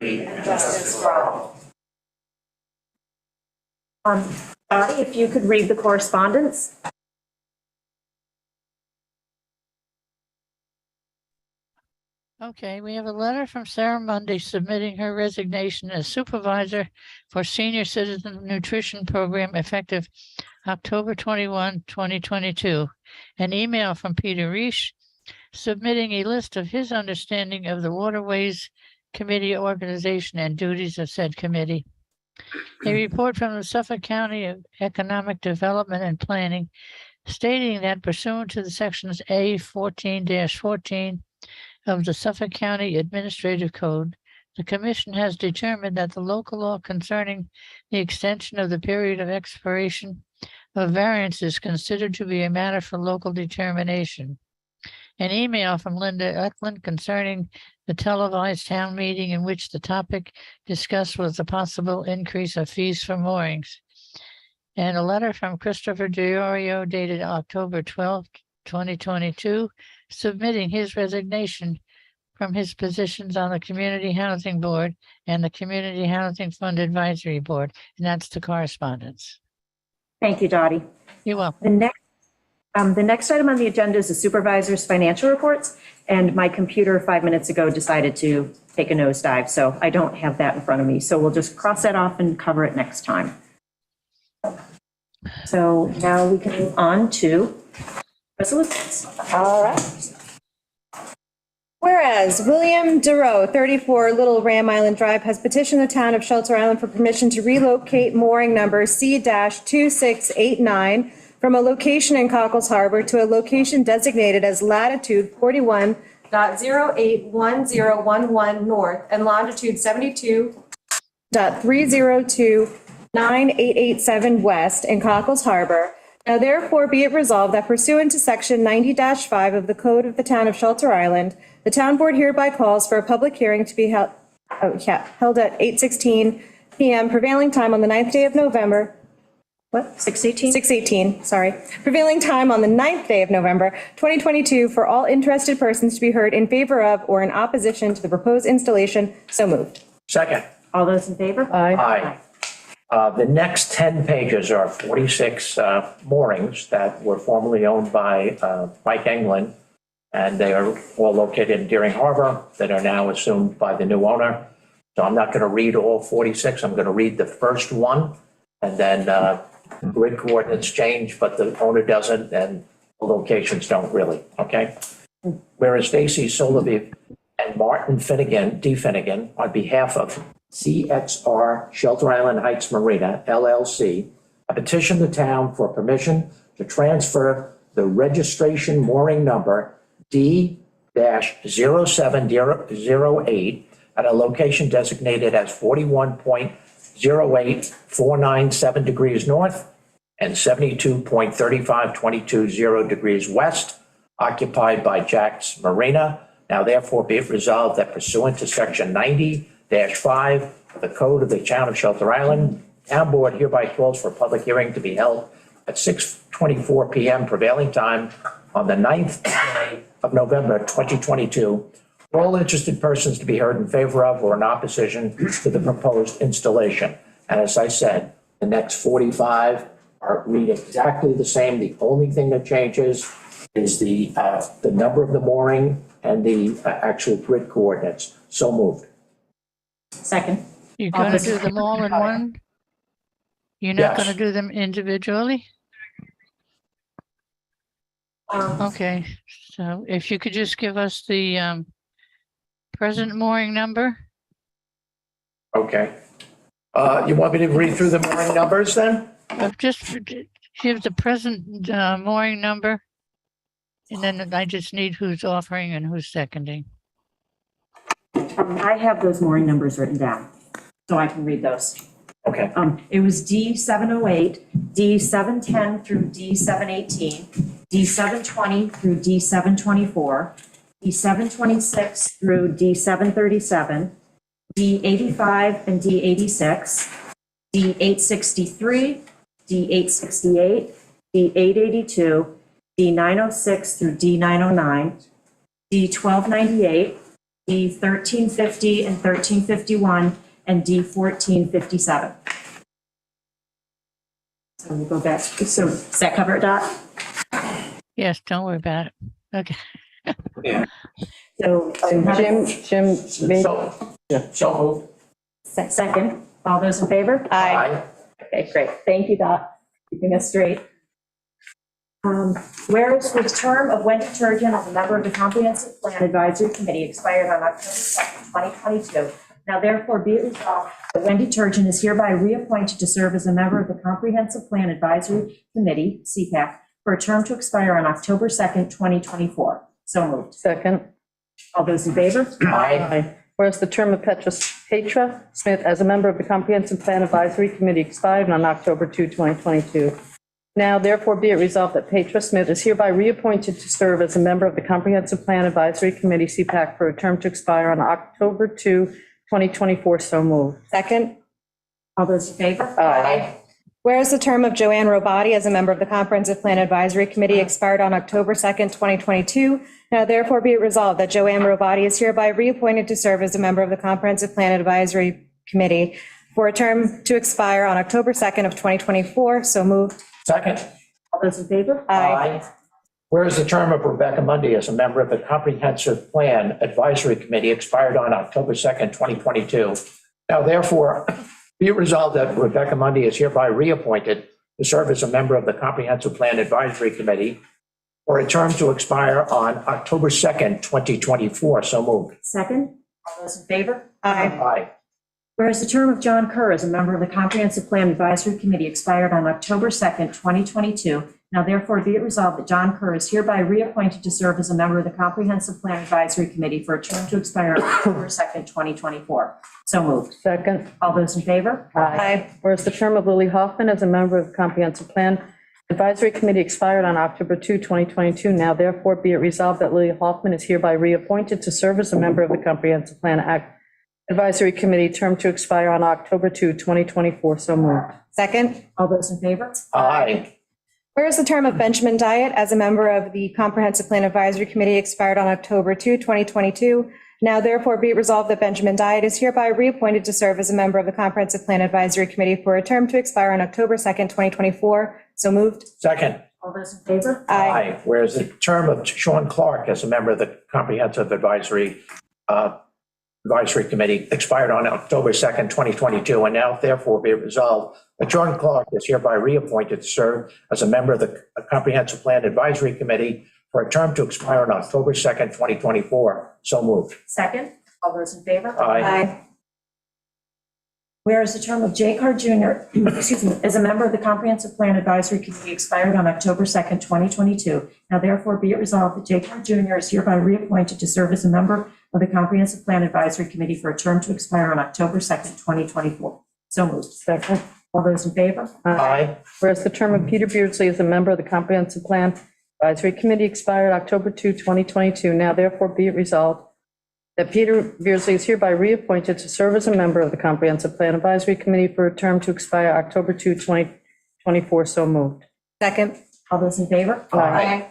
and justice for all. Dottie, if you could read the correspondence. Okay, we have a letter from Sarah Mundy submitting her resignation as supervisor for Senior Citizen Nutrition Program effective October 21, 2022. An email from Peter Reich submitting a list of his understanding of the Waterways Committee organization and duties of said committee. A report from the Suffolk County Economic Development and Planning stating that pursuant to the sections A 14-14 of the Suffolk County Administrative Code, the Commission has determined that the local law concerning the extension of the period of expiration of variance is considered to be a matter for local determination. An email from Linda Eklund concerning the televised town meeting in which the topic discussed was the possible increase of fees for moorings. And a letter from Christopher DiOrio dated October 12, 2022, submitting his resignation from his positions on the Community Housing Board and the Community Housing Fund Advisory Board. And that's the correspondence. Thank you, Dottie. You're welcome. The next item on the agenda is the supervisor's financial reports, and my computer 5 minutes ago decided to take a nosedive, so I don't have that in front of me. So we'll just cross that off and cover it next time. So now we can move on to resolutions. All right. Whereas William Durow, 34 Little Ram Island Drive, has petitioned the town of Shelter Island for permission to relocate mooring number C-2689 from a location in Cockles Harbor to a location designated as latitude 41.081011 north and longitude 72.3029887 west in Cockles Harbor. Now therefore be it resolved that pursuant to section 90-5 of the Code of the Town of Shelter Island, the town board hereby calls for a public hearing to be held at 8:16 p.m. prevailing time on the 9th day of November. What? 6:18? 6:18, sorry. Prevailing time on the 9th day of November, 2022, for all interested persons to be heard in favor of or in opposition to the proposed installation. So moved. Second. All those in favor? Aye. The next 10 pages are 46 moorings that were formerly owned by Mike Englund, and they are all located in Deering Harbor that are now assumed by the new owner. So I'm not going to read all 46. I'm going to read the first one, and then grid coordinates change, but the owner doesn't, and the locations don't really, okay? Whereas Stacy Solovey and Martin Finnegan, D. Finnegan, on behalf of CXR Shelter Island Heights Marina, LLC, I petitioned the town for permission to transfer the registration mooring number D-0708 at a location designated as 41.08497 degrees north and 72.35220 degrees west, occupied by Jack's Marina. Now therefore be it resolved that pursuant to section 90-5 of the Code of the Town of Shelter Island, town board hereby calls for a public hearing to be held at 6:24 p.m. prevailing time on the 9th day of November 2022. For all interested persons to be heard in favor of or in opposition to the proposed installation. And as I said, the next 45 are read exactly the same. The only thing that changes is the number of the mooring and the actual grid coordinates. So moved. Second. You're going to do them all in one? You're not going to do them individually? Okay, so if you could just give us the present mooring number? Okay. You want me to read through the mooring numbers then? Just give the present mooring number, and then I just need who's offering and who's seconding. I have those mooring numbers written down, so I can read those. Okay. It was D708, D710 through D718, D720 through D724, D726 through D737, D85 and D86, D863, D868, D882, D906 through D909, D1298, D 1350 and 1351, and D 1457. So we'll go back. So does that cover it, Dot? Yes, don't worry about it. Okay. So Jim made, So moved. second, all those in favor? Aye. Okay, great. Thank you, Dot, keeping us straight. Whereas the term of Wendy Turgeon as a member of the Comprehensive Plan Advisory Committee expired on October 2nd, 2022. Now therefore be it resolved that Wendy Turgeon is hereby reappointed to serve as a member of the Comprehensive Plan Advisory Committee, CPAC, for a term to expire on October 2nd, 2024. So moved. second. All those in favor? Aye. Whereas the term of Petra Smith as a member of the Comprehensive Plan Advisory Committee expired on October 2, 2022. Now therefore be it resolved that Petra Smith is hereby reappointed to serve as a member of the Comprehensive Plan Advisory Committee, CPAC, for a term to expire on October 2, 2024. So moved. Second. All those in favor? Aye. Whereas the term of Joanne Robati as a member of the Comprehensive Plan Advisory Committee expired on October 2nd, 2022, now therefore be it resolved that Joanne Robati is hereby reappointed to serve as a member of the Comprehensive Plan Advisory Committee for a term to expire on October 2nd of 2024. So moved. Second. All those in favor? Aye. Whereas the term of Rebecca Mundy as a member of the Comprehensive Plan Advisory Committee expired on October 2nd, 2022. Now therefore, be it resolved that Rebecca Mundy is hereby reappointed to serve as a member of the Comprehensive Plan Advisory Committee for a term to expire on October 2nd, 2024. So moved. Second, all those in favor? Aye. Aye. Whereas the term of John Kerr as a member of the Comprehensive Plan Advisory Committee expired on October 2nd, 2022, now therefore be it resolved that John Kerr is hereby reappointed to serve as a member of the Comprehensive Plan Advisory Committee for a term to expire on October 2nd, 2024. So moved. Second. All those in favor? Aye. Whereas the term of Lily Hoffman as a member of the Comprehensive Plan Advisory Committee expired on October 2, 2022. Now therefore be it resolved that Lily Hoffman is hereby reappointed to serve as a member of the Comprehensive Plan Advisory Committee, term to expire on October 2, 2024. So moved. Second. All those in favor? Aye. Whereas the term of Benjamin Diet as a member of the Comprehensive Plan Advisory Committee expired on October 2, 2022, now therefore be it resolved that Benjamin Diet is hereby reappointed to serve as a member of the Comprehensive Plan Advisory Committee for a term to expire on October 2nd, 2024. So moved. Second. All those in favor? Aye. Whereas the term of Sean Clark as a member of the Comprehensive Advisory Committee expired on October 2nd, 2022, and now therefore be it resolved that Sean Clark is hereby reappointed to serve as a member of the Comprehensive Plan Advisory Committee for a term to expire on October 2nd, 2024. So moved. Second, all those in favor? Aye. Whereas the term of Jay Carr Jr., excuse me, as a member of the Comprehensive Plan Advisory Committee expired on October 2nd, 2022. Now therefore be it resolved that Jay Carr Jr. is hereby reappointed to serve as a member of the Comprehensive Plan Advisory Committee for a term to expire on October 2nd, 2024. So moved. Second. All those in favor? Aye. Whereas the term of Peter Beardsley as a member of the Comprehensive Plan Advisory Committee expired October 2, 2022. Now therefore be it resolved that Peter Beardsley is hereby reappointed to serve as a member of the Comprehensive Plan Advisory Committee for a term to expire October 2, 2024. So moved. Second. All those in favor? Aye.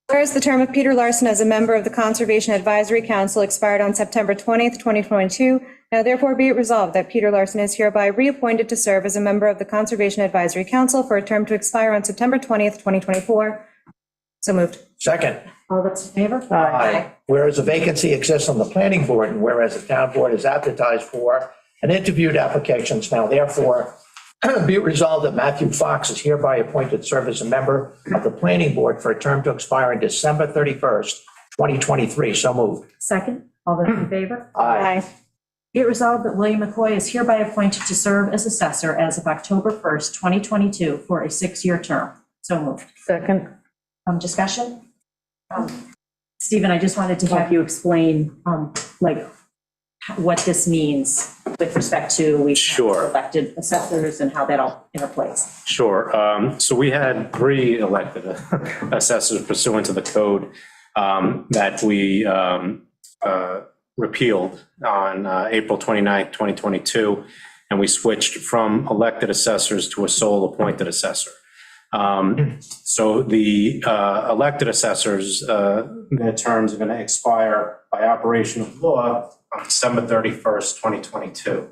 Whereas the term of Peter Larson as a member of the Conservation Advisory Council expired on September 20th, 2022, now therefore be it resolved that Peter Larson is hereby reappointed to serve as a member of the Conservation Advisory Council for a term to expire on September 20th, 2024. So moved. Second. All those in favor? Aye. Whereas a vacancy exists on the planning board, and whereas the town board is advertised for and interviewed applications, now therefore be it resolved that Matthew Fox is hereby appointed to serve as a member of the planning board for a term to expire on December 31st, 2023. So moved. Second, all those in favor? Aye. Be it resolved that William McCoy is hereby appointed to serve as assessor as of October 1st, 2022 for a 6-year term. So moved. Second. Discussion? Stephen, I just wanted to have you explain, what this means with respect to we have Sure. elected assessors and how that all interplays. Sure. So we had 3 elected assessors pursuant to the code that we repealed on April 29th, 2022, and we switched from elected assessors to a sole appointed assessor. So the elected assessors, their terms are going to expire by operation of law on December 31st, 2022.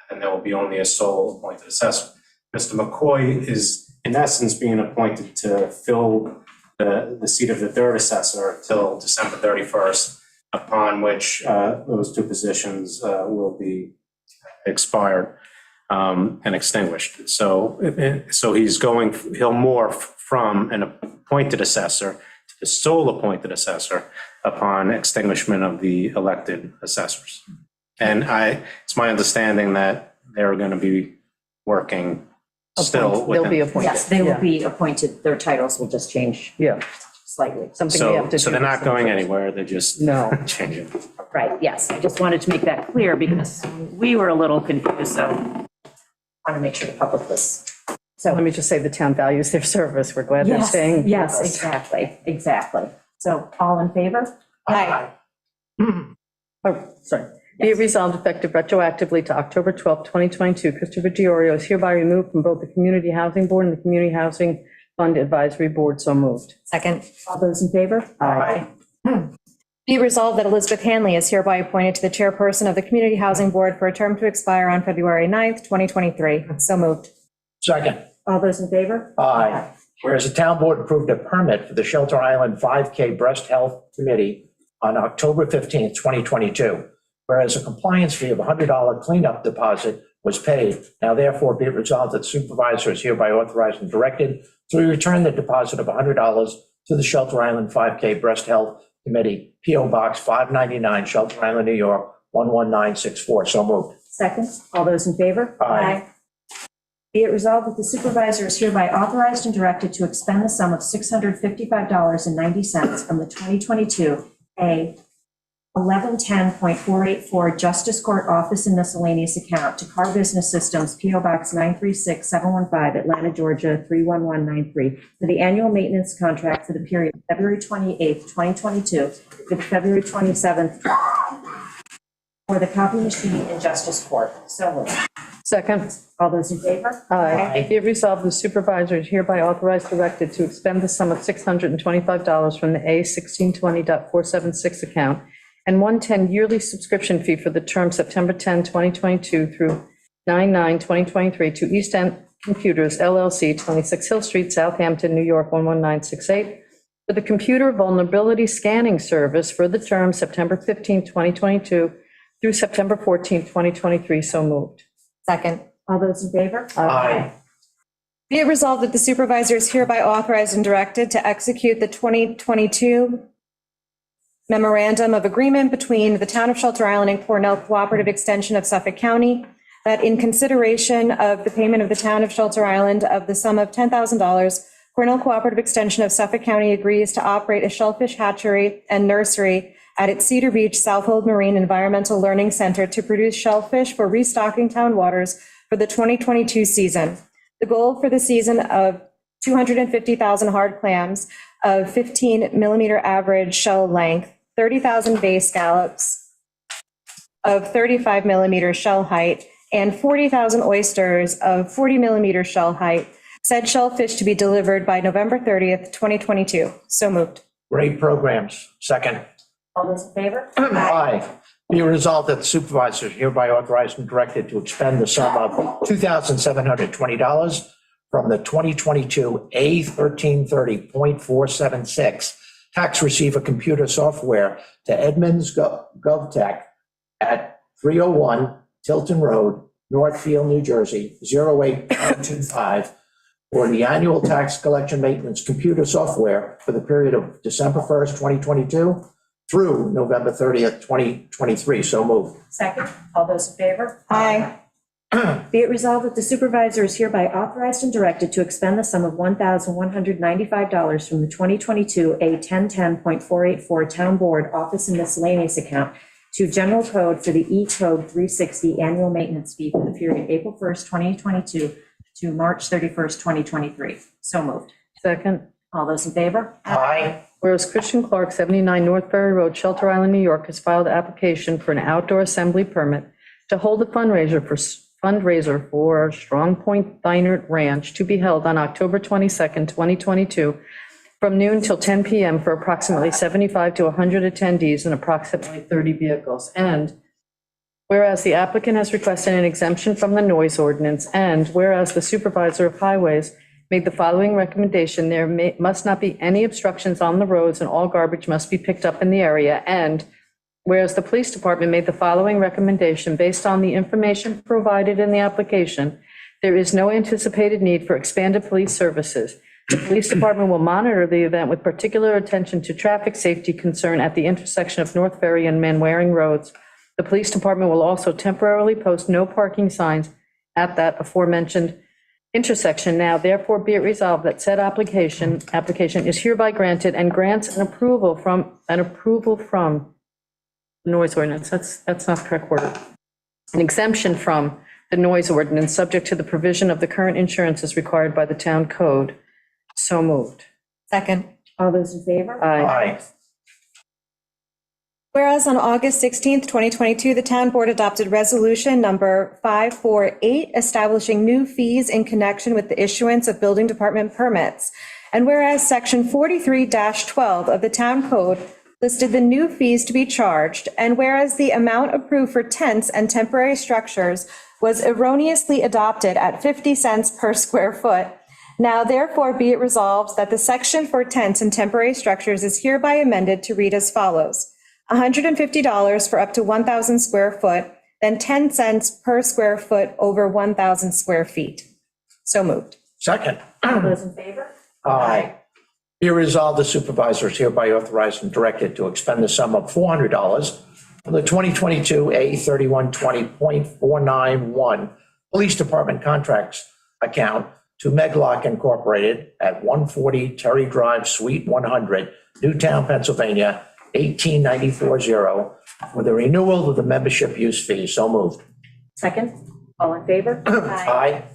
And there will be only a sole appointed assessor. Mr. McCoy is in essence being appointed to fill the seat of the third assessor till December 31st, upon which those two positions will be expired and extinguished. So he'll morph from an appointed assessor to the sole appointed assessor upon extinguishment of the elected assessors. And it's my understanding that they're going to be working still They'll be within. appointed. Yes, they will Yeah. be appointed. Their titles will just change Yeah, slightly. something we have to do. So they're not going anywhere, they're just No. changing. Right, yes. I just wanted to make that clear because we were a little confused, so I want to make sure the public was. So, Let me just say the town values their service. We're glad they're yes, staying. yes, exactly. So all in favor? Aye. Oh, sorry. Be it resolved effective retroactively to October 12th, 2022, Christopher Diorio is hereby removed from both the Community Housing Board and the Community Housing Fund Advisory Board. So moved. Second. All those in favor? Aye. Be it resolved that Elizabeth Hanley is hereby appointed to the chairperson of the Community Housing Board for a term to expire on February 9th, 2023. So moved. Second. All those in favor? Aye. Whereas the town board approved a permit for the Shelter Island 5K Breast Health Committee on October 15th, 2022. Whereas a compliance fee of $100 cleanup deposit was paid, now therefore be it resolved that the supervisor is hereby authorized and directed to return the deposit of $100 to the Shelter Island 5K Breast Health Committee, P.O. Box 599, Shelter Island, New York, 11964. So moved. Second, all those in favor? Aye. Be it resolved that the supervisor is hereby authorized and directed to expend the sum of $655.90 from the 2022 A 1110.484 Justice Court Office and Miscellaneous Account to Car Business Systems, P.O. Box 936715, Atlanta, Georgia 31193, for the annual maintenance contract for the period of February 28th, 2022 to February 27th for the copy machine in Justice Court. So moved. Second. All those in favor? Aye. Be it resolved, the supervisor is hereby authorized directed to expend the sum of $625 from the A 1620.476 account and 110 yearly subscription fee for the term September 10, 2022 through 9/9/2023 to East End Computers LLC, 26 Hill Street, Southampton, New York, 11968, for the computer vulnerability scanning service for the term September 15, 2022 through September 14, 2023. So moved. Second. All those in favor? Aye. Be it resolved that the supervisor is hereby authorized and directed to execute the 2022 memorandum of agreement between the Town of Shelter Island and Cornell Cooperative Extension of Suffolk County, that in consideration of the payment of the Town of Shelter Island of the sum of $10,000, Cornell Cooperative Extension of Suffolk County agrees to operate a shellfish hatchery and nursery at its Cedar Beach Southold Marine Environmental Learning Center to produce shellfish for restocking town waters for the 2022 season. The goal for the season of 250,000 hard clams of 15 millimeter average shell length, 30,000 bay scallops of 35 millimeter shell height, and 40,000 oysters of 40 millimeter shell height. Said shellfish to be delivered by November 30th, 2022. So moved. Great programs. Second. All those in favor? Aye. Be resolved that the supervisor is hereby authorized and directed to expend the sum of $2,720 from the 2022 A 1330.476 tax receiver computer software to Edmunds GovTech at 301 Tilton Road, Northfield, New Jersey, 08125, for the annual tax collection maintenance computer software for the period of December 1st, 2022 through November 30th, 2023. So moved. Second, all those in favor? Aye. Be it resolved that the supervisor is hereby authorized and directed to expend the sum of $1,195 from the 2022 A 1010.484 Town Board Office and Miscellaneous Account to General Code for the E-Code 360 annual maintenance fee for the period April 1st, 2022 to March 31st, 2023. So moved. Second. All those in favor? Aye. Whereas Christian Clark, 79 North Ferry Road, Shelter Island, New York, has filed an application for an outdoor assembly permit to hold a fundraiser for Strong Point Thynert Ranch to be held on October 22nd, 2022, from noon till 10 PM for approximately 75 to 100 attendees and approximately 30 vehicles. And whereas the applicant has requested an exemption from the noise ordinance, and whereas the supervisor of highways made the following recommendation, there must not be any obstructions on the roads and all garbage must be picked up in the area. And whereas the police department made the following recommendation, based on the information provided in the application, there is no anticipated need for expanded police services. The police department will monitor the event with particular attention to traffic safety concern at the intersection of North Ferry and Manwaring Roads. The police department will also temporarily post no parking signs at that aforementioned intersection. Now, therefore, be it resolved that said application is hereby granted and grants an approval from noise ordinance. That's not the correct word. An exemption from the noise ordinance, subject to the provision of the current insurances required by the town code. So moved. Second. All those in favor? Aye. Whereas on August 16th, 2022, the town board adopted resolution number 548, establishing new fees in connection with the issuance of building department permits. And whereas section 43-12 of the town code listed the new fees to be charged, and whereas the amount approved for tents and temporary structures was erroneously adopted at 50 cents per square foot, now therefore be it resolved that the section for tents and temporary structures is hereby amended to read as follows: $150 for up to 1,000 square foot, then 10 cents per square foot over 1,000 square feet. So moved. Second. All those in favor? Aye. Be resolved, the supervisor is hereby authorized and directed to expend the sum of $400 from the 2022 A3120.491 Police Department Contracts account to Meglock Incorporated at 140 Terry Drive, Suite 100, Newtown, Pennsylvania, 18940, for the renewal of the membership use fee. So moved. Second. All in favor? Aye.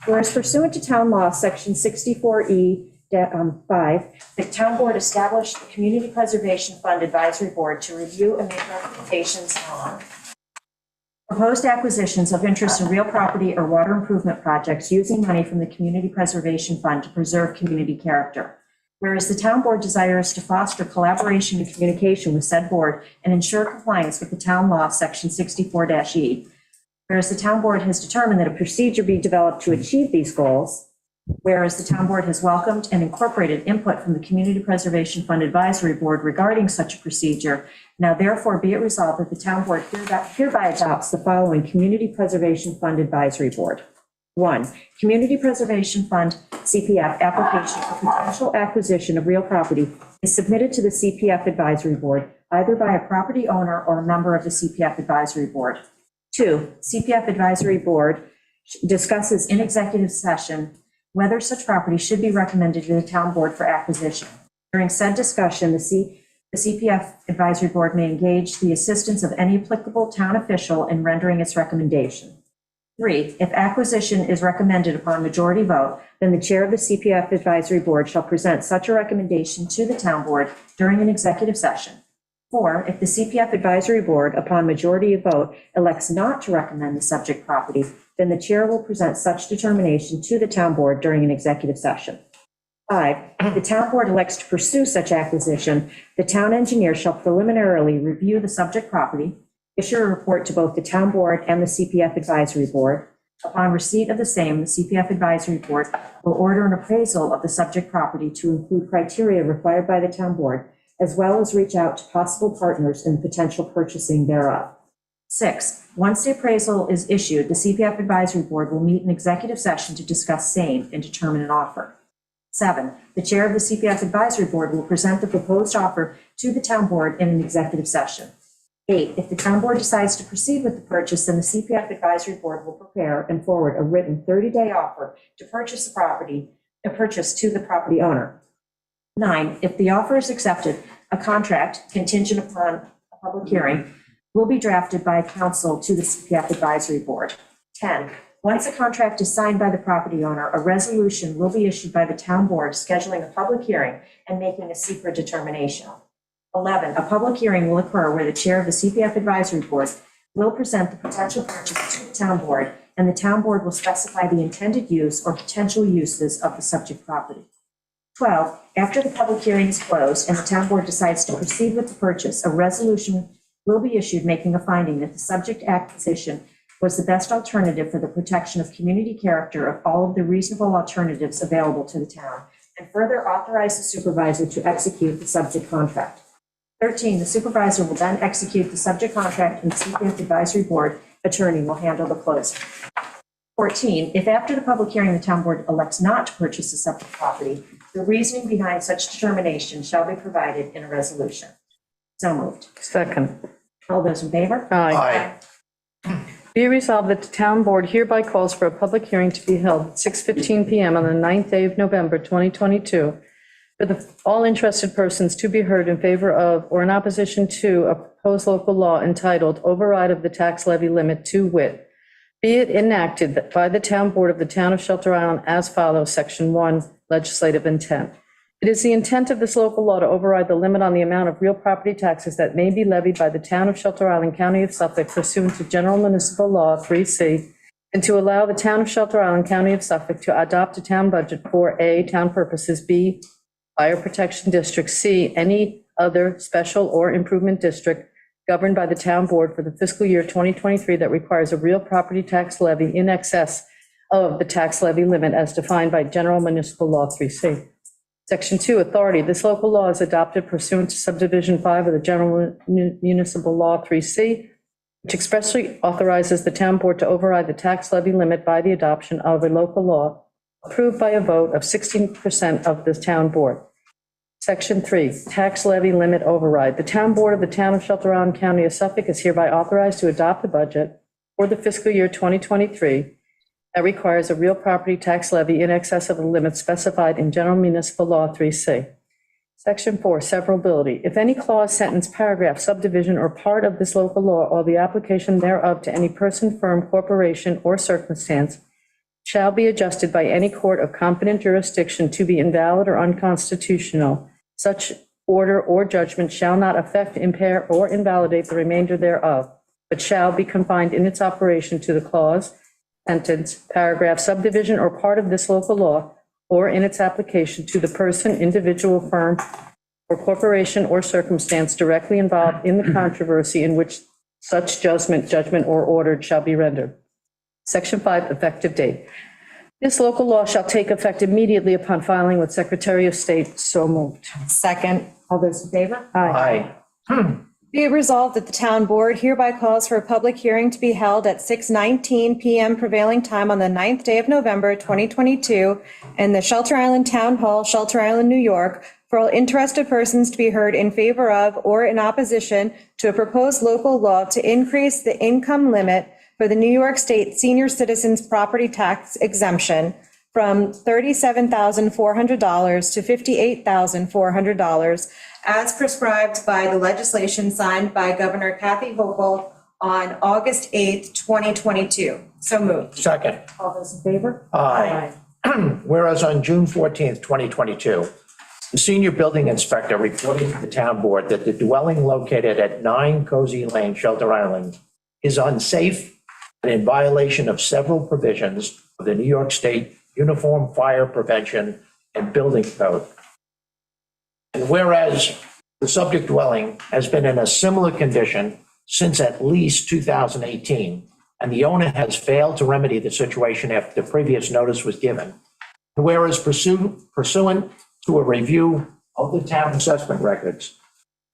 Whereas pursuant to town law, section 64E-5, the town board established the Community Preservation Fund Advisory Board to review and make recommendations on proposed acquisitions of interest in real property or water improvement projects using money from the Community Preservation Fund to preserve community character. Whereas the town board desires to foster collaboration and communication with said board and ensure compliance with the town law, section 64-E. Whereas the town board has determined that a procedure be developed to achieve these goals. Whereas the town board has welcomed and incorporated input from the Community Preservation Fund Advisory Board regarding such a procedure. Now therefore be it resolved that the town board hereby adopts the following Community Preservation Fund Advisory Board. 1, Community Preservation Fund CPF application for potential acquisition of real property is submitted to the CPF Advisory Board, either by a property owner or a member of the CPF Advisory Board. 2, CPF Advisory Board discusses in executive session whether such property should be recommended to the town board for acquisition. During said discussion, the CPF Advisory Board may engage the assistance of any applicable town official in rendering its recommendation. 3, if acquisition is recommended upon majority vote, then the chair of the CPF Advisory Board shall present such a recommendation to the town board during an executive session. 4, if the CPF Advisory Board, upon majority of vote, elects not to recommend the subject property, then the chair will present such determination to the town board during an executive session. 5, if the town board elects to pursue such acquisition, the town engineer shall preliminarily review the subject property, issue a report to both the town board and the CPF Advisory Board. Upon receipt of the same, the CPF Advisory Board will order an appraisal of the subject property to include criteria required by the town board, as well as reach out to possible partners in potential purchasing thereof. 6, once the appraisal is issued, the CPF Advisory Board will meet in executive session to discuss same and determine an offer. 7, the chair of the CPF Advisory Board will present the proposed offer to the town board in an executive session. 8, if the town board decides to proceed with the purchase, then the CPF Advisory Board will prepare and forward a written 30-day offer to purchase the property, to the property owner. 9, if the offer is accepted, a contract contingent upon a public hearing will be drafted by counsel to the CPF Advisory Board. 10, once a contract is signed by the property owner, a resolution will be issued by the town board scheduling a public hearing and making a secret determination. 11, a public hearing will occur where the chair of the CPF Advisory Board will present the potential purchase to the town board, and the town board will specify the intended use or potential uses of the subject property. 12, after the public hearing is closed and the town board decides to proceed with the purchase, a resolution will be issued making a finding that the subject acquisition was the best alternative for the protection of community character of all of the reasonable alternatives available to the town, and further authorize the supervisor to execute the subject contract. 13, the supervisor will then execute the subject contract and the Seagrams Advisory Board attorney will handle the closing. 14, if after the public hearing, the town board elects not to purchase the subject property, the reasoning behind such determination shall be provided in a resolution. So moved. Second. All those in favor? Aye. Be it resolved that the town board hereby calls for a public hearing to be held at 6:15 PM on the 9th day of November, 2022, for all interested persons to be heard in favor of or in opposition to a proposed local law entitled Override of the Tax Levy Limit to wit, be it enacted by the town board of the town of Shelter Island as follows, Section 1, legislative intent. It is the intent of this local law to override the limit on the amount of real property taxes that may be levied by the town of Shelter Island, County of Suffolk pursuant to General Municipal Law 3C, and to allow the town of Shelter Island, County of Suffolk to adopt a town budget for A, town purposes, B, fire protection district, C, any other special or improvement district governed by the town board for the fiscal year 2023 that requires a real property tax levy in excess of the tax levy limit as defined by General Municipal Law 3C. Section 2, authority. This local law is adopted pursuant to subdivision 5 of the General Municipal Law 3C, which expressly authorizes the town board to override the tax levy limit by the adoption of a local law approved by a vote of 16% of the town board. Section 3, tax levy limit override. The town board of the town of Shelter Island, County of Suffolk is hereby authorized to adopt a budget for the fiscal year 2023 that requires a real property tax levy in excess of the limit specified in General Municipal Law 3C. Section 4, severability. If any clause, sentence, paragraph, subdivision, or part of this local law or the application thereof to any person, firm, corporation, or circumstance shall be adjusted by any court of competent jurisdiction to be invalid or unconstitutional, such order or judgment shall not affect, impair, or invalidate the remainder thereof, but shall be confined in its operation to the clause, sentence, paragraph, subdivision, or part of this local law, or in its application to the person, individual, firm, or corporation or circumstance directly involved in the controversy in which such judgment, or order shall be rendered. Section 5, effective date. This local law shall take effect immediately upon filing with Secretary of State. So moved. Second. All those in favor? Aye. Be it resolved that the town board hereby calls for a public hearing to be held at 6:19 PM prevailing time on the 9th day of November, 2022, in the Shelter Island Town Hall, Shelter Island, New York, for all interested persons to be heard in favor of or in opposition to a proposed local law to increase the income limit for the New York State Senior Citizens Property Tax exemption from $37,400 to $58,400 as prescribed by the legislation signed by Governor Kathy Hochul on August 8th, 2022. So moved. Second. All those in favor? Aye. Whereas on June 14th, 2022, the senior building inspector reported to the town board that the dwelling located at 9 Cozy Lane, Shelter Island, is unsafe and in violation of several provisions of the New York State Uniform Fire Prevention and Building Code. And whereas the subject dwelling has been in a similar condition since at least 2018, and the owner has failed to remedy the situation after the previous notice was given. And whereas pursuant to a review of the town assessment records,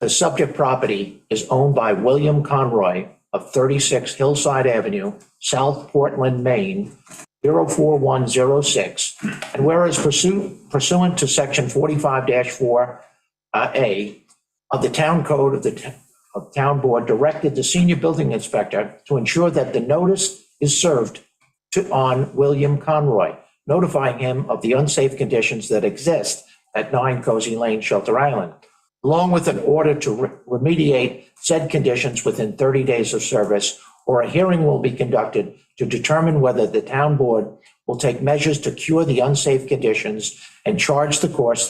the subject property is owned by William Conroy of 36 Hillside Avenue, South Portland, Maine, 04106. And whereas pursuant to section 45-4A of the town code of the town board directed the senior building inspector to ensure that the notice is served on William Conroy, notifying him of the unsafe conditions that exist at 9 Cozy Lane, Shelter Island, along with an order to remediate said conditions within 30 days of service, or a hearing will be conducted to determine whether the town board will take measures to cure the unsafe conditions and charge the cost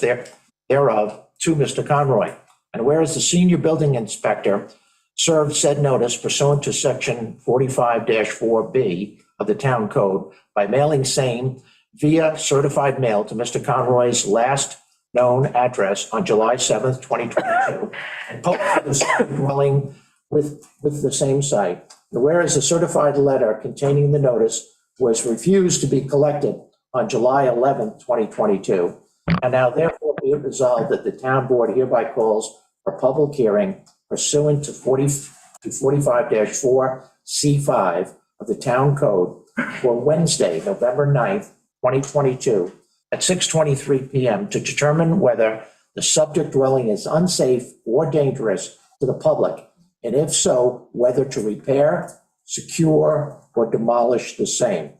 thereof to Mr. Conroy. And whereas the senior building inspector served said notice pursuant to section 45-4B of the town code by mailing same via certified mail to Mr. Conroy's last known address on July 7th, 2022, and posted the subject dwelling with the same site. And whereas a certified letter containing the notice was refused to be collected on July 11th, 2022, and now therefore be it resolved that the town board hereby calls for public hearing pursuant to 45-4C5 of the town code for Wednesday, November 9th, 2022, at 6:23 PM to determine whether the subject dwelling is unsafe or dangerous to the public, and if so, whether to repair, secure, or demolish the same.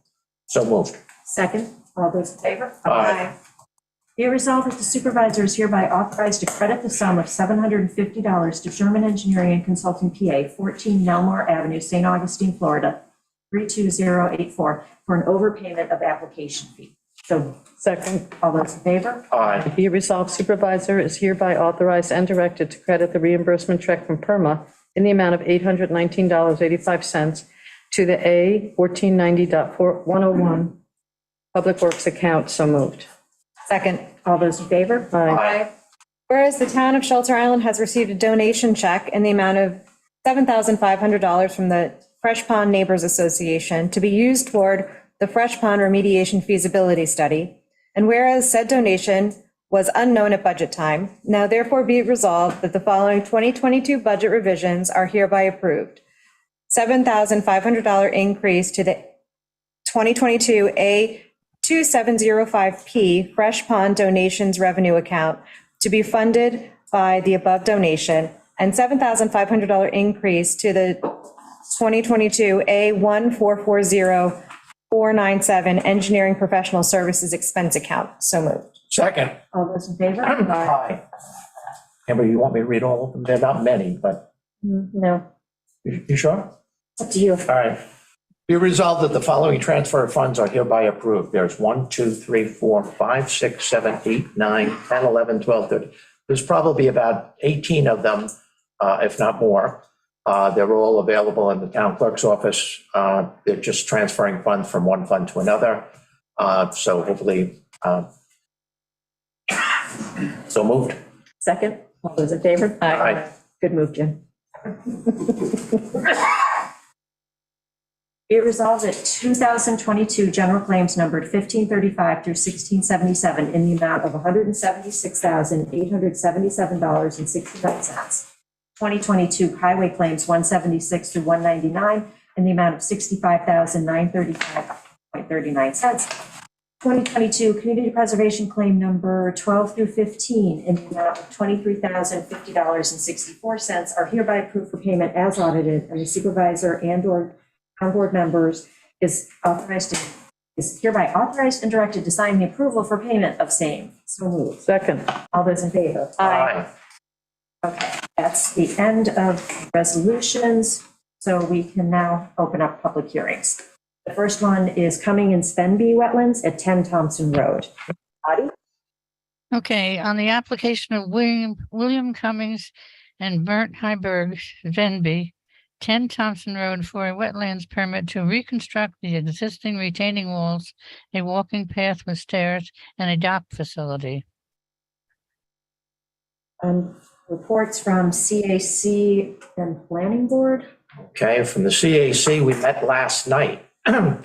So moved. Second, all those in favor? Aye. Be it resolved that the supervisor is hereby authorized to credit the sum of $750 to Sherman Engineering and Consulting, PA, 14 Nelmar Avenue, St. Augustine, Florida, 32084, for an overpayment of application fee. So, Second, all those in favor? Aye. be it resolved, supervisor is hereby authorized and directed to credit the reimbursement check from PERMA in the amount of $819.85 to the A 1490.101 Public Works account. So moved. Second. All those in favor? Aye. Whereas the town of Shelter Island has received a donation check in the amount of $7,500 from the Fresh Pond Neighbors Association to be used toward the Fresh Pond remediation feasibility study, and whereas said donation was unknown at budget time, now therefore be it resolved that the following 2022 budget revisions are hereby approved. $7,500 increase to the 2022 A2705P Fresh Pond Donations Revenue Account to be funded by the above donation, and $7,500 increase to the 2022 A1440497 Engineering Professional Services Expense Account. So moved. Second. All those in favor? Aye. Amber, you want me to read all of them? They're not many, but No, you sure? up to you. All right. Be resolved that the following transfer of funds are hereby approved. There's 1, 2, 3, 4, 5, 6, 7, 8, 9, 10, 11, 12, 13. There's probably about 18 of them, if not more. They're all available in the town clerk's office. They're just transferring funds from one fund to another. So hopefully, so moved. Second, all those in favor? Aye. Good move, Jim. Be it resolved that 2022 general claims numbered 1535 through 1677 in the amount of $176,877.69. 2022 highway claims 176 through 199 in the amount of $65,935.39. 2022 community preservation claim number 12 through 15 in the amount of $23,050.64 are hereby approved for payment as audited, and the supervisor and/or town board members is hereby authorized and directed to sign the approval for payment of same. So moved. Second, All those in favor? Aye. Okay, that's the end of resolutions, so we can now open up public hearings. The first one is Cumming and Svenby Wetlands at 10 Thompson Road. Audie? Okay, on the application of William Cummings and Bernd Heiberg Venby, 10 Thompson Road, for a wetlands permit to reconstruct the existing retaining walls, a walking path with stairs, and a dock facility. Reports from CAC and Planning Board. Okay, from the CAC, we met last night on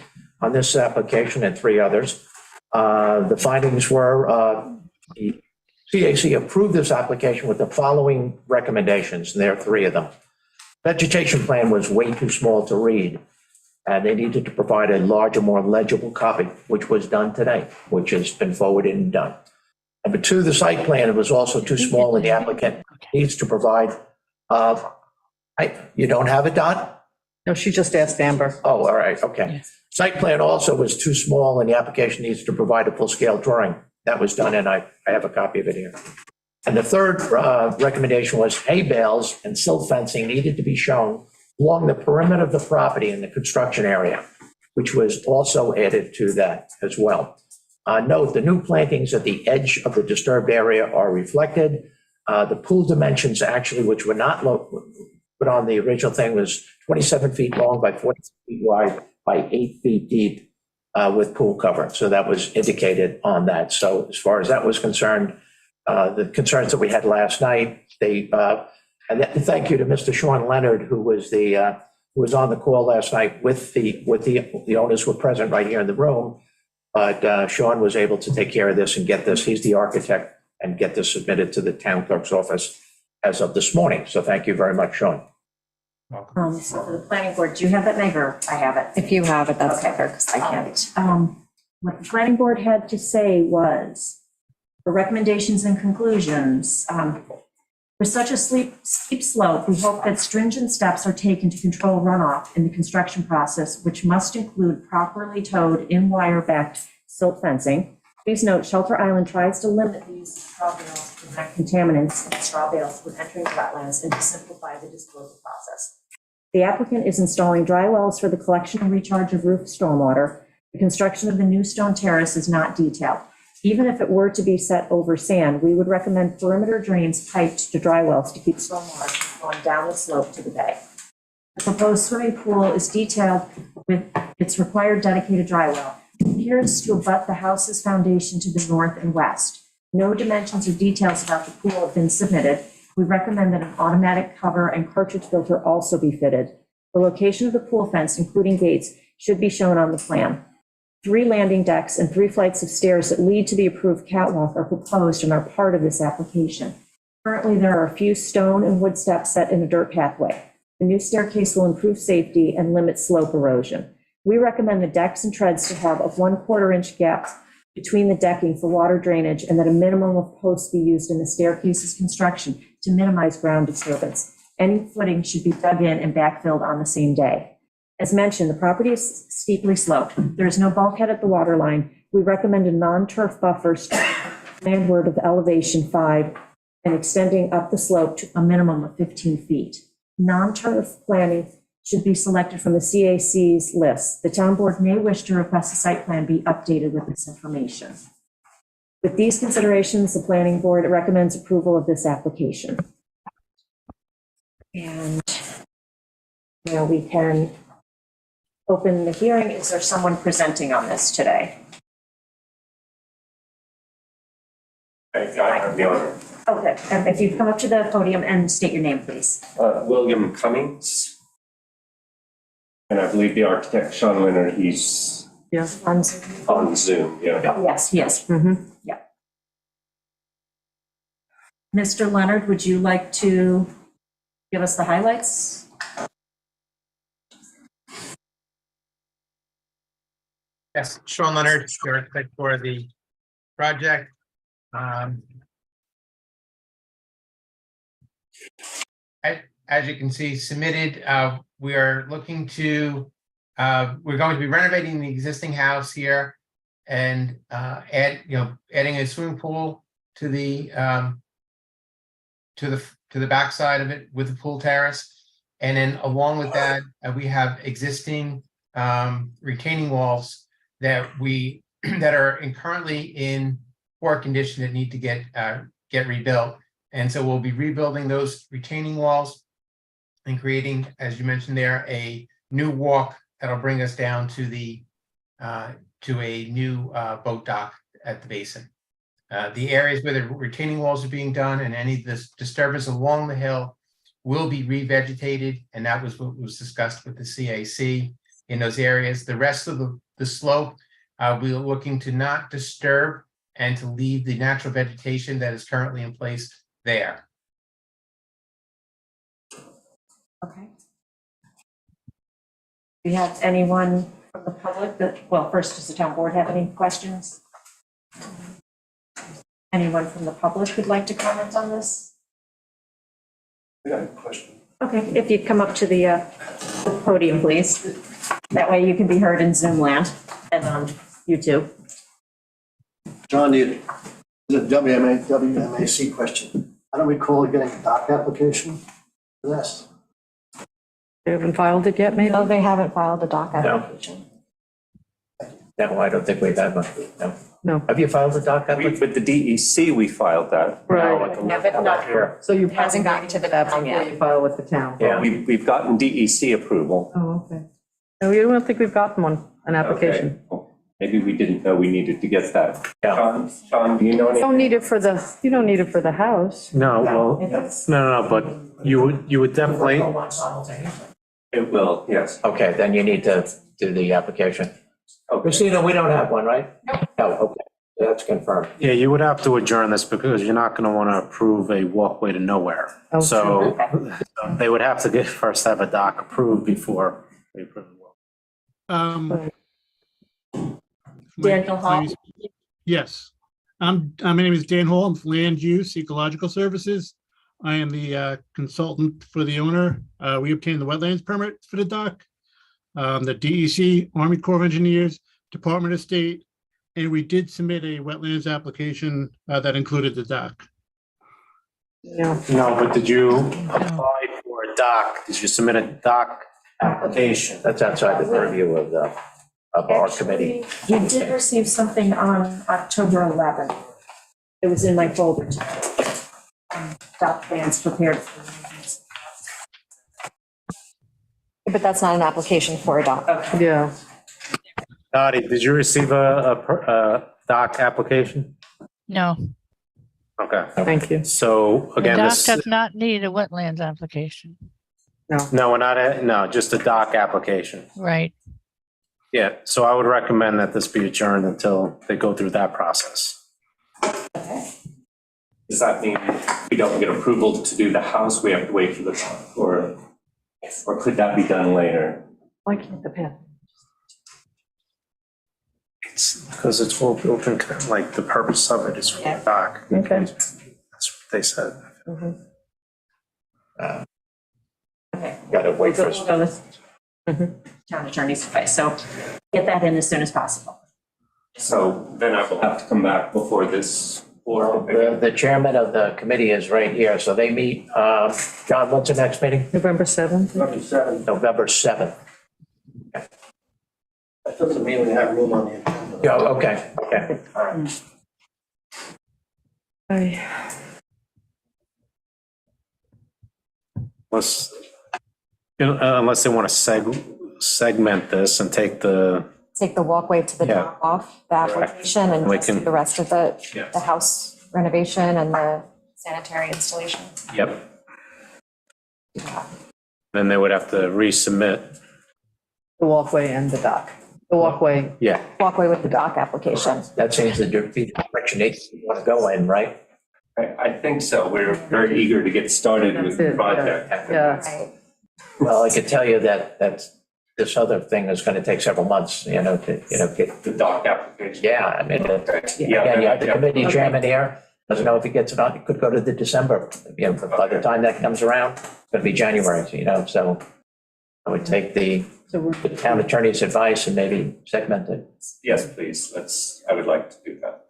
this application and 3 others. The findings were, the CAC approved this application with the following recommendations, and there are 3 of them. Vegetation plan was way too small to read, and they needed to provide a larger, more legible copy, which was done today, which has been forwarded and done. Number 2, the site plan was also too small, and the applicant needs to provide, you don't have it, Don? no, she just asked Amber. Oh, all right, okay. Site plan also was too small, and the application needs to provide a full-scale drawing. That was done, and I have a copy of it here. And the third recommendation was hay bales and silt fencing needed to be shown along the perimeter of the property in the construction area, which was also added to that as well. Note, the new plantings at the edge of the disturbed area are reflected. The pool dimensions actually, which were not put on the original thing, was 27 feet long by 40 feet wide by 8 feet deep with pool cover. So that was indicated on that. So as far as that was concerned, the concerns that we had last night. And thank you to Mr. Sean Leonard, who was who was on the call last night with the owners were present right here in the room. But Sean was able to take care of this and get this. He's the architect, and get this submitted to the town clerk's office as of this morning. So thank you very much, Sean. So for the planning board, do you have that, Meg, or I have it? If you have it, that's Okay. better, because I can't. What the planning board had to say was, for recommendations and conclusions, for such a steep slope, we hope that stringent steps are taken to control runoff in the construction process, which must include properly towed in-wire-backed silt fencing. Please note, Shelter Island tries to limit the use of straw bales to prevent contaminants in straw bales when entering wetlands and to simplify the disposal process. The applicant is installing dry wells for the collection and recharge of roof stormwater. The construction of the new stone terrace is not detailed. Even if it were to be set over sand, we would recommend perimeter drains piped to dry wells to keep stormwater from flowing down the slope to the bay. The proposed swimming pool is detailed with its required dedicated dry well. It appears to abut the house's foundation to the north and west. No dimensions or details about the pool have been submitted. We recommend that an automatic cover and cartridge filter also be fitted. The location of the pool fence, including gates, should be shown on the plan. 3 landing decks and 3 flights of stairs that lead to the approved catwalk are proposed and are part of this application. Currently, there are a few stone and wood steps set in a dirt pathway. The new staircase will improve safety and limit slope erosion. We recommend the decks and treads to have a 1/4 inch gap between the decking for water drainage, and that a minimum of posts be used in the staircase's construction to minimize ground disturbance. Any footing should be dug in and backfilled on the same day. As mentioned, the property is steeply sloped. There is no bulkhead at the water line. We recommend a non-turf buffer landward of elevation 5 and extending up the slope to a minimum of 15 feet. Non-turf planting should be selected from the CAC's list. The town board may wish to request a site plan be updated with this information. With these considerations, the planning board recommends approval of this application. And now we can open the hearing. Is there someone presenting on this today? I have the honor. Okay, and if you come up to the podium and state your name, please. William Cummings. And I believe the architect, Sean Leonard, he's on Zoom, yeah. Yes, yes. Yeah. Mr. Leonard, would you like to give us the highlights? Yes, Sean Leonard, the architect for the project. As you can see, submitted, we are looking to, we're going to be renovating the existing house here and adding a swimming pool to the backside of it with the pool terrace. And then along with that, we have existing retaining walls that are currently in poor condition that need to get rebuilt. And so we'll be rebuilding those retaining walls and creating, as you mentioned there, a new walk that'll bring us down to to a new boat dock at the basin. The areas where the retaining walls are being done and any of this disturbance along the hill will be revegetated, and that was what was discussed with the CAC in those areas. The rest of the slope, we're looking to not disturb and to leave the natural vegetation that is currently in place there. Okay. Do you have anyone from the public well, first, does the town board have any questions? Anyone from the public who'd like to comment on this? I got a question. Okay, if you'd come up to the podium, please. That way you can be heard in Zoom land and on YouTube. John, this is a WMAC question. I don't recall getting a dock application for this. They haven't filed it yet, maybe? No, they haven't filed a dock application. No, I don't think we've had one. No. No. Have you filed a dock application? With the DEC, we filed that. Right. Yeah, but not here. So you Hasn't gotten to the town before yet. you file with the town? Yeah. We've gotten DEC approval. Oh, okay. No, you don't think we've gotten one, an application? Okay. Maybe we didn't know we needed to get that. Yeah. Sean, do you know You anything? don't need it for the house. No, well, no, but you would definitely, It will, yes. Okay, then you need to do the application. Oh, Christina, we don't have one, right? No, okay, that's confirmed. yeah, you would have to adjourn this because you're not gonna wanna approve a walkway to nowhere. Oh, So they would have to first have a dock approved before we approve the walkway. Daniel Hall. Yes. My name is Dan Hall. I'm from Land Use Ecological Services. I am the consultant for the owner. We obtained the wetlands permit for the dock. The DEC, Army Corps of Engineers, Department of State, and we did submit a wetlands application that included the dock. Yeah. No, but did you apply for a dock? Did you submit a dock application? That's outside the purview of our committee. You did receive something on October 11th. It was in my folder. Doc plans prepared for meetings. But that's not an application for a dock. Yeah. Dottie, did you receive a dock application? No, Okay, Thank you. so the again, dock this, does not need a wetlands application. no, we're not, no, just a dock application. Right. Yeah, so I would recommend that this be adjourned until they go through that process. Does that mean we don't get approval to do the house, we have to wait for the dock, or could that be done later? Why can't the path? It's because it's all built in, like, the purpose of it is for the dock. Okay. That's what they said. Gotta wait for, Town attorney's advice, so get that in as soon as possible. So then I will have to come back before this board. the chairman of the committee is right here, so they meet, John, what's the next meeting? November 7th? November 7th. That doesn't mean we have room on the agenda. Yeah, okay, all right. Unless, unless they want to segment this and take the, Take the walkway to the Yeah. dock off the application and We just do can- the rest of Yes. the house renovation and the sanitary installation. yep. Then they would have to resubmit, The walkway and the dock. The walkway, yeah. Walkway with the dock application. That seems to be the direction they want to go in, right? I think so, we're very eager to get started with the That's it, project. yeah. Well, I can tell you that this other thing is going to take several months, to, get, The dock application. yeah, I mean, Yeah, again, you have the yeah. committee chairman here, doesn't know if he gets it on, it could go to the December, but by the time that comes around, it's going to be January, so I would take the town attorney's advice and maybe segment it. Yes, please, I would like to do that.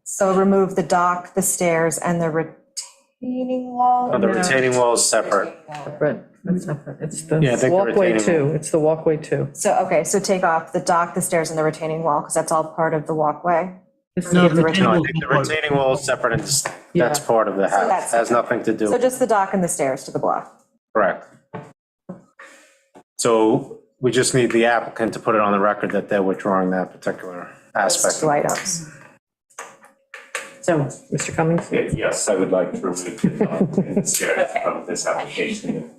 So remove the dock, the stairs, and the retaining wall? Oh, the retaining wall is separate. Separate. It's separate. It's Yeah, I the think the walkway retaining too. It's the walkway too. So, okay, so take off the dock, the stairs, and the retaining wall, because that's all part of the walkway. No, the the retaining No, I retaining think the wall- retaining wall is separate and distinct. Yeah. That's part of the house, that's- has nothing to do, So just the dock and the stairs to the block. correct. So we just need the applicant to put it on the record that they're withdrawing that particular aspect. Two items. So, Mr. Cummings? Yes, I would like to remove the dock and stairs from this application.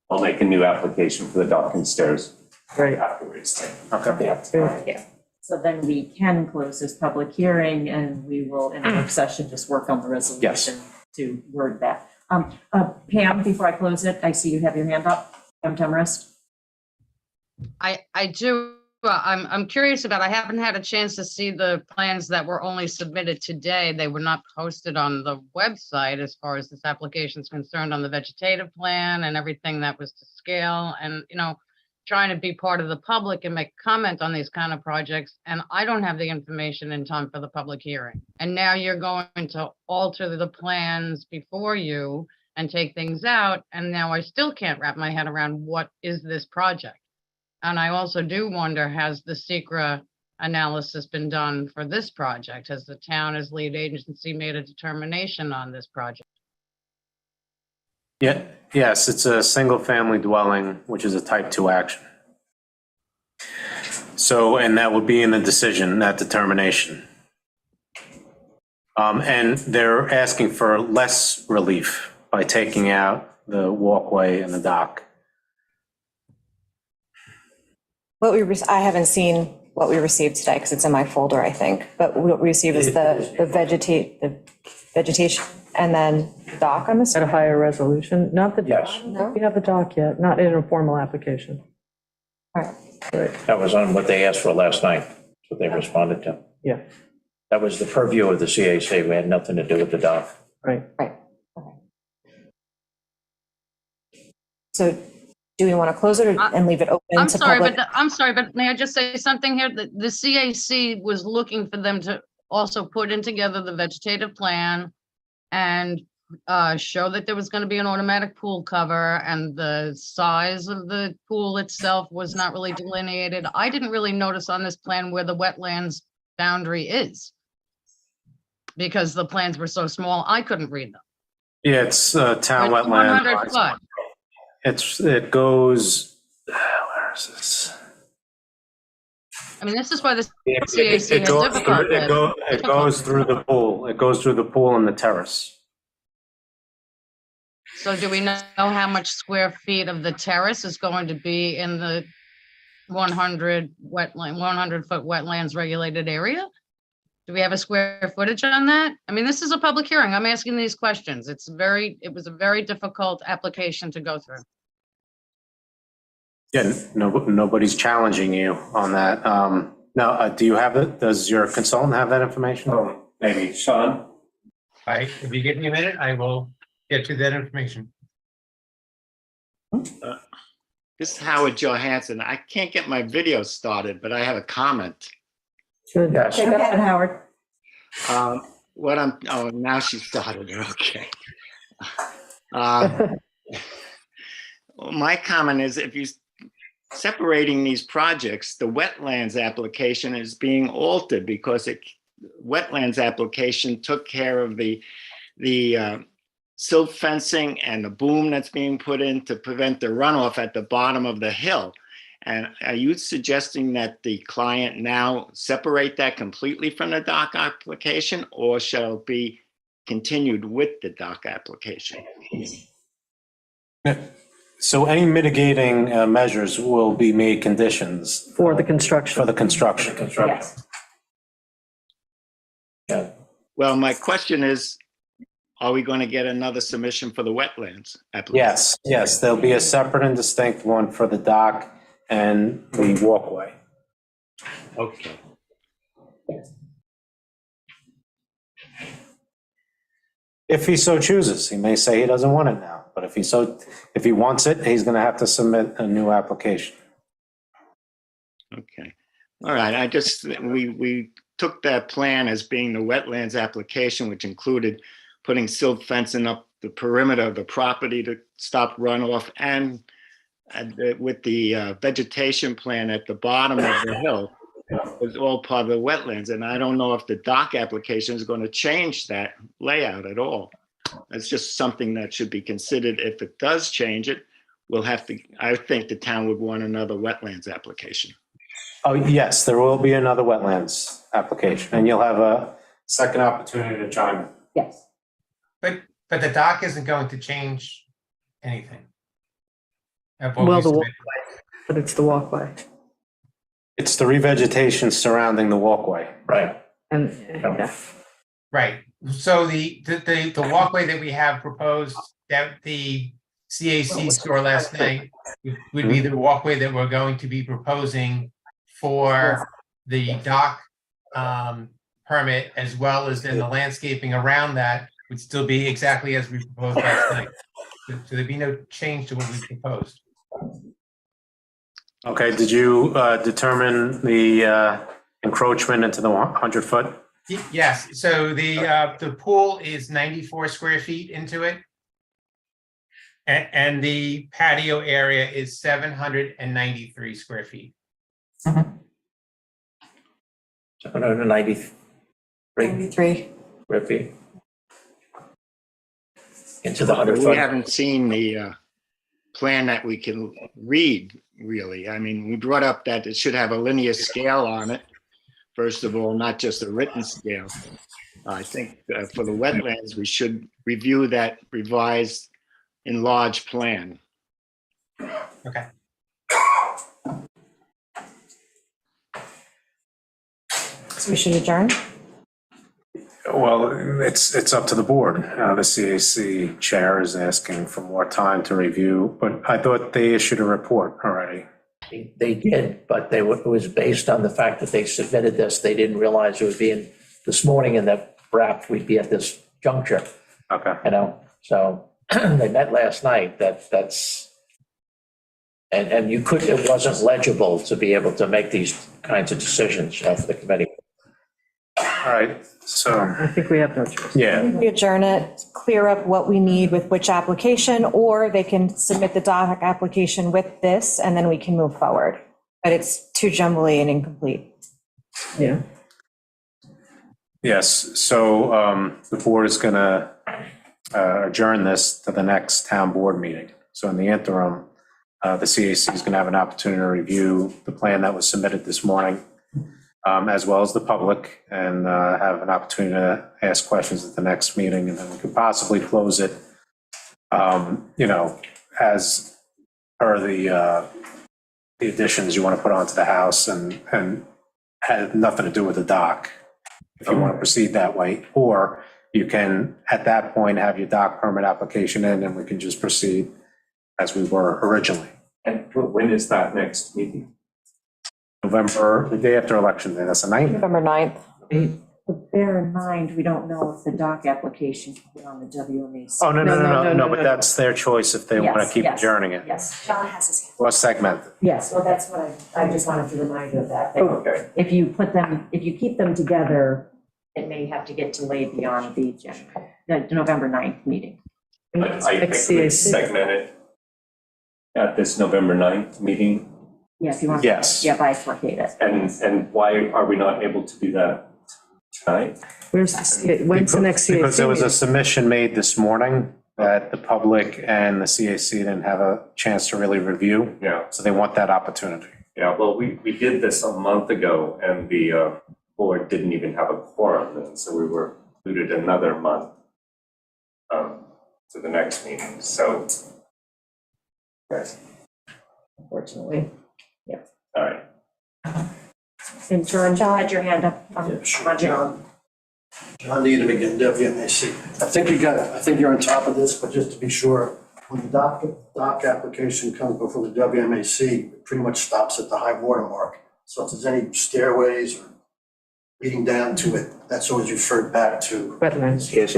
I'll make a new application for the dock and stairs Great. afterwards. Okay. So then we can close this public hearing and we will, in a work session, just work on the resolution to word that. Pam, before I close it, I see you have your hand up. Pam Demarest. I do, I'm curious about, I haven't had a chance to see the plans that were only submitted today. They were not posted on the website as far as this application is concerned, on the vegetative plan and everything that was to scale, and, trying to be part of the public and make comment on these kind of projects. And I don't have the information in time for the public hearing. And now you're going to alter the plans before you and take things out. And now I still can't wrap my head around what is this project? And I also do wonder, has the SECRA analysis been done for this project? Has the town as lead agency made a determination on this project? Yeah, yes, it's a single-family dwelling, which is a type 2 action. So, and that would be in the decision, that determination. And they're asking for less relief by taking out the walkway and the dock. I haven't seen what we received today because it's in my folder, I think. But what we received is the vegetation and then the dock, I'm At a assuming. higher resolution, not the. Yes. We have the doc yet, not in a formal application. All right. That was on what they asked for last night, what they responded to. Yeah, That was the purview of the CAC. We had nothing to do with the dock. right. Right. Okay. So do we want to close it and leave it open I'm to sorry, public? but may I just say something here? The CAC was looking for them to also put in together the vegetative plan and show that there was going to be an automatic pool cover, and the size of the pool itself was not really delineated. I didn't really notice on this plan where the wetlands boundary is, because the plans were so small, I couldn't read them. Yeah, it's town It's wetland. 100 foot. It goes, where is this? I mean, this is why the It CAC has goes difficult. through- it goes through the pool. It goes through the pool and the terrace. So do we know how much square feet of the terrace is going to be in the 100 foot wetlands regulated area? Do we have a square footage on that? I mean, this is a public hearing. I'm asking these questions. It was a very difficult application to go through. Yeah, nobody's challenging you on that. Now, do you have it? Does your consultant have that information? Maybe Sean? If you give me a minute, I will get you that information. This is Howard Johansson. I can't get my video started, but I have a comment. Good. Yes. Go ahead, Howard. Now she started, okay. My comment is, if you separating these projects, the wetlands application is being altered because wetlands application took care of the silt fencing and the boom that's being put in to prevent the runoff at the bottom of the hill. And are you suggesting that the client now separate that completely from the dock application, or shall it be continued with the dock application? So any mitigating measures will be made conditions For the construction. for the construction. Yes. Yeah. Well, my question is, are we going to get another submission for the wetlands application? Yes, there'll be a separate and distinct one for the dock and the walkway. Okay. If he so chooses, he may say he doesn't want it now, but if he wants it, he's gonna have to submit a new application. Okay. All right. We took that plan as being the wetlands application, which included putting silt fencing up the perimeter of the property to stop runoff, and with the vegetation plan at the bottom of the hill was all part of the wetlands. And I don't know if the dock application is going to change that layout at all. It's just something that should be considered. If it does change it, I think the town would want another wetlands application. Oh, yes, there will be another wetlands application, and you'll have a Second opportunity to chime in. Yes. But the dock isn't going to change anything. of what Well, we the submitted. but it's the walkway. It's the revegetation surrounding the walkway. Right. And, yeah. Right, so the walkway that we have proposed, that the CAC saw last night would be the walkway that we're going to be proposing for the dock permit, as well as then the landscaping around that would still be exactly as we proposed last night. So there'd be no change to what we proposed. Okay, did you determine the encroachment into the 100-foot? Yes, so the pool is 94 square feet into it. And the patio area is 793 square feet. 793 square feet. Into the 100 We foot. haven't seen the plan that we can read, really. I mean, we brought up that it should have a linear scale on it, first of all, not just a written scale. I think for the wetlands, we should review that revised enlarged plan. Okay. So we should adjourn? Well, it's up to the board. The CAC chair is asking for more time to review, but I thought they issued a report already. They did, but it was based on the fact that they submitted this. They didn't realize it would be in this morning and that perhaps we'd be at this juncture, Okay. So they met last night. And you couldn't, it wasn't legible to be able to make these kinds of decisions for the committee. All right, so, I think we have no choice. yeah, We adjourn it, clear up what we need with which application, or they can submit the doc application with this, and then we can move forward. But it's too jumbly and incomplete. Yeah. yes, so the board is going to adjourn this to the next town board meeting. So in the interim, the CAC is going to have an opportunity to review the plan that was submitted this morning, as well as the public, and have an opportunity to ask questions at the next meeting, and then we could possibly close it, as per the additions you want to put onto the house and had nothing to do with the dock, if you want to proceed that way. Or you can, at that point, have your dock permit application in, and we can just proceed as we were originally. And when is that next meeting? November, the day after election day, that's the 9th? November 9th. But bear in mind, we don't know if the doc application can be on the WMAC. Oh, no, no, but no. that's their choice if they want to Yes, keep yes, adjourning it. Yes, John has his hand. Or segment it. yes, well, that's what I just wanted to remind you of that. that Okay. If you keep them together, it may have to get delayed beyond the November 9th meeting. I think we segment it at this November 9th meeting. Yeah, if you want. Yes. Yeah, bifurcate it. And why are we not able to do that tonight? When's the next CAC? Because there was a meeting? submission made this morning that the public and the CAC didn't have a chance to really review, Yeah, so they want that opportunity. yeah, well, we did this a month ago and the board didn't even have a quorum then, so we were included another month to the next meeting, so. Right, Unfortunately. all right. And John had your hand up. Yeah, sure. on John. John Needham again, WMAC. I think you're on top of this, but just to be sure, when the dock application comes before the WMAC, it pretty much stops at the high water mark. So if there's any stairways or leading down to it, that's always referred back to, Wetlands. Yes,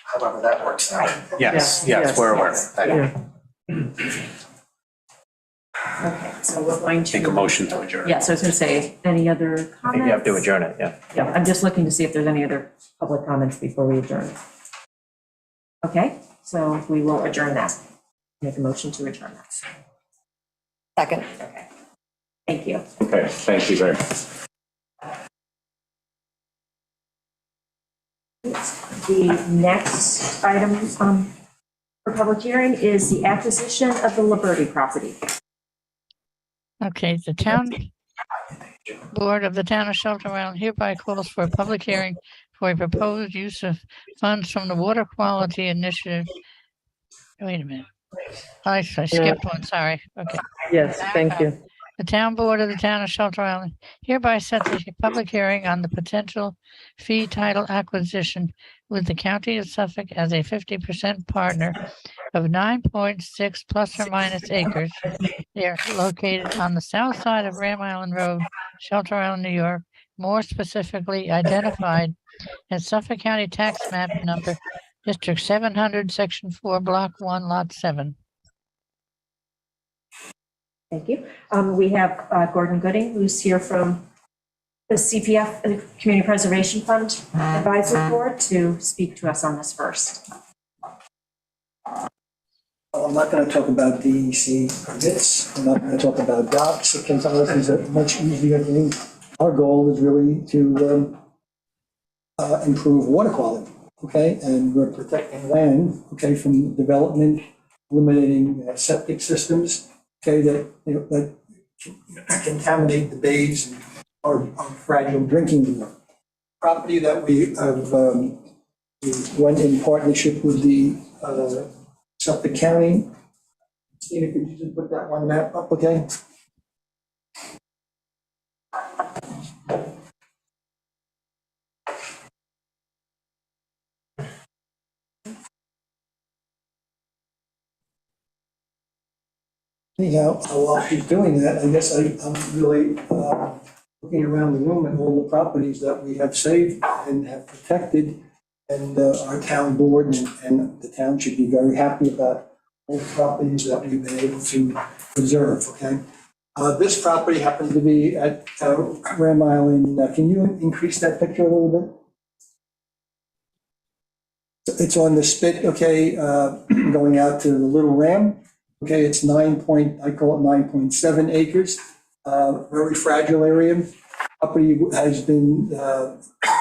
however that works out. Yes, Yeah, yes, yes. we're aware. Thank you. Yeah. Okay, so we're going to. Make a motion to adjourn. Yeah, so I was going to say, any other I comments? think you have to adjourn it, yeah. Yeah, I'm just looking to see if there's any other public comments before we adjourn. Okay, so we will adjourn that. Make a motion to adjourn that. Second. Okay. Thank you. Okay, thank you very much. The next item for public hearing is the acquisition of the Liberty property. Okay, the town board of the town of Shelter Island hereby calls for a public hearing for a proposed use of funds from the Water Quality Initiative. Wait a minute. I skipped one, sorry. Okay. Yes, thank you. The town board of the town of Shelter Island hereby sets a public hearing on the potential fee title acquisition with the county of Suffolk as a 50% partner of 9.6 plus or minus acres. They are located on the south side of Ram Island Road, Shelter Island, New York, more specifically identified as Suffolk County Tax Map Number District 700, Section 4, Block 1, Lot 7. Thank you. We have Gordon Gooding, who's here from the CPF, the Community Preservation Fund Advisory Board, to speak to us on this first. I'm not going to talk about DEC permits. I'm not going to talk about docks. It can tell us these are much easier things. Our goal is really to improve water quality, okay? And we're protecting land, okay, from development eliminating septic systems, okay, that, you know, that contaminate the bays and our fragile drinking water. Property that we have, we went in partnership with the Suffolk County. Stina, could you just put that one map up, okay? Anyhow, while she's doing that, I guess I'm really looking around the room at all the properties that we have saved and have protected. And our town board and the town should be very happy about all the properties that we've been able to preserve, okay? This property happens to be at Ram Island. Can you increase that picture a little bit? It's on the spit, okay, going out to the Little Ram. Okay, it's I call it 9.7 acres, very fragile area. Property has been,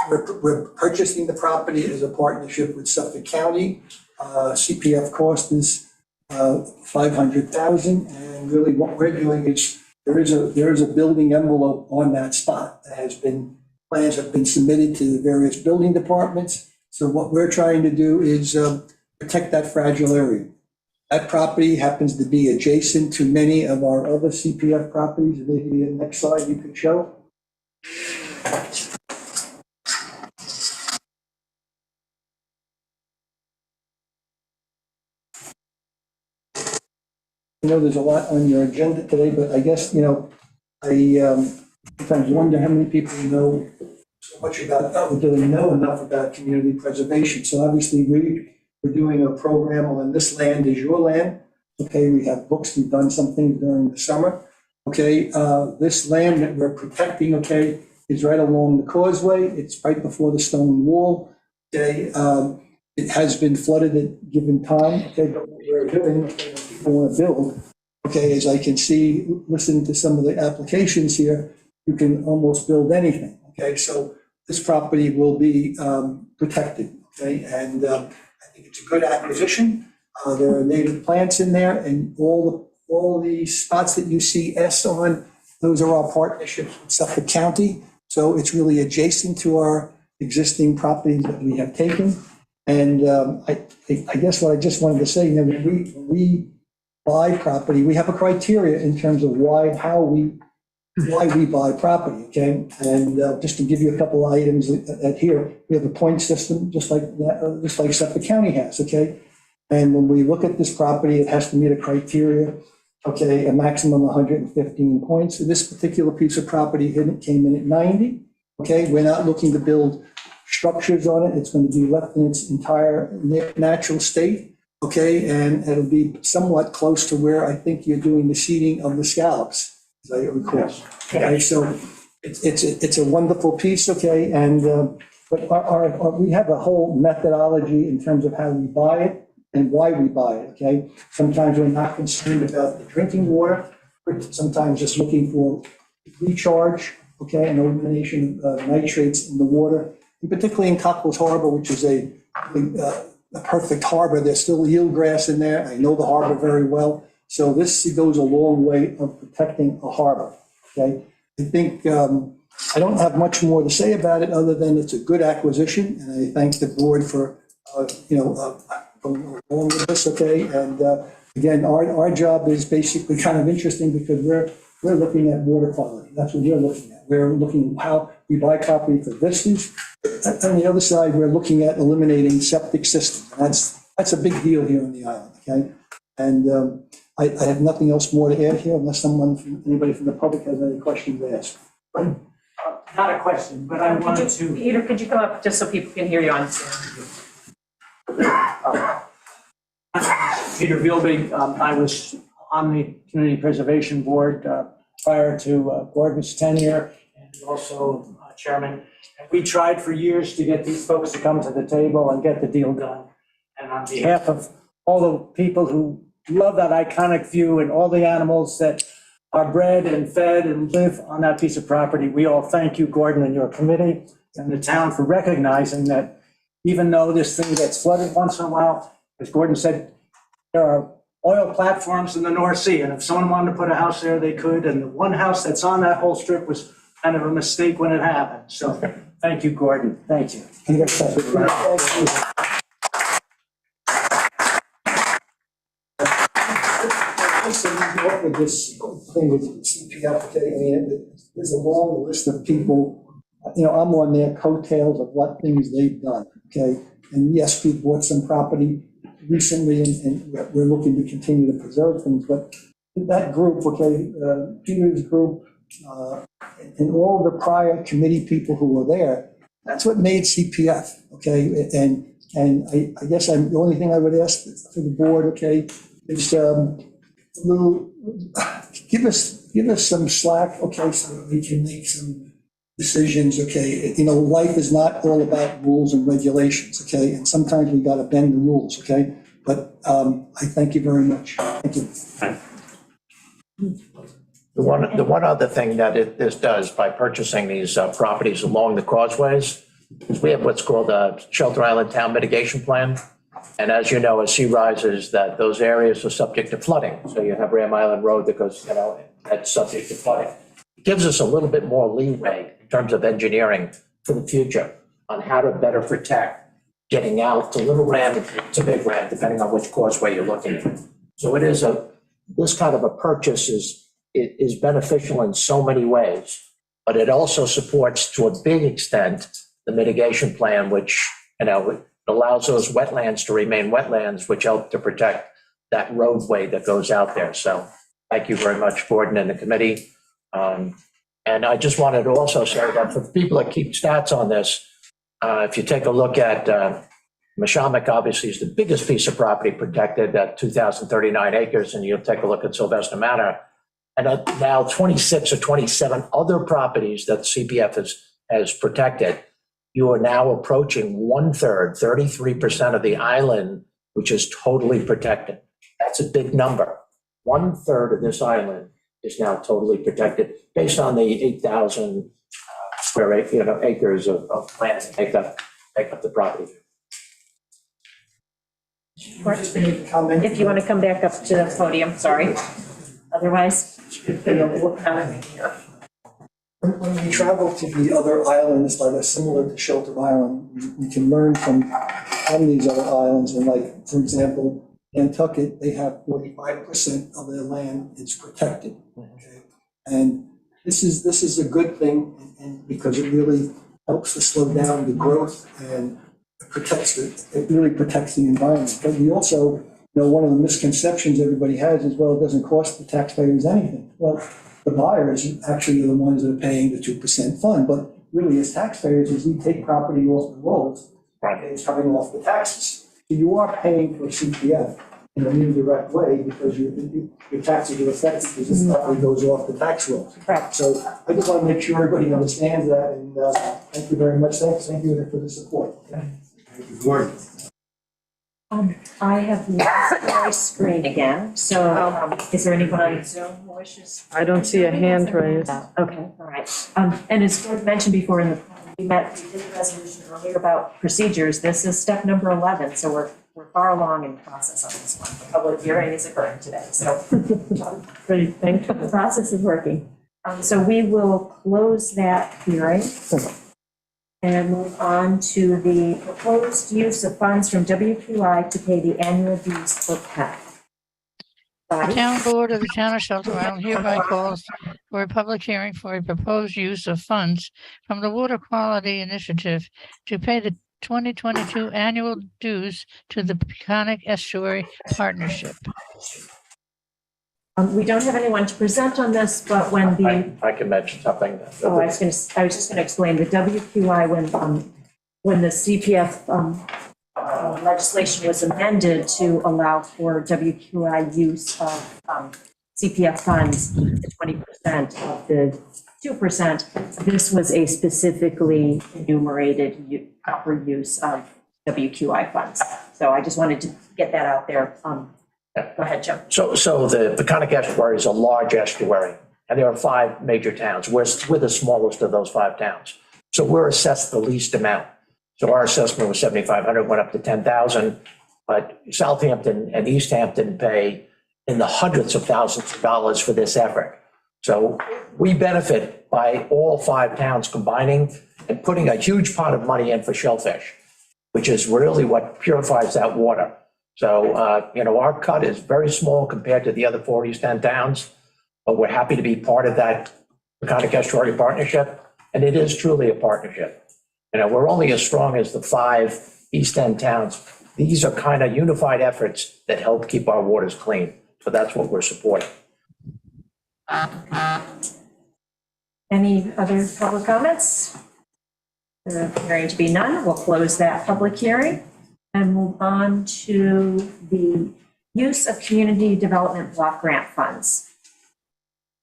we're purchasing the property as a partnership with Suffolk County. CPF cost is $500,000, and really what we're doing is there is a building envelope on that spot that has been, plans have been submitted to the various building departments. So what we're trying to do is protect that fragile area. That property happens to be adjacent to many of our other CPF properties. Maybe the next slide you could show. I know there's a lot on your agenda today, but I guess, you know, I sometimes wonder how many people know so much about, or do they know enough about community preservation. So obviously we're doing a program on This Land Is Your Land. Okay, we have books, we've done some things during the summer. Okay, this land that we're protecting, okay, is right along the causeway. It's right before the stone wall. Okay, it has been flooded at given time. Okay, but what we're doing, okay, when people want to build, okay, as I can see, listening to some of the applications here, you can almost build anything. Okay, so this property will be protected. Okay, and I think it's a good acquisition. There are native plants in there, and all the spots that you see S on, those are our partnerships with Suffolk County. So it's really adjacent to our existing properties that we have taken. And I guess what I just wanted to say, you know, when we buy property, we have a criteria in terms of why we buy property, okay? And just to give you a couple of items at here, we have a point system, just like Suffolk County has, okay? And when we look at this property, it has to meet a criteria, okay, a maximum 115 points. So this particular piece of property came in at 90, okay? We're not looking to build structures on it. It's going to be left in its entire natural state, okay? And it'll be somewhat close to where I think you're doing the seeding of the scallops, as I recall. Okay, so it's a wonderful piece, okay? And but we have a whole methodology in terms of how we buy it and why we buy it, okay? Sometimes we're not concerned about the drinking water. We're sometimes just looking for recharge, okay, and elimination of nitrates in the water, and particularly in Cockles Harbor, which is a perfect harbor. There's still eelgrass in there. I know the harbor very well. So this goes a long way of protecting a harbor, okay? I think I don't have much more to say about it other than it's a good acquisition, and I thank the board for, going along with this, okay? And again, our job is basically kind of interesting because we're looking at water quality. That's what we're looking at. We're looking at how we buy property for vistas. On the other side, we're looking at eliminating septic systems. And that's a big deal here on the island, okay? And I have nothing else more to add here unless anybody from the public has any questions to ask. Not a question, but I wanted to. Peter, could you come up just so people can hear you on? Peter Vilby, I was on the Community Preservation Board prior to Gordon's tenure and also chairman. And we tried for years to get these folks to come to the table and get the deal done. And on behalf of all the people who love that iconic view and all the animals that are bred and fed and live on that piece of property, we all thank you, Gordon, and your committee and the town for recognizing that even though this thing gets flooded once in a while, as Gordon said, there are oil platforms in the North Sea. And if someone wanted to put a house there, they could. And the one house that's on that whole strip was kind of a mistake when it happened. So thank you, Gordon. Thank you. With this thing with CPF, okay, I mean, there's a long list of people, you know, I'm on their coattails of what things they've done, okay? And yes, we bought some property recently and we're looking to continue to preserve things, but that group, okay, Peter's group, and all the prior committee people who were there, that's what made CPF, okay? And I guess the only thing I would ask for the board, okay, is give us some slack, okay, so that we can make some decisions, okay? You know, life is not all about rules and regulations, okay? And sometimes we gotta bend the rules, okay? But I thank you very much. Thank you. The one other thing that this does by purchasing these properties along the causeways is we have what's called a Shelter Island Town Mitigation Plan. And as you know, as sea rises, that those areas are subject to flooding. So you have Ram Island Road that goes, you know, that's subject to flooding. It gives us a little bit more leeway in terms of engineering for the future on how to better protect getting out to Little Ram to Big Ram, depending on which causeway you're looking at. So it is this kind of a purchase is beneficial in so many ways, but it also supports to a big extent the mitigation plan, which, you know, allows those wetlands to remain wetlands, which help to protect that roadway that goes out there. So thank you very much, Gordon and the committee. And I just wanted to also say that for people that keep stats on this, if you take a look at Mashamik, obviously is the biggest piece of property protected at 2,039 acres, and you'll take a look at Sylvester Manor. And now 26 or 27 other properties that CPF has protected. You are now approaching 1/3, 33% of the island, which is totally protected. That's a big number. 1/3 of this island is now totally protected based on the 8,000 square acres of land that make up the property. If you want to come back up to the podium, sorry. Otherwise, we'll comment here. When we travel to the other islands that are similar to Shelter Island, we can learn from these other islands. And like, for example, Nantucket, they have 45% of their land is protected. Okay? And this is a good thing, and because it really helps to slow down the growth and it really protects the environment. But we also, you know, one of the misconceptions everybody has is, well, it doesn't cost the taxpayers anything. Well, the buyers actually are the ones that are paying the 2% fund, but really as taxpayers, as we take property off the rolls, it's coming off the taxes. So you are paying for CPF in an indirect way because your taxes are affected because this property goes off the tax rolls. Correct. So I just want to make sure everybody understands that, and thank you very much. Thank you for the support. Thank you, Gordon. I have lost my screen again, so is there anyone on Zoom who wishes? I don't see a hand raised. Okay, all right. And as Gordon mentioned before, we did the resolution earlier about procedures. This is step number 11, so we're far along in the process on this one. The public hearing is occurring today, so. Great, thank you. The process is working. So we will close that hearing and move on to the proposed use of funds from WQI to pay the annual dues for PEP. The town board of the town of Shelter Island hereby calls for a public hearing for a proposed use of funds from the Water Quality Initiative to pay the 2022 annual dues to the Peconic Estuary Partnership. We don't have anyone to present on this, but when the I can mention something. I was just gonna explain the WQI when the CPF legislation was amended to allow for WQI use of CPF funds, the 20% of the 2%. This was a specifically enumerated proper use of WQI funds. So I just wanted to get that out there. Go ahead, Joe. So the Peconic Estuary is a large estuary, and there are 5 major towns. We're the smallest of those 5 towns. So we're assessed the least amount. So our assessment was $7,500, went up to $10,000, but Southampton and East Hampton pay in the hundreds of thousands of dollars for this effort. So we benefit by all 5 towns combining and putting a huge pot of money in for shellfish, which is really what purifies that water. So, our cut is very small compared to the other 4 East End towns, but we're happy to be part of that Peconic Estuary Partnership, and it is truly a partnership. We're only as strong as the 5 East End towns. These are kind of unified efforts that help keep our waters clean. So that's what we're supporting. Any other public comments? There appearing to be none, we'll close that public hearing and move on to the use of community development block grant funds.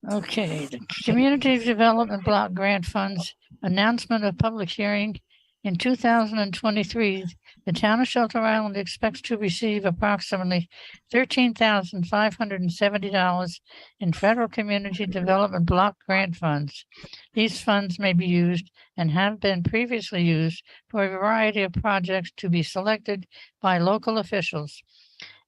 Okay, the Community Development Block Grant Funds announcement of public hearing. In 2023, the town of Shelter Island expects to receive approximately $13,570 in federal community development block grant funds. These funds may be used and have been previously used for a variety of projects to be selected by local officials.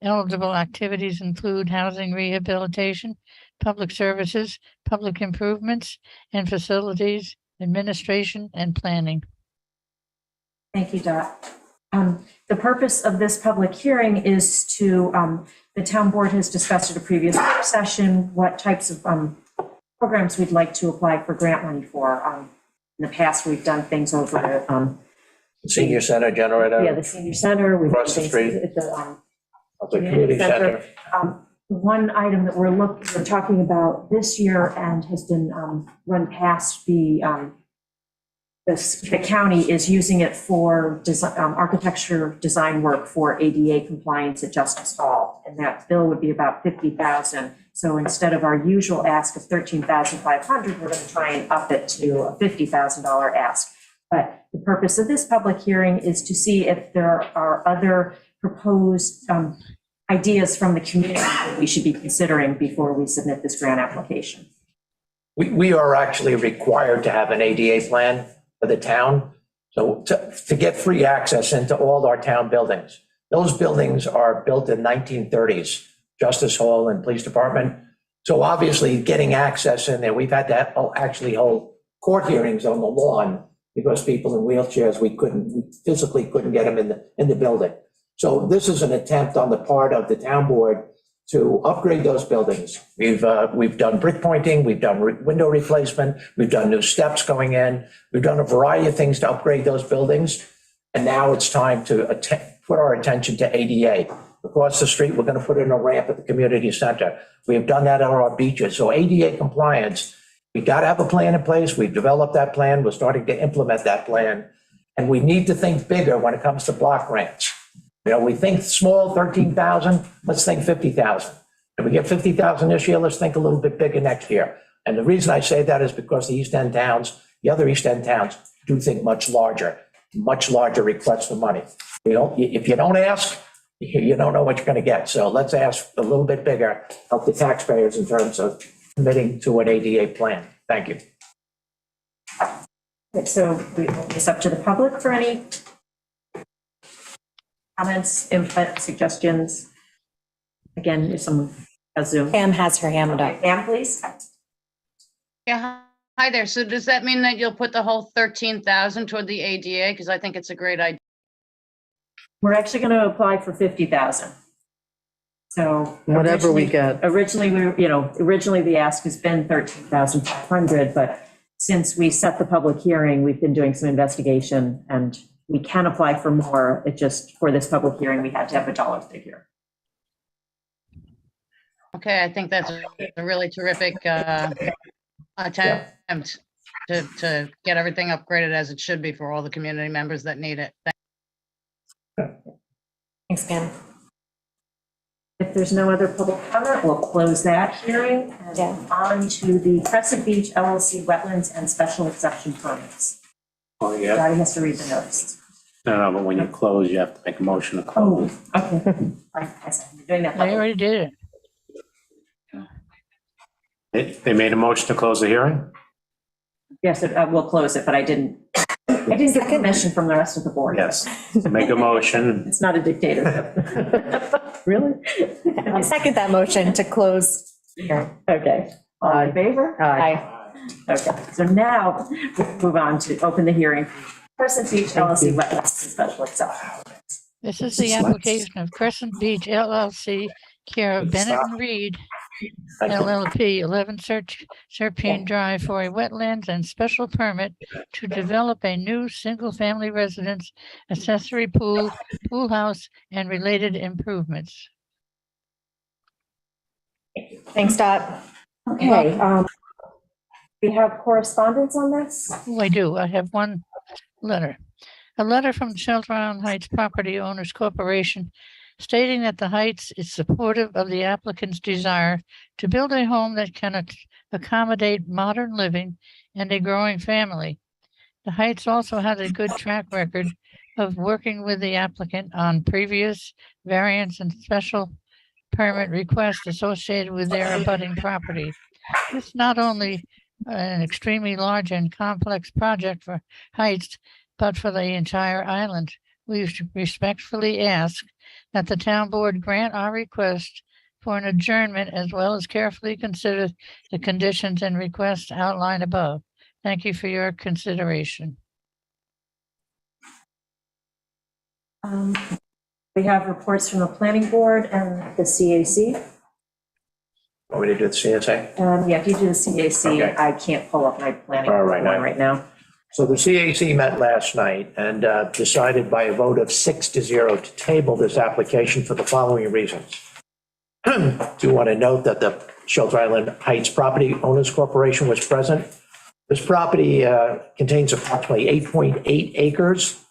Eligible activities include housing rehabilitation, public services, public improvements, and facilities, administration, and planning. Thank you, Dot. The purpose of this public hearing is to, the town board has discussed at a previous work session what types of programs we'd like to apply for grant money for. In the past, we've done things over at Senior Center generator. the senior center. We've done Across the things street. at the Community center. One item that we're talking about this year and has been run past the county is using it for architecture design work for ADA compliance at Justice Hall. And that bill would be about $50,000. So instead of our usual ask of $13,500, we're going to try and up it to a $50,000 ask. But the purpose of this public hearing is to see if there are other proposed ideas from the community that we should be considering before we submit this grant application. We are actually required to have an ADA plan for the town. So to get free access into all our town buildings. Those buildings are built in 1930s, Justice Hall and Police Department. So obviously getting access in there, we've had to actually hold court hearings on the lawn because people in wheelchairs, we physically couldn't get them in the building. So this is an attempt on the part of the town board to upgrade those buildings. We've done brick pointing, we've done window replacement, we've done new steps going in, we've done a variety of things to upgrade those buildings. And now it's time to put our attention to ADA. Across the street, we're going to put in a ramp at the community center. We have done that on our beaches. So ADA compliance, we got to have a plan in place. We've developed that plan. We're starting to implement that plan. And we need to think bigger when it comes to block grants. We think small, 13,000, let's think 50,000. If we get 50,000 this year, let's think a little bit bigger next year. And the reason I say that is because the East End towns, the other East End towns do think much larger requests for money. If you don't ask, you don't know what you're going to get. So let's ask a little bit bigger, help the taxpayers in terms of committing to an ADA plan. Thank you. Okay, so we open this up to the public for any comments, input, suggestions. Again, if someone has Zoom. Pam has her hand up. Pam, please. Yeah, hi there. So does that mean that you'll put the whole 13,000 toward the ADA? Because I think it's a great idea. We're actually going to apply for 50,000. So Whatever we get. Originally, originally the ask has been 13,500, but since we set the public hearing, we've been doing some investigation and we can apply for more. It just, for this public hearing, we had to have a dollar figure. Okay, I think that's a really terrific attempt to get everything upgraded as it should be for all the community members that need it. Thanks, Pam. If there's no other public comment, we'll close that hearing and move on to the Crescent Beach LLC wetlands and special exception permits. Oh, yeah. Daddy has to read the notice. No, but when you close, you have to make a motion to close. Oh, okay. I said, I'm doing that. I already did it. They made a motion to close the hearing? Yes, we'll close it, but I didn't. I didn't get permission from the rest of the board. Yes, make a motion. It's not a dictatorship. Really? I second that motion to close. Okay. All in favor? Aye. Okay, so now we'll move on to open the hearing. Crescent Beach LLC Wetlands and Special Exception. This is the application of Crescent Beach LLC, care of Bennett and Reed LLP, 11 Serpine Drive, for a wetlands and special permit to develop a new single-family residence, accessory pool, pool house, and related improvements. Thanks, Dot. Okay, we have correspondence on this? Oh, I do. I have one letter. A letter from Shelter Island Heights Property Owners Corporation stating that the Heights is supportive of the applicant's desire to build a home that can accommodate modern living and a growing family. The Heights also has a good track record of working with the applicant on previous variance and special permit requests associated with their abutting property. This is not only an extremely large and complex project for Heights, but for the entire island. We respectfully ask that the town board grant our request for an adjournment, as well as carefully consider the conditions and requests outlined above. Thank you for your consideration. We have reports from the planning board and the CAC. Want me to do the CSA? Yeah, if you do the CAC, Okay. I can't pull up my planning All board right, one now. right now. So the CAC met last night and decided by a vote of 6-0 to table this application for the following reasons. Do want to note that the Shelter Island Heights Property Owners Corporation was present. This property contains approximately 8.8 acres.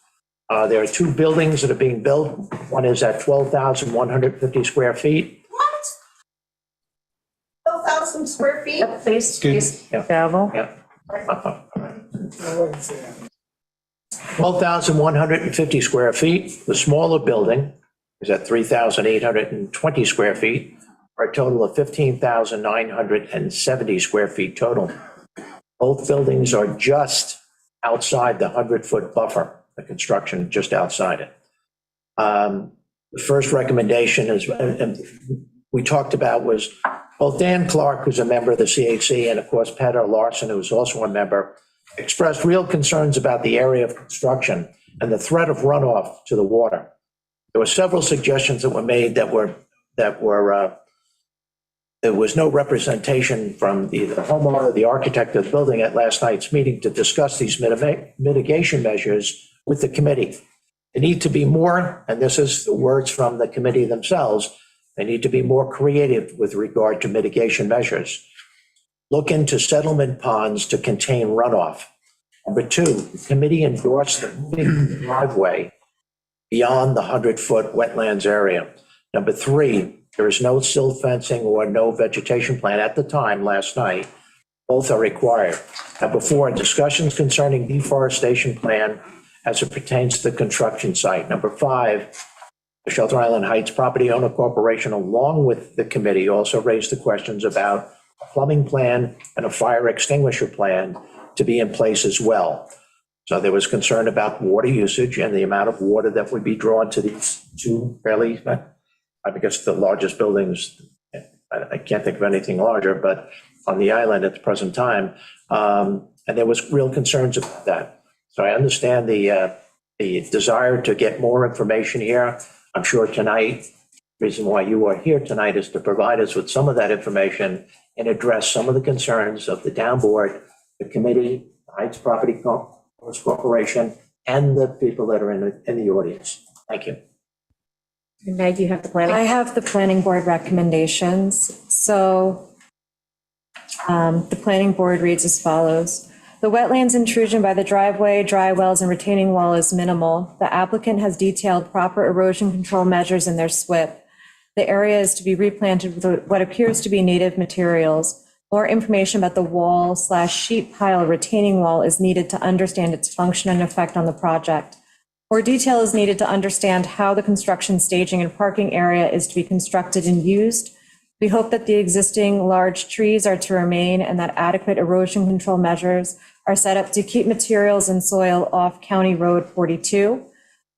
There are two buildings that are being built. One is at 12,150 square feet. 12,000 square feet? Yep, face. Gavel. Yeah. 12,150 square feet. The smaller building is at 3,820 square feet, for a total of 15,970 square feet total. Both buildings are just outside the 100-foot buffer, the construction just outside it. The first recommendation is, and we talked about, was both Dan Clark, who's a member of the CAC, and of course Peter Larson, who's also a member, expressed real concerns about the area of construction and the threat of runoff to the water. There were several suggestions that were made that there was no representation from the homeowner, the architect of the building at last night's meeting to discuss these mitigation measures with the committee. They need to be more, and this is the words from the committee themselves, they need to be more creative with regard to mitigation measures. Look into settlement ponds to contain runoff. Number two, the committee endorsed the moving the driveway beyond the 100-foot wetlands area. Number three, there is no silt fencing or no vegetation plan at the time last night. Both are required. Number four, discussions concerning deforestation plan as it pertains to the construction site. Number five, the Shelter Island Heights Property Owner Corporation, along with the committee, also raised the questions about a plumbing plan and a fire extinguisher plan to be in place as well. So there was concern about water usage and the amount of water that would be drawn to these two fairly, I guess the largest buildings, I can't think of anything larger, but on the island at the present time. And there was real concerns about that. So I understand the desire to get more information here. I'm sure tonight, the reason why you are here tonight is to provide us with some of that information and address some of the concerns of the town board, the committee, the Heights Property Owners Corporation, and the people that are in the audience. Thank you. Meg, you have the planning? I have the planning board recommendations. So the planning board reads as follows. The wetlands intrusion by the driveway, dry wells, and retaining wall is minimal. The applicant has detailed proper erosion control measures in their SWIP. The area is to be replanted with what appears to be native materials. More information about the wall/sheet pile retaining wall is needed to understand its function and effect on the project. More detail is needed to understand how the construction, staging, and parking area is to be constructed and used. We hope that the existing large trees are to remain and that adequate erosion control measures are set up to keep materials and soil off County Road 42.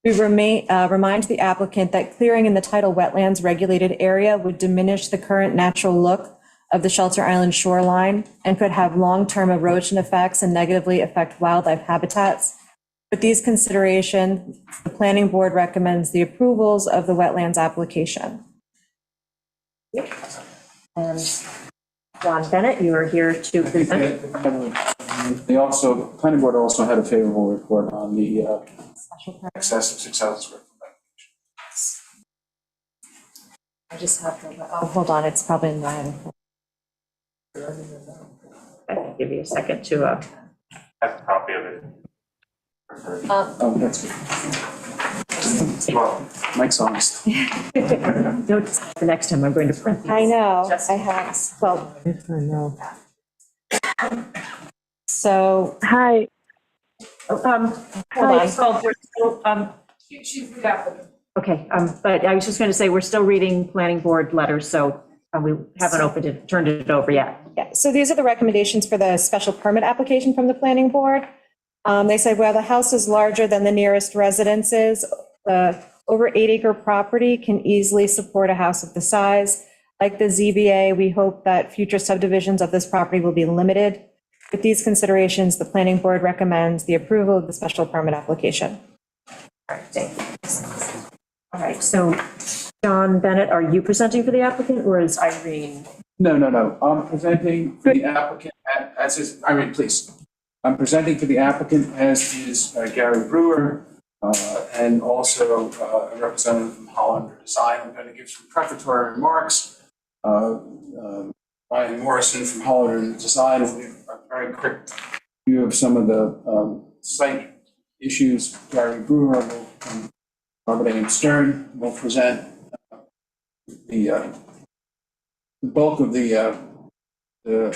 We remind the applicant that clearing in the tidal wetlands regulated area would diminish the current natural look of the Shelter Island shoreline and could have long-term erosion effects and negatively affect wildlife habitats. With these considerations, the planning board recommends the approvals of the wetlands application. And John Bennett, you are here to present. They also, planning board also had a favorable report on the excess of 6,000 square foot. I just have to, oh, hold on, it's probably in my. I can give you a second to, I have a copy of it. Oh, that's good. Well, Mike's honest. no, the next time I'm going to print. I know, I have, well. I know. So. Hi. Hold on. Hi. We're still, okay, but I was just going to say, we're still reading planning board letters, so we haven't turned it over yet. Yeah, so these are the recommendations for the special permit application from the planning board. They said, well, the house is larger than the nearest residences. The over 8-acre property can easily support a house of the size. Like the ZBA, we hope that future subdivisions of this property will be limited. With these considerations, the planning board recommends the approval of the special permit application. All right, thank you. All right, so John Bennett, are you presenting for the applicant or is Irene? No. I'm presenting for the applicant as is, Irene, please. I'm presenting for the applicant as is Gary Brewer and also a representative from Hollander Design. I'm going to give some prefatory remarks. Ryan Morrison from Hollander Design will give a very quick view of some of the site issues. Gary Brewer will, Robert A. Stern will present the bulk of the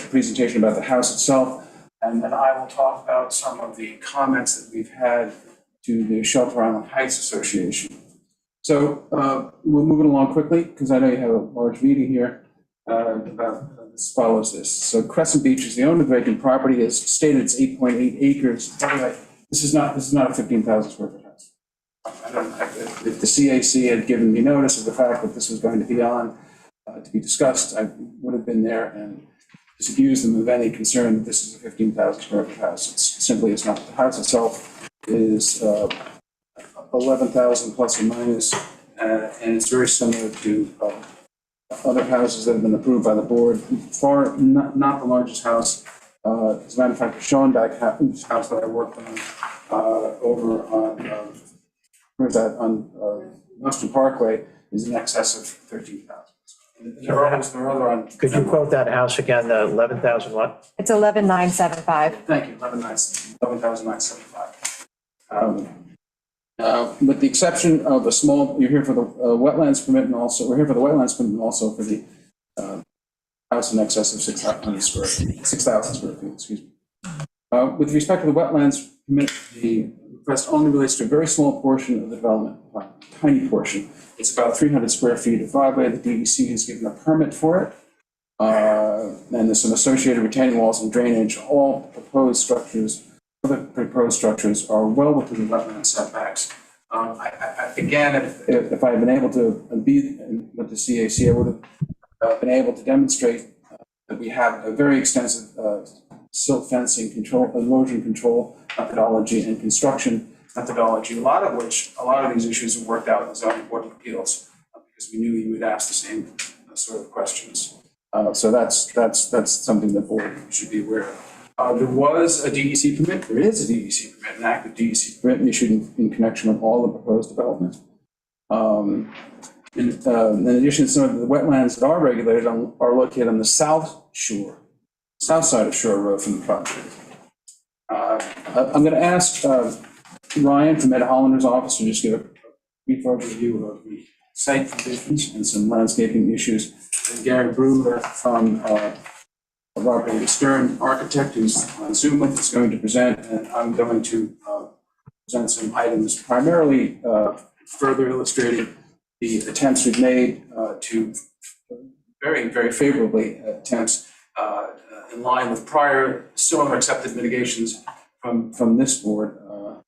presentation about the house itself. And then I will talk about some of the comments that we've had to the Shelter Island Heights Association. So we'll move it along quickly because I know you have a large meeting here about this follows this. So Crescent Beach is the owner of the vacant property. As stated, it's 8.8 acres. By the way, this is not a 15,000 square foot house. I don't know if the CAC had given me notice of the fact that this was going to be on to be discussed, I would have been there and disabused them of any concern that this is a 15,000 square foot house. It simply is not. The house itself is 11,000 plus or minus, and it's very similar to other houses that have been approved by the board. Far not the largest house. As a matter of fact, the Schoenbach house that I worked on over on where's that on Western Parkway is in excess of 13,000. There are other on. Could you quote that house again, the 11,000 what? It's 11,975. Thank you, 11,975. With the exception of a small, you're here for the wetlands permit and also, we're here for the wetlands permit and also for the house in excess of 6,000 square feet, excuse me. With respect to the wetlands permit, the request only relates to a very small portion of the development, a tiny portion. It's about 300 square feet of driveway. The DEC has given a permit for it. And there's some associated retaining walls and drainage. All proposed structures, other proposed structures are well within the wetland setbacks. Again, if I had been able to be with the CAC, I would have been able to demonstrate that we have a very extensive silt fencing control, erosion control methodology and construction methodology, a lot of these issues are worked out in the zoning board of appeals because we knew you would ask the same sort of questions. So that's something the board should be aware of. There was a DEC permit. There is a DEC permit, an active DEC permit issued in connection with all the proposed development. In addition, some of the wetlands that are regulated are located on the south side of Shore Road from the project. I'm going to ask Ryan from Ed Hollander's office to just give a brief overview of the site conditions and some landscaping issues. And Gary Brewer from Robert A. Stern, architect, who's on Zoom with us, is going to present, and I'm going to present some items primarily further illustrating the attempts we've made to very, very favorably attempts in line with prior similar accepted mitigations from this board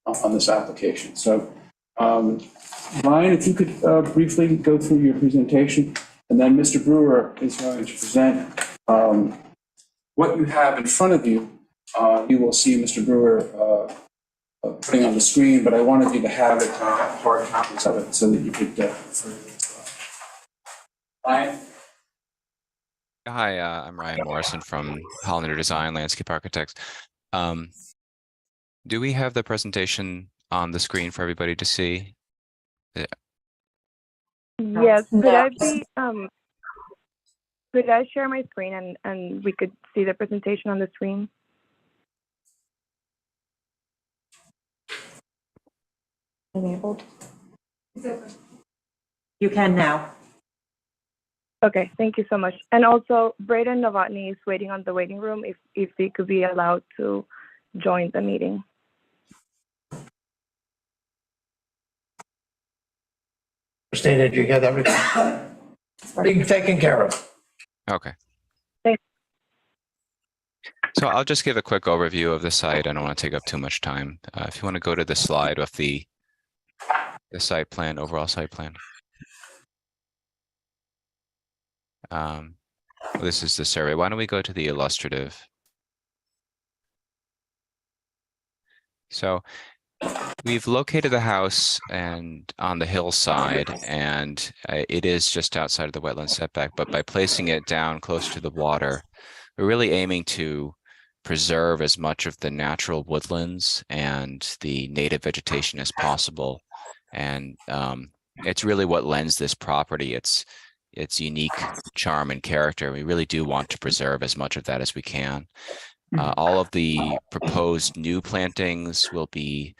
on this application. So Ryan, if you could briefly go through your presentation, and then Mr. Brewer is going to present what you have in front of you. You will see Mr. Brewer putting on the screen, but I wanted you to have it, hard copies of it, so that you could Ryan? Hi, I'm Ryan Morrison from Hollander Design Landscape Architects. Do we have the presentation on the screen for everybody to see? Yeah. Yes, could I share my screen and we could see the presentation on the screen? Enabled. You can now. Okay, thank you so much. And also, Braden Novotny is waiting on the waiting room if he could be allowed to join the meeting. Christina, did you get everything? Being taken care of. Okay. Thanks. So I'll just give a quick overview of the site. I don't want to take up too much time. If you want to go to the slide with the site plan, overall site plan. This is the survey. Why don't we go to the illustrative? So we've located the house and on the hillside, and it is just outside of the wetland setback, but by placing it down close to the water, we're really aiming to preserve as much of the natural woodlands and the native vegetation as possible. And it's really what lends this property its unique charm and character. We really do want to preserve as much of that as we can. All of the proposed new plantings will be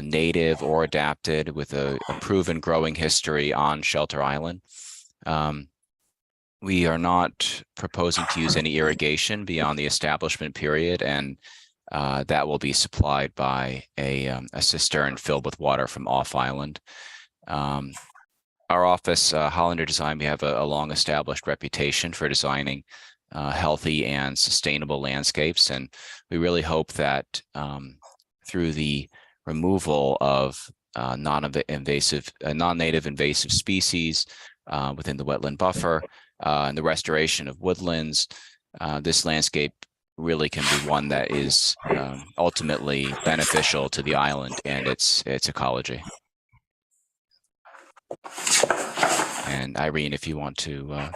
native or adapted with a proven growing history on Shelter Island. We are not proposing to use any irrigation beyond the establishment period, and that will be supplied by a cistern filled with water from off island. Our office, Hollander Design, we have a long established reputation for designing healthy and sustainable landscapes. And we really hope that through the removal of non-native invasive species within the wetland buffer and the restoration of woodlands, this landscape really can be one that is ultimately beneficial to the island and its ecology. And Irene, if you want to.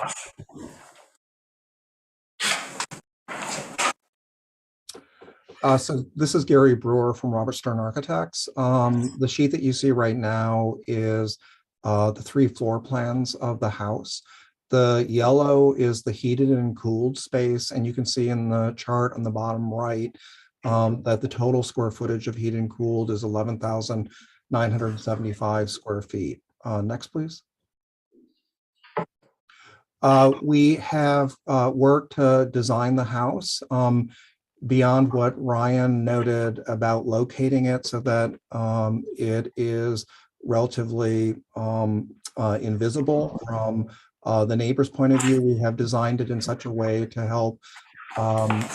So this is Gary Brewer from Robert Stern Architects. The sheet that you see right now is the 3 floor plans of the house. The yellow is the heated and cooled space, and you can see in the chart on the bottom right that the total square footage of heated and cooled is 11,975 square feet. Next, please. We have worked to design the house beyond what Ryan noted about locating it so that it is relatively invisible from the neighbor's point of view. We have designed it in such a way to help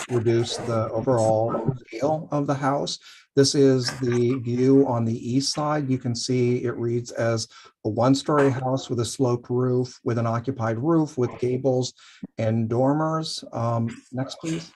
reduce the overall scale of the house. This is the view on the east side. You can see it reads as a 1-story house with a sloped roof, with an occupied roof, with gables and dormers. Next, please.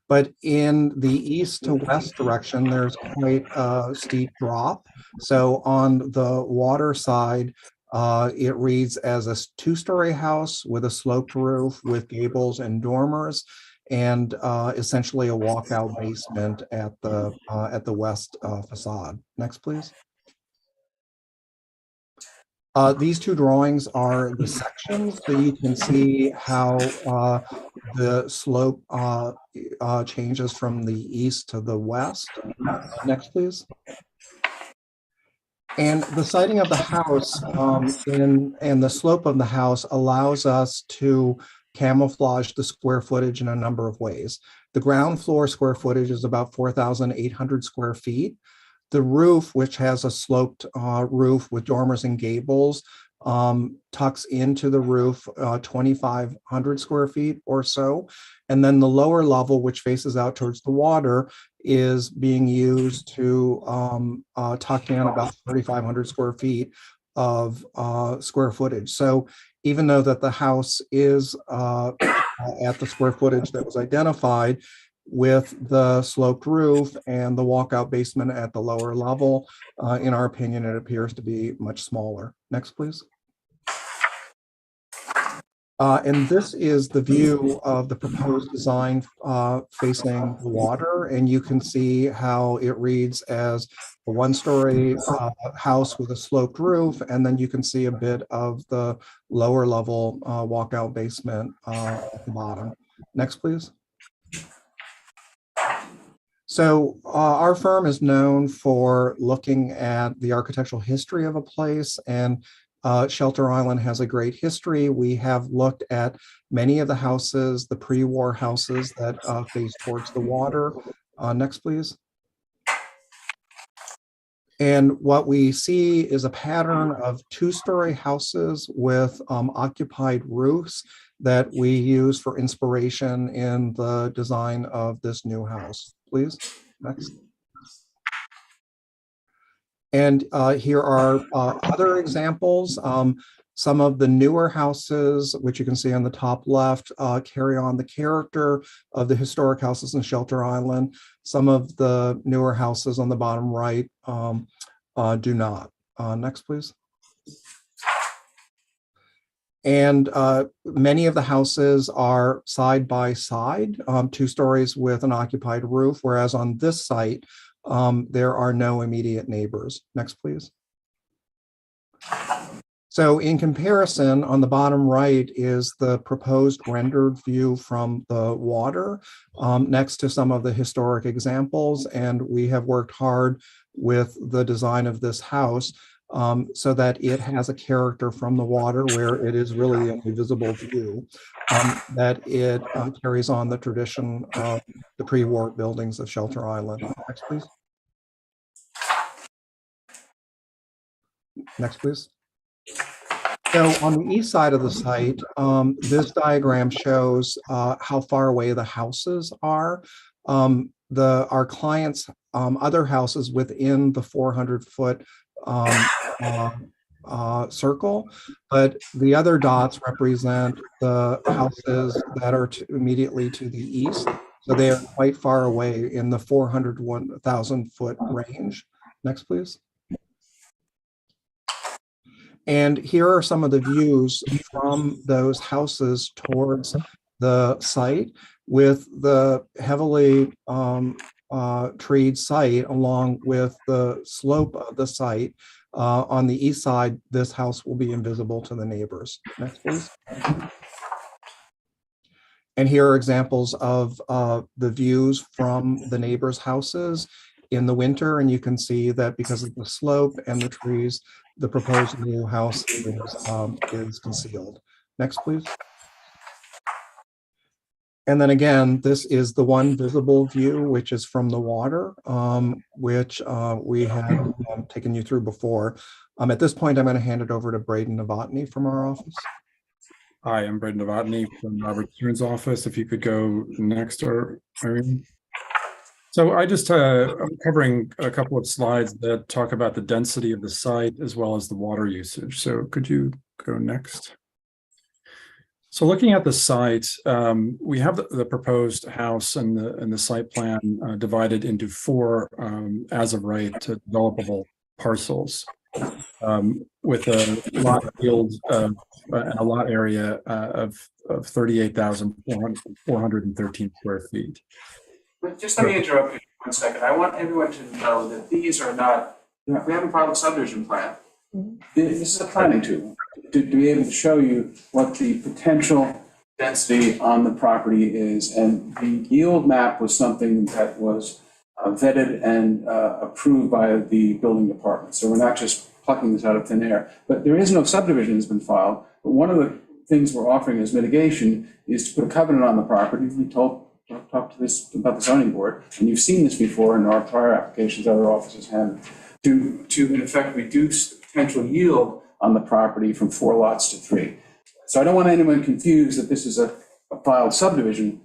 But in the east to west direction, there's quite a steep drop. So on the water side, it reads as a 2-story house with a sloped roof, with gables and dormers, and essentially a walkout basement at the west facade. Next, please. These 2 drawings are the sections, so you can see how the slope changes from the east to the west. Next, please. And the siting of the house and the slope of the house allows us to camouflage the square footage in a number of ways. The ground floor square footage is about 4,800 square feet. The roof, which has a sloped roof with dormers and gables, tucks into the roof 2,500 square feet or so. And then the lower level, which faces out towards the water, is being used to tuck in about 3,500 square feet of square footage. So even though that the house is at the square footage that was identified, with the sloped roof and the walkout basement at the lower level, in our opinion, it appears to be much smaller. Next, please. And this is the view of the proposed design facing the water. And you can see how it reads as a one-story house with a sloped roof. And then you can see a bit of the lower level walkout basement at the bottom. Next, please. So our firm is known for looking at the architectural history of a place, and Shelter Island has a great history. We have looked at many of the houses, the pre-war houses that face towards the water. Next, please. And what we see is a pattern of two-story houses with occupied roofs that we use for inspiration in the design of this new house. Please, next. And here are other examples. Some of the newer houses, which you can see on the top left, carry on the character of the historic houses in Shelter Island. Some of the newer houses on the bottom right do not. Next, please. And many of the houses are side by side, 2 stories with an occupied roof, whereas on this site, there are no immediate neighbors. Next, please. So in comparison, on the bottom right is the proposed rendered view from the water next to some of the historic examples. And we have worked hard with the design of this house so that it has a character from the water where it is really the only visible view, that it carries on the tradition of the pre-war buildings of Shelter Island. Next, please. Next, please. So on the east side of the site, this diagram shows how far away the houses are. Our clients' other houses within the 400-foot circle, but the other dots represent the houses that are immediately to the east. So they are quite far away in the 401,000-foot range. Next, please. And here are some of the views from those houses towards the site, with the heavily treed site along with the slope of the site. On the east side, this house will be invisible to the neighbors. Next, please. And here are examples of the views from the neighbors' houses in the winter, and you can see that because of the slope and the trees, the proposed new house is concealed. Next, please. And then again, this is the one visible view, which is from the water, which we had taken you through before. At this point, I'm going to hand it over to Braden Novotny from our office. Hi, I'm Braden Novotny from Robert Stern's office. If you could go next, or Irene. So I just I'm covering a couple of slides that talk about the density of the site as well as the water usage. So could you go next? So looking at the site, we have the proposed house and the site plan divided into 4 as of right developable parcels with a lot yield and a lot area of 38,413 square feet. But just let me interrupt you for 1 second. I want everyone to know that these are not, we haven't filed a subdivision plan. This is a planning tool to be able to show you what the potential density on the property is. And the yield map was something that was vetted and approved by the building department. So we're not just plucking this out of thin air. But there is no subdivision that's been filed. But one of the things we're offering as mitigation is to put a covenant on the property. We talked about the zoning board, and you've seen this before in our prior applications other offices have, to in effect reduce the potential yield on the property from 4 lots to 3. So I don't want anyone confused that this is a filed subdivision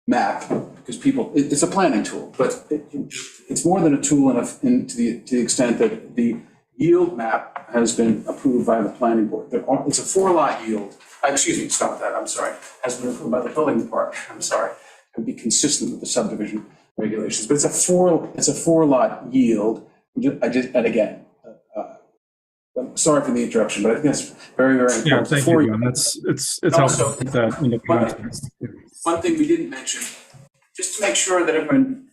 map, because it's a planning tool, but it's more than a tool to the extent that the yield map has been approved by the planning board. It's a 4-lot yield. Excuse me, stop that, I'm sorry. Has been approved by the building department, I'm sorry. It would be consistent with the subdivision regulations, but it's a 4-lot yield. And again, I'm sorry for the interruption, but I think that's very, very important. Yeah, thank you, John. It's helpful to put that into context. One thing we didn't mention, just to make sure that everyone,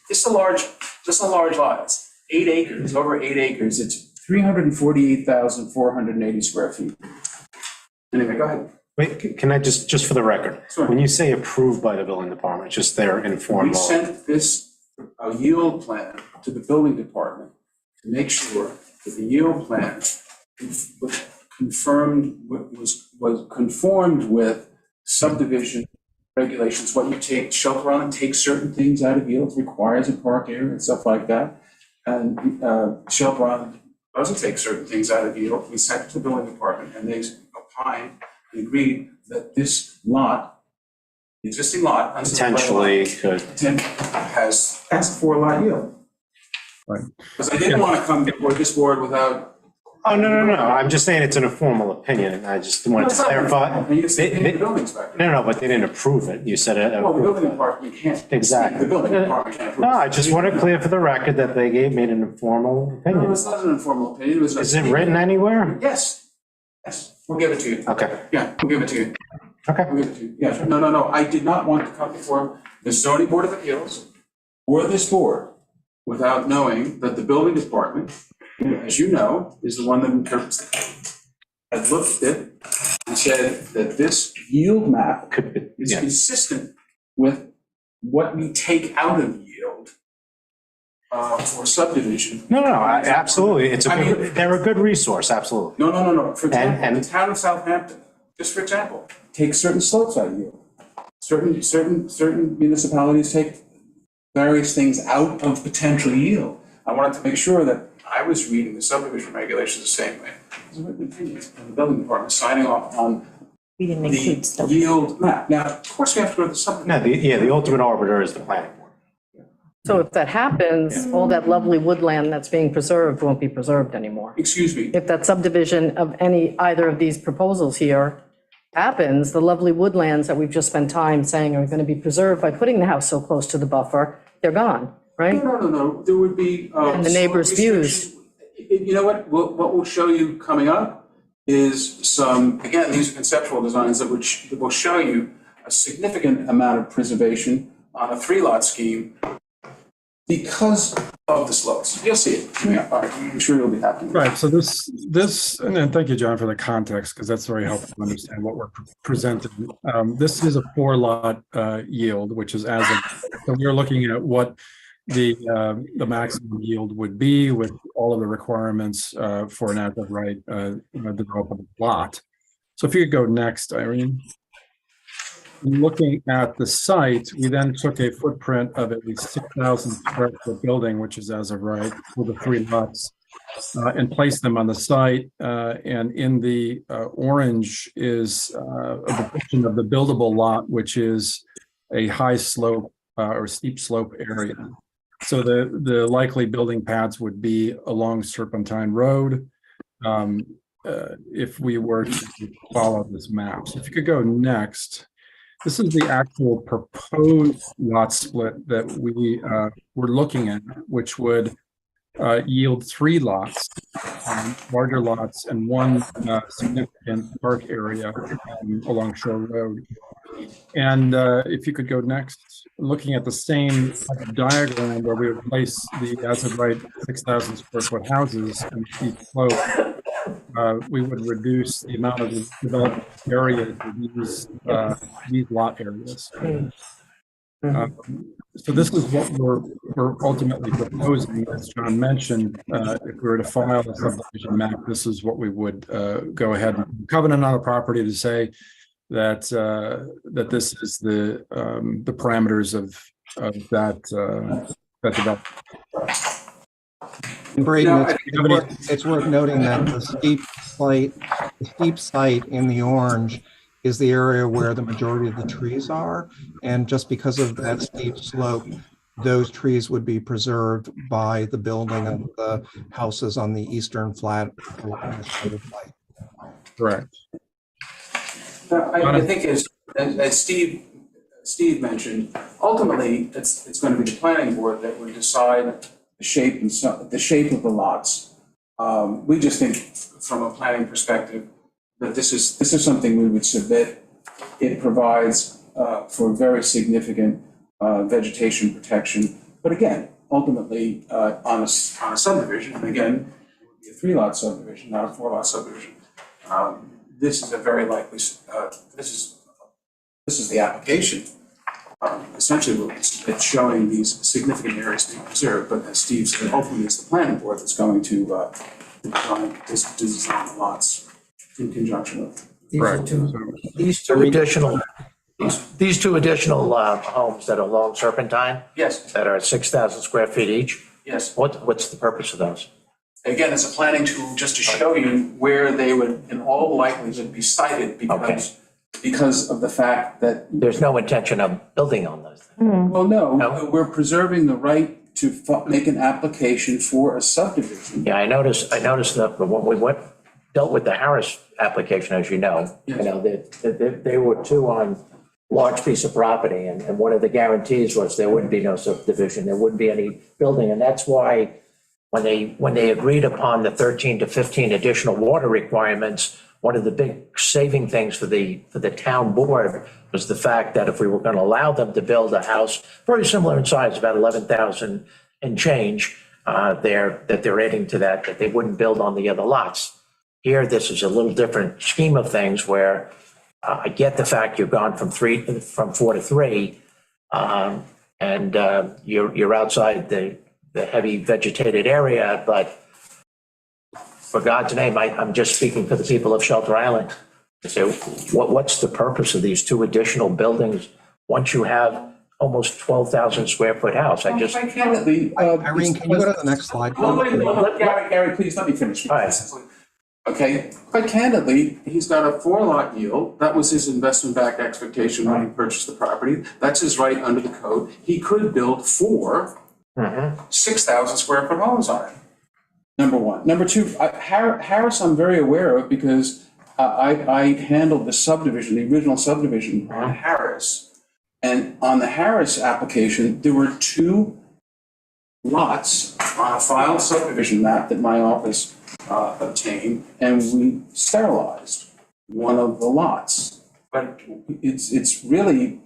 this is a large lot. It's 8 acres, over 8 acres. It's 348,480 square feet. Anyway, go ahead. Wait, can I just for the record, when you say approved by the building department, just their informal. We sent a yield plan to the building department to make sure that the yield plan was conformed with subdivision regulations. What you take, shelter on it, take certain things out of yields, requires a park area and stuff like that. And shelter on doesn't take certain things out of yield. We sent it to the building department, and they opined and agreed that this lot, the existing lot, Potentially could. has a 4-lot yield. Right. Because I didn't want to come before this board without. Oh, no. I'm just saying it's an informal opinion, and I just wanted to clarify. No, but they didn't approve it. You said it. Well, the building department can't. Exactly. The building department can't approve it. No, I just want to clear for the record that they made an informal opinion. No, it's not an informal opinion. Is it written anywhere? Yes, we'll give it to you. Okay. Yeah, we'll give it to you. Okay. We'll give it to you. Yeah, no. I did not want to come before the zoning board of appeals or this board without knowing that the building department, as you know, is the one that interprets the code. I looked at it and said that this yield map is consistent with what we take out of yield for subdivision. No, absolutely. They're a good resource, absolutely. No. For example, the town of Southampton, just for example, takes certain slopes out of yield. Certain municipalities take various things out of potential yield. I wanted to make sure that I was reading the subdivision regulations the same way. There's a written opinion from the building department signing off on We didn't the include stuff. yield map. Now, of course, we have to go to the subdivision. No, the ultimate arbiter is the planning board. So if that happens, all that lovely woodland that's being preserved won't be preserved anymore. Excuse me. If that subdivision of either of these proposals here happens, the lovely woodlands that we've just spent time saying are going to be preserved by putting the house so close to the buffer, they're gone, right? No. There would be. And the neighbors' views. You know what we'll show you coming up is some, again, these are conceptual designs that will show you a significant amount of preservation on a 3-lot scheme because of the slopes. You'll see it. Yeah, I'm sure you'll be happy. Right, so this, and then thank you, John, for the context, because that's very helpful to understand what we're presenting. This is a 4-lot yield, which is so we're looking at what the maximum yield would be with all of the requirements for an as-of-right developable lot. So if you could go next, Irene. Looking at the site, we then took a footprint of at least 6,000 square foot building, which is as of right for the 3 lots, and placed them on the site. And in the orange is a depiction of the buildable lot, which is a high slope or steep slope area. So the likely building paths would be along Serpentine Road if we were to follow this map. So if you could go next. This is the actual proposed lot split that we were looking at, which would yield 3 lots, larger lots, and 1 significant park area along Shore Road. And if you could go next, looking at the same diagram where we would place the as-of-right 6,000 square foot houses and steep slope, we would reduce the amount of developed area to these lot areas. So this is what we're ultimately proposing. As John mentioned, if we were to file a subdivision map, this is what we would go ahead and covenant on a property to say that that this is the parameters of that development. And Braden, it's worth noting that the steep steep site in the orange is the area where the majority of the trees are. And just because of that steep slope, those trees would be preserved by the building of the houses on the eastern flat along the side of light. Correct. I think as Steve mentioned, ultimately, it's going to be the planning board that would decide the shape of the lots. We just think from a planning perspective that this is something we would submit. It provides for very significant vegetation protection. But again, ultimately, on a subdivision, and again, it would be a 3-lot subdivision, not a 4-lot subdivision. This is a very likely, this is the application. Essentially, it's showing these significant areas being preserved, but as Steve said, ultimately it's the planning board that's going to design the lots in conjunction with. These two additional homes that are along Serpentine? Yes. That are 6,000 square feet each? Yes. What's the purpose of those? Again, it's a planning tool just to show you where they would, in all likelihood, be sited because of the fact that. There's no intention of building on those things. Well, no, we're preserving the right to make an application for a subdivision. Yeah, I noticed that when we dealt with the Harris application, as you know, they were two on large piece of property, and one of the guarantees was there wouldn't be no subdivision, there wouldn't be any building, and that's why when they agreed upon the 13 to 15 additional water requirements, one of the big saving things for the town board was the fact that if we were going to allow them to build a house very similar in size, about 11,000 and change, they're adding to that they wouldn't build on the other lots. Here, this is a little different scheme of things where I get the fact you've gone from 4 to 3, and you're outside the heavy vegetated area, but for God's name, I'm just speaking for the people of Shelter Island. So what's the purpose of these two additional buildings once you have almost 12,000 square foot house? Irene, can you go to the next slide? Gary, please let me finish. All right. Okay, quite candidly, he's got a 4-lot yield. That was his investment back expectation when he purchased the property. That's his right under the code. He could build 4 6,000 square foot homes on it. Number one. Number two, Harris I'm very aware of because I handled the subdivision, the original subdivision on Harris. And on the Harris application, there were 2 lots on a filed subdivision map that my office obtained, and we sterilized one of the lots. But it's really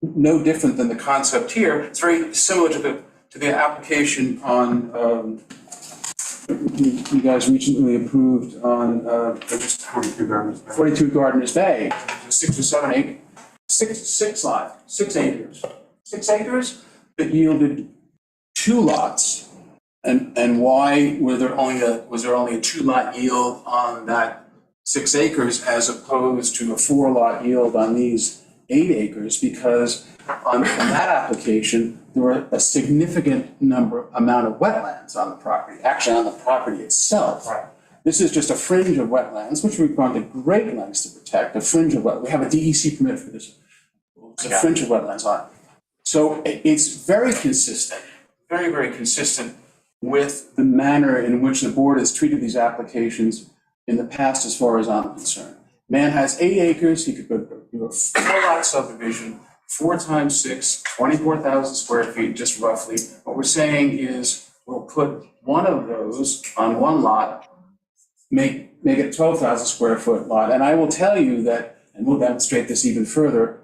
no different than the concept here. It's very similar to the application on you guys recently approved on 42 Gardeners Bay, 6 or 7 acres, 6 acres. 6 acres that yielded 2 lots. And why was there only a 2-lot yield on that 6 acres as opposed to a 4-lot yield on these 8 acres? Because on that application, there were a significant amount of wetlands on the property, actually on the property itself. Right. This is just a fringe of wetlands, which we've gone to great lengths to protect, a fringe of wetlands. We have a DEC permit for this. It's a fringe of wetlands on it. So it's very consistent, very, very consistent with the manner in which the board has treated these applications in the past, as far as I'm concerned. Man has 8 acres, he could do a 4-lot subdivision, 4 times 6, 24,000 square feet, just roughly. What we're saying is we'll put one of those on one lot, make it a 12,000 square foot lot. And I will tell you that, and we'll demonstrate this even further,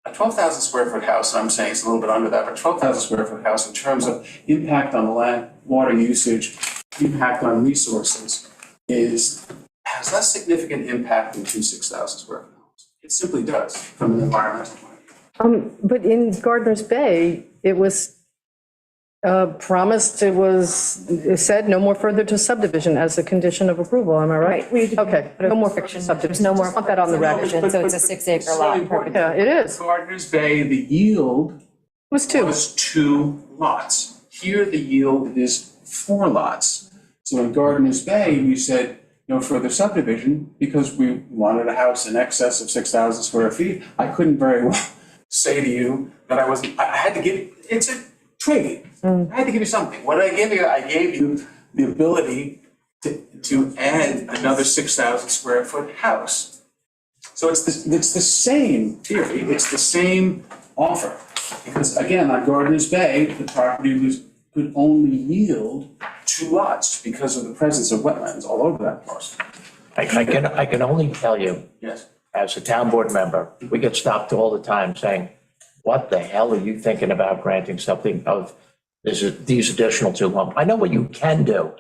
a 12,000 square foot house, and I'm saying it's a little bit under that, but 12,000 square foot house in terms of impact on the land, water usage, impact on resources has less significant impact than 2 6,000 square foot homes. It simply does from an environmental point of view. But in Gardeners Bay, it was promised, it said no more further to subdivision as a condition of approval, am I right? Okay, no more subdivision. There's no more. Want that on the record. So it's a 6-acre lot. Yeah, it is. Gardeners Bay, the yield was 2 lots. Here, the yield is 4 lots. So in Gardeners Bay, we said, no further subdivision because we wanted a house in excess of 6,000 square feet. I couldn't very well say to you that I had to give, it's a trade. I had to give you something. What did I give you? I gave you the ability to add another 6,000 square foot house. So it's the same theory, it's the same offer. Because again, on Gardeners Bay, the property could only yield 2 lots because of the presence of wetlands all over that parcel. I can only tell you, Yes. as a town board member, we get stopped all the time saying, what the hell are you thinking about granting something of these additional 2 homes? I know what you can do.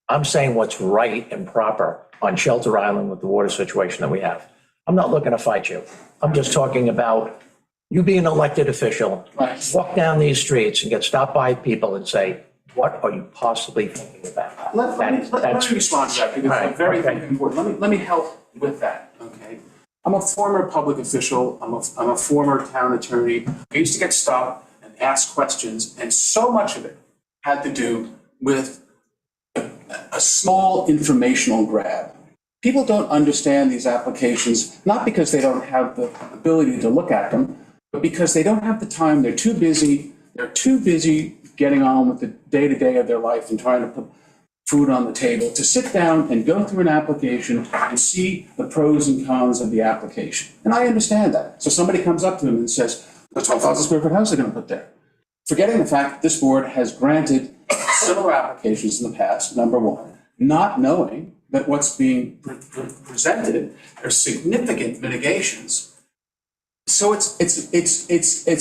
I'm saying what's right and proper on Shelter Island with the water situation that we have. I'm not looking to fight you. I'm just talking about you being an elected official, walk down these streets and get stopped by people and say, what are you possibly thinking about? Let me respond to that because it's very important. Let me help with that, okay? I'm a former public official. I'm a former town attorney. I used to get stopped and asked questions, and so much of it had to do with a small informational grab. People don't understand these applications, not because they don't have the ability to look at them, but because they don't have the time. They're too busy. They're too busy getting on with the day-to-day of their life and trying to put food on the table to sit down and go through an application and see the pros and cons of the application. And I understand that. So somebody comes up to them and says, "The 12,000 square foot house they're going to put there." Forgetting the fact that this board has granted similar applications in the past, number one, not knowing that what's being presented are significant mitigations. So it's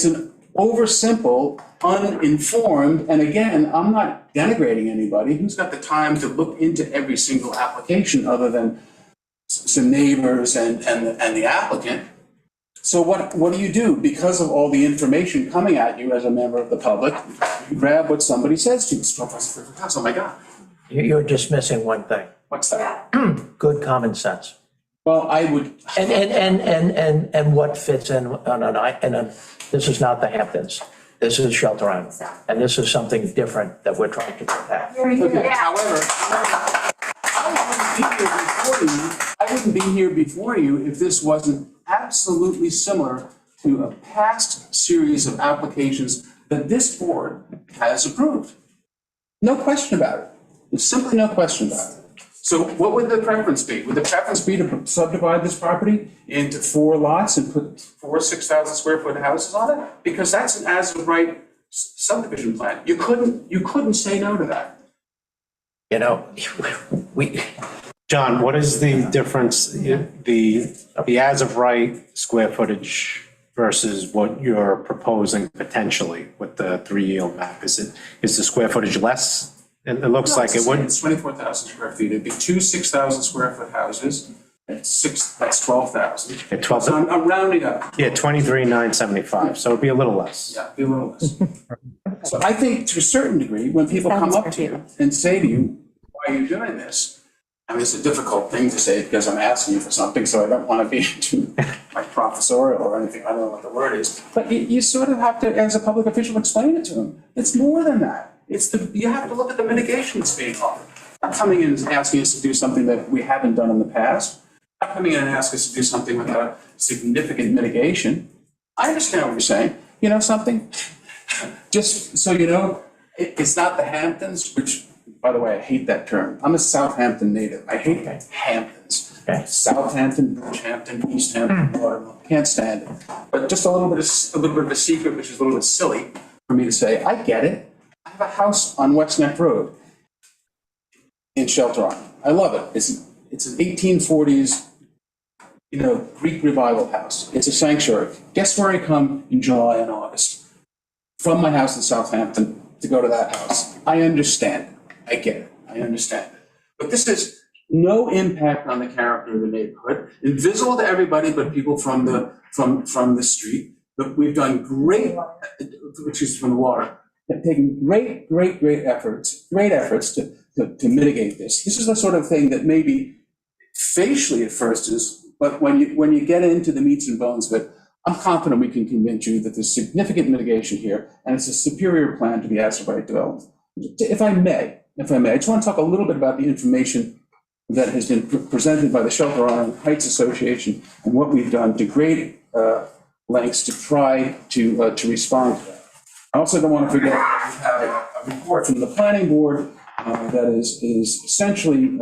an oversimple, uninformed, and again, I'm not denigrating anybody who's got the time to look into every single application other than some neighbors and the applicant. So what do? Because of all the information coming at you as a member of the public, you grab what somebody says to you. It's 12,000 square foot house. Oh my God. You're dismissing one thing. What's that? Good common sense. Well, I would. And what fits in on this is not the Hamptons. This is Shelter Island. And this is something different that we're trying to protect. Okay. However, I wouldn't be here before you if this wasn't absolutely similar to a past series of applications that this board has approved. No question about it. There's simply no question about it. So what would the preference be? Would the preference be to subdivide this property into 4 lots and put 4 6,000 square foot houses on it? Because that's an as-of-right subdivision plan. You couldn't say no to that. You know, John, what is the difference, the as-of-right square footage versus what you're proposing potentially with the 3-yield map? Is the square footage less? It looks like it would. It's 24,000 square feet. It'd be 2 6,000 square foot houses. That's 12,000. Yeah, 12. So I'm rounding up. Yeah, 23,975. So it'd be a little less. Yeah, be a little less. So I think to a certain degree, when people come up to you and say to you, why are you doing this? I mean, it's a difficult thing to say because I'm asking you for something, so I don't want to be too like professorial or anything. I don't know what the word is. But you sort of have to, as a public official, explain it to them. It's more than that. You have to look at the mitigation that's being offered. Not coming in and asking us to do something that we haven't done in the past. Not coming in and asking us to do something without significant mitigation. I understand what you're saying. You know something? Just so you know, it's not the Hamptons, which, by the way, I hate that term. I'm a Southampton native. I hate Hamptons. Okay. Southampton, Bridgehampton, East Hampton, Waterloo. Can't stand it. But just a little bit of a secret, which is a little bit silly for me to say. I get it. I have a house on West Neck Road in Shelter Island. I love it. It's an 1840s, Greek revival house. It's a sanctuary. Guess where I come in July and August? From my house in Southampton to go to that house. I understand it. I get it. I understand it. But this is no impact on the character of the neighborhood. Invisible to everybody but people from the street. But we've done great, which is from the water. Have taken great efforts to mitigate this. This is the sort of thing that maybe facially at first is, but when you get into the meats and bones of it, I'm confident we can convince you that there's significant mitigation here, and it's a superior plan to the as-of-right development. If I may, I just want to talk a little bit about the information that has been presented by the Shelter Island Heights Association and what we've done to great lengths to try to respond to that. I also don't want to forget that we have a report from the planning board that is essentially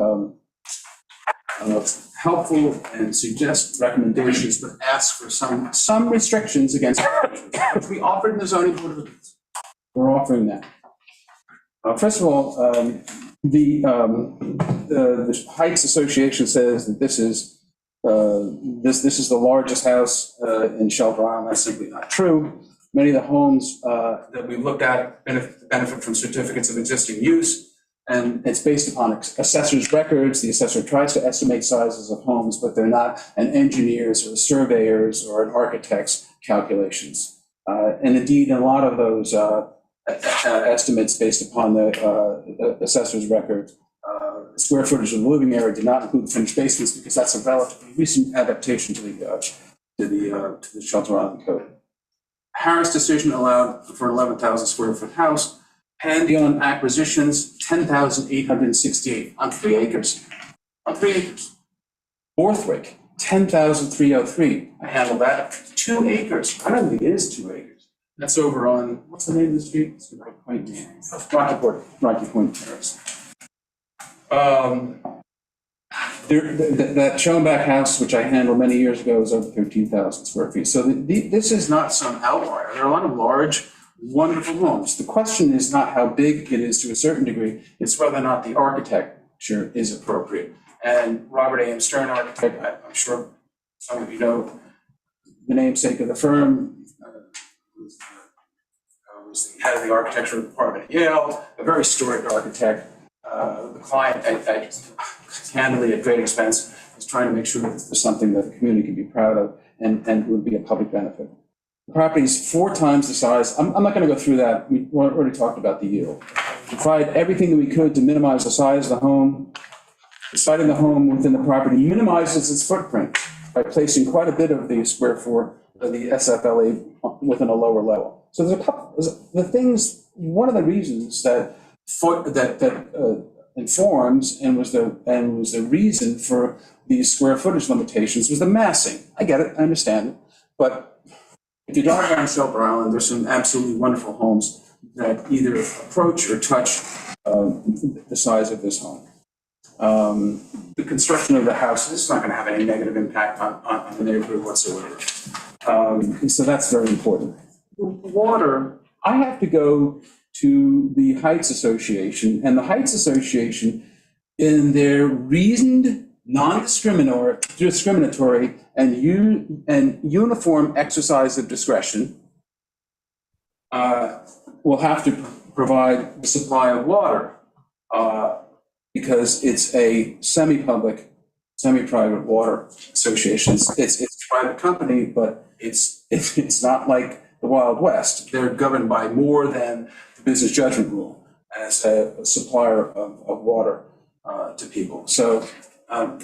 helpful and suggests recommendations, but asks for some restrictions against which we offered in the zoning board of appeals. We're offering that. First of all, the Heights Association says that this is the largest house in Shelter Island. That's simply not true. Many of the homes that we looked at benefit from certificates of existing use, and it's based upon assessor's records. The assessor tries to estimate sizes of homes, but they're not an engineer's or a surveyor's or an architect's calculations. And indeed, in a lot of those estimates based upon the assessor's record, square footage of the living area did not include finished basements because that's a relatively recent adaptation to the Shelter Island Code. Harris decision allowed for an 11,000 square foot house. Pandion acquisitions, 10,868 on 3 acres. On 3 acres. Borthwick, 10,303. I handled that. 2 acres. I don't think it is 2 acres. That's over on, what's the name of the street? It's Rocky Point Terrace. That Schoenbach house, which I handled many years ago, is over 13,000 square feet. So this is not some outlier. There are a lot of large, wonderful homes. The question is not how big it is to a certain degree, it's whether or not the architecture is appropriate. And Robert A.M. Stern, architect, I'm sure some of you know the namesake of the firm, was the head of the architecture department at Yale, a very storied architect. The client, candidly at great expense, is trying to make sure that this is something that the community can be proud of and would be a public benefit. The property is 4 times the size. I'm not going to go through that. We already talked about the yield. We tried everything that we could to minimize the size of the home. Deciding the home within the property minimizes its footprint by placing quite a bit of the square for the SFLA within a lower level. So there's a couple, the things, one of the reasons that informs and was the reason for these square footage limitations was the massing. I get it, I understand it, but if you drive around Shelter Island, there's some absolutely wonderful homes that either approach or touch the size of this home. The construction of the house is not going to have any negative impact on the neighborhood whatsoever. So that's very important. Water, I have to go to the Heights Association, and the Heights Association, in their reasoned, non-discriminatory, and uniform exercise of discretion, will have to provide the supply of water because it's a semi-public, semi-private water association. It's a private company, but it's not like the Wild West. They're governed by more than the business judgment rule as a supplier of water to people. So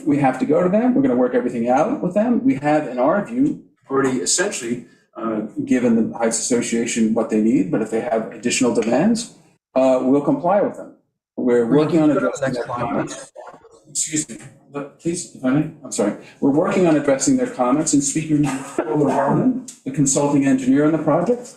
we have to go to them. We're going to work everything out with them. We have, in our view, already essentially given the Heights Association what they need, but if they have additional demands, we'll comply with them. We're working on addressing their comments. Excuse me, please, if I may, I'm sorry. We're working on addressing their comments and speaking with Harlan, the consulting engineer on the project.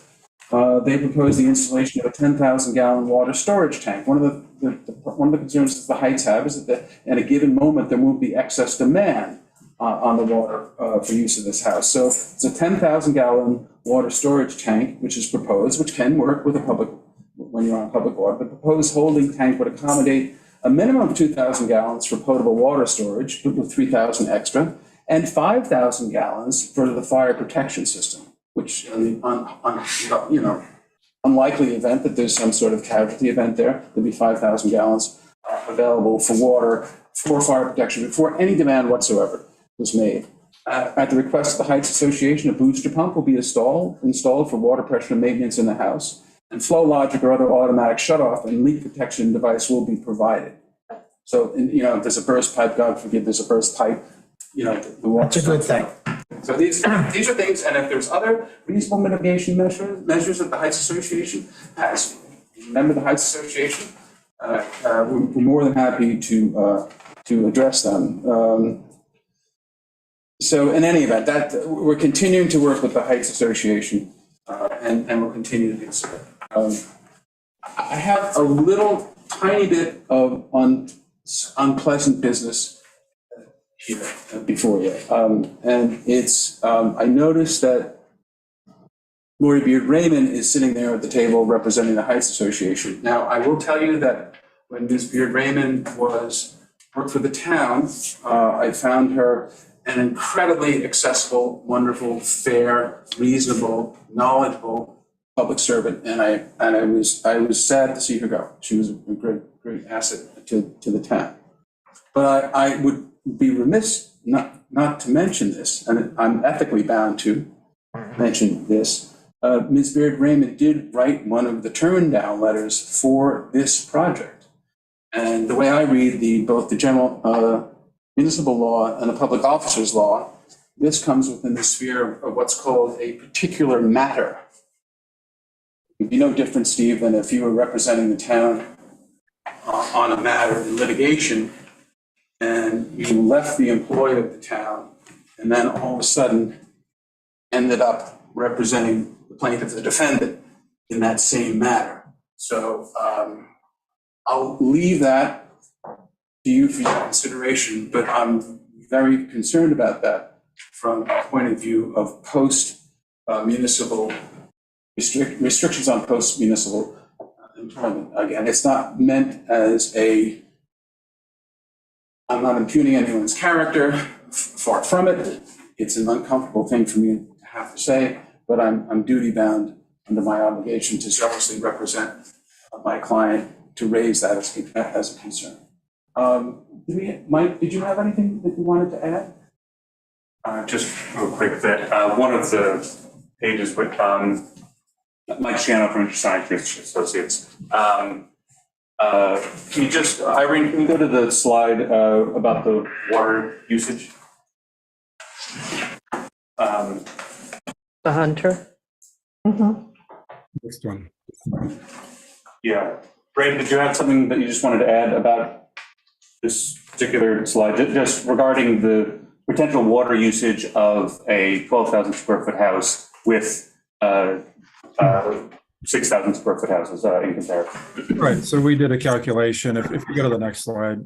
They proposed the installation of a 10,000-gallon water storage tank. One of the concerns that the Heights have is that at a given moment, there won't be excess demand on the water for use of this house. So it's a 10,000-gallon water storage tank, which is proposed, which can work with a public, when you're on public water. The proposed holding tank would accommodate a minimum of 2,000 gallons for potable water storage with 3,000 extra, and 5,000 gallons for the fire protection system, which in the unlikely event that there's some sort of casualty event there, there'll be 5,000 gallons available for water for fire protection before any demand whatsoever was made. At the request of the Heights Association, a booster pump will be installed for water pressure maintenance in the house, and flow logic or other automatic shutoff and leak protection device will be provided. So, if there's a burst pipe, God forbid, there's a burst pipe, the water. That's a good thing. So these are things, and if there's other reasonable mitigation measures that the Heights Association has, remember the Heights Association, we're more than happy to to address them. So in any event, that we're continuing to work with the Heights Association, and we'll continue to do so. I have a little tiny bit of unpleasant business here before you. And it's, I noticed that Lori Beard Raymond is sitting there at the table representing the Heights Association. Now, I will tell you that when Ms. Beard Raymond worked for the town, I found her an incredibly accessible, wonderful, fair, reasonable, knowledgeable public servant, and I was sad to see her go. She was a great asset to the town. But I would be remiss not to mention this, and I'm ethically bound to mention this. Ms. Beard Raymond did write one of the turn down letters for this project, and the way I read both the general municipal law and the public officers law, this comes within the sphere of what's called a particular matter. It'd be no different, Steve, than if you were representing the town on a matter in litigation and you left the employee of the town and then all of a sudden ended up representing the plaintiff, the defendant, in that same matter. So I'll leave that to you for your consideration, but I'm very concerned about that from the point of view of post-municipal restrictions on post-municipal employment. Again, it's not meant as I'm not impugning anyone's character, far from it. It's an uncomfortable thing for me to have to say, but I'm duty bound under my obligation to zealously represent my client to raise that as a concern. Mike, did you have anything that you wanted to add? Just a quick bit. One of the pages with Mike Shiano from Science Associates. Can you just, Irene, can you go to the slide about the water usage? The Hunter. Next one. Yeah. Braden, did you have something that you just wanted to add about this particular slide, just regarding the potential water usage of a 12,000 square foot house with 6,000 square foot houses in comparison? Right, so we did a calculation, if you go to the next slide,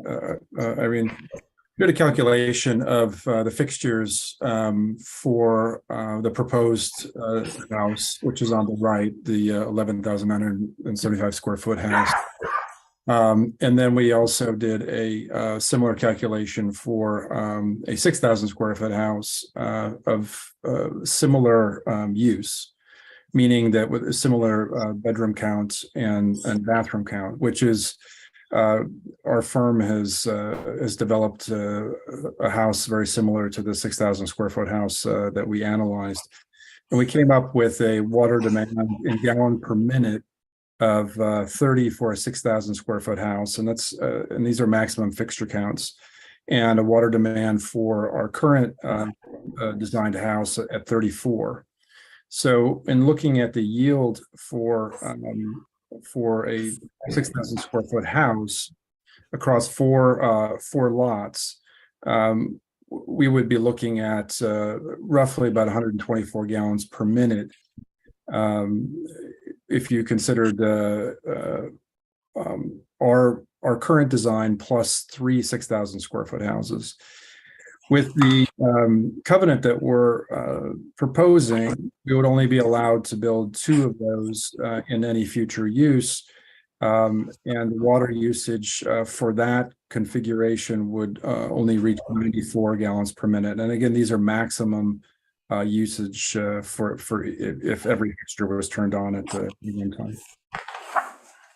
Irene, we did a calculation of the fixtures for the proposed house, which is on the right, the 11,975 square foot house. And then we also did a similar calculation for a 6,000 square foot house of similar use, meaning that with a similar bedroom count and bathroom count, which is our firm has developed a house very similar to the 6,000 square foot house that we analyzed, and we came up with a water demand in gallon per minute of 30 for a 6,000 square foot house, and that's and these are maximum fixture counts, and a water demand for our current designed house at 34. So in looking at the yield for a 6,000 square foot house across four lots, we would be looking at roughly about 124 gallons per minute. If you considered our current design plus 3 6,000 square foot houses. With the covenant that we're proposing, we would only be allowed to build 2 of those in any future use. And the water usage for that configuration would only reach 94 gallons per minute. And again, these are maximum usage for if every fixture was turned on at the one time.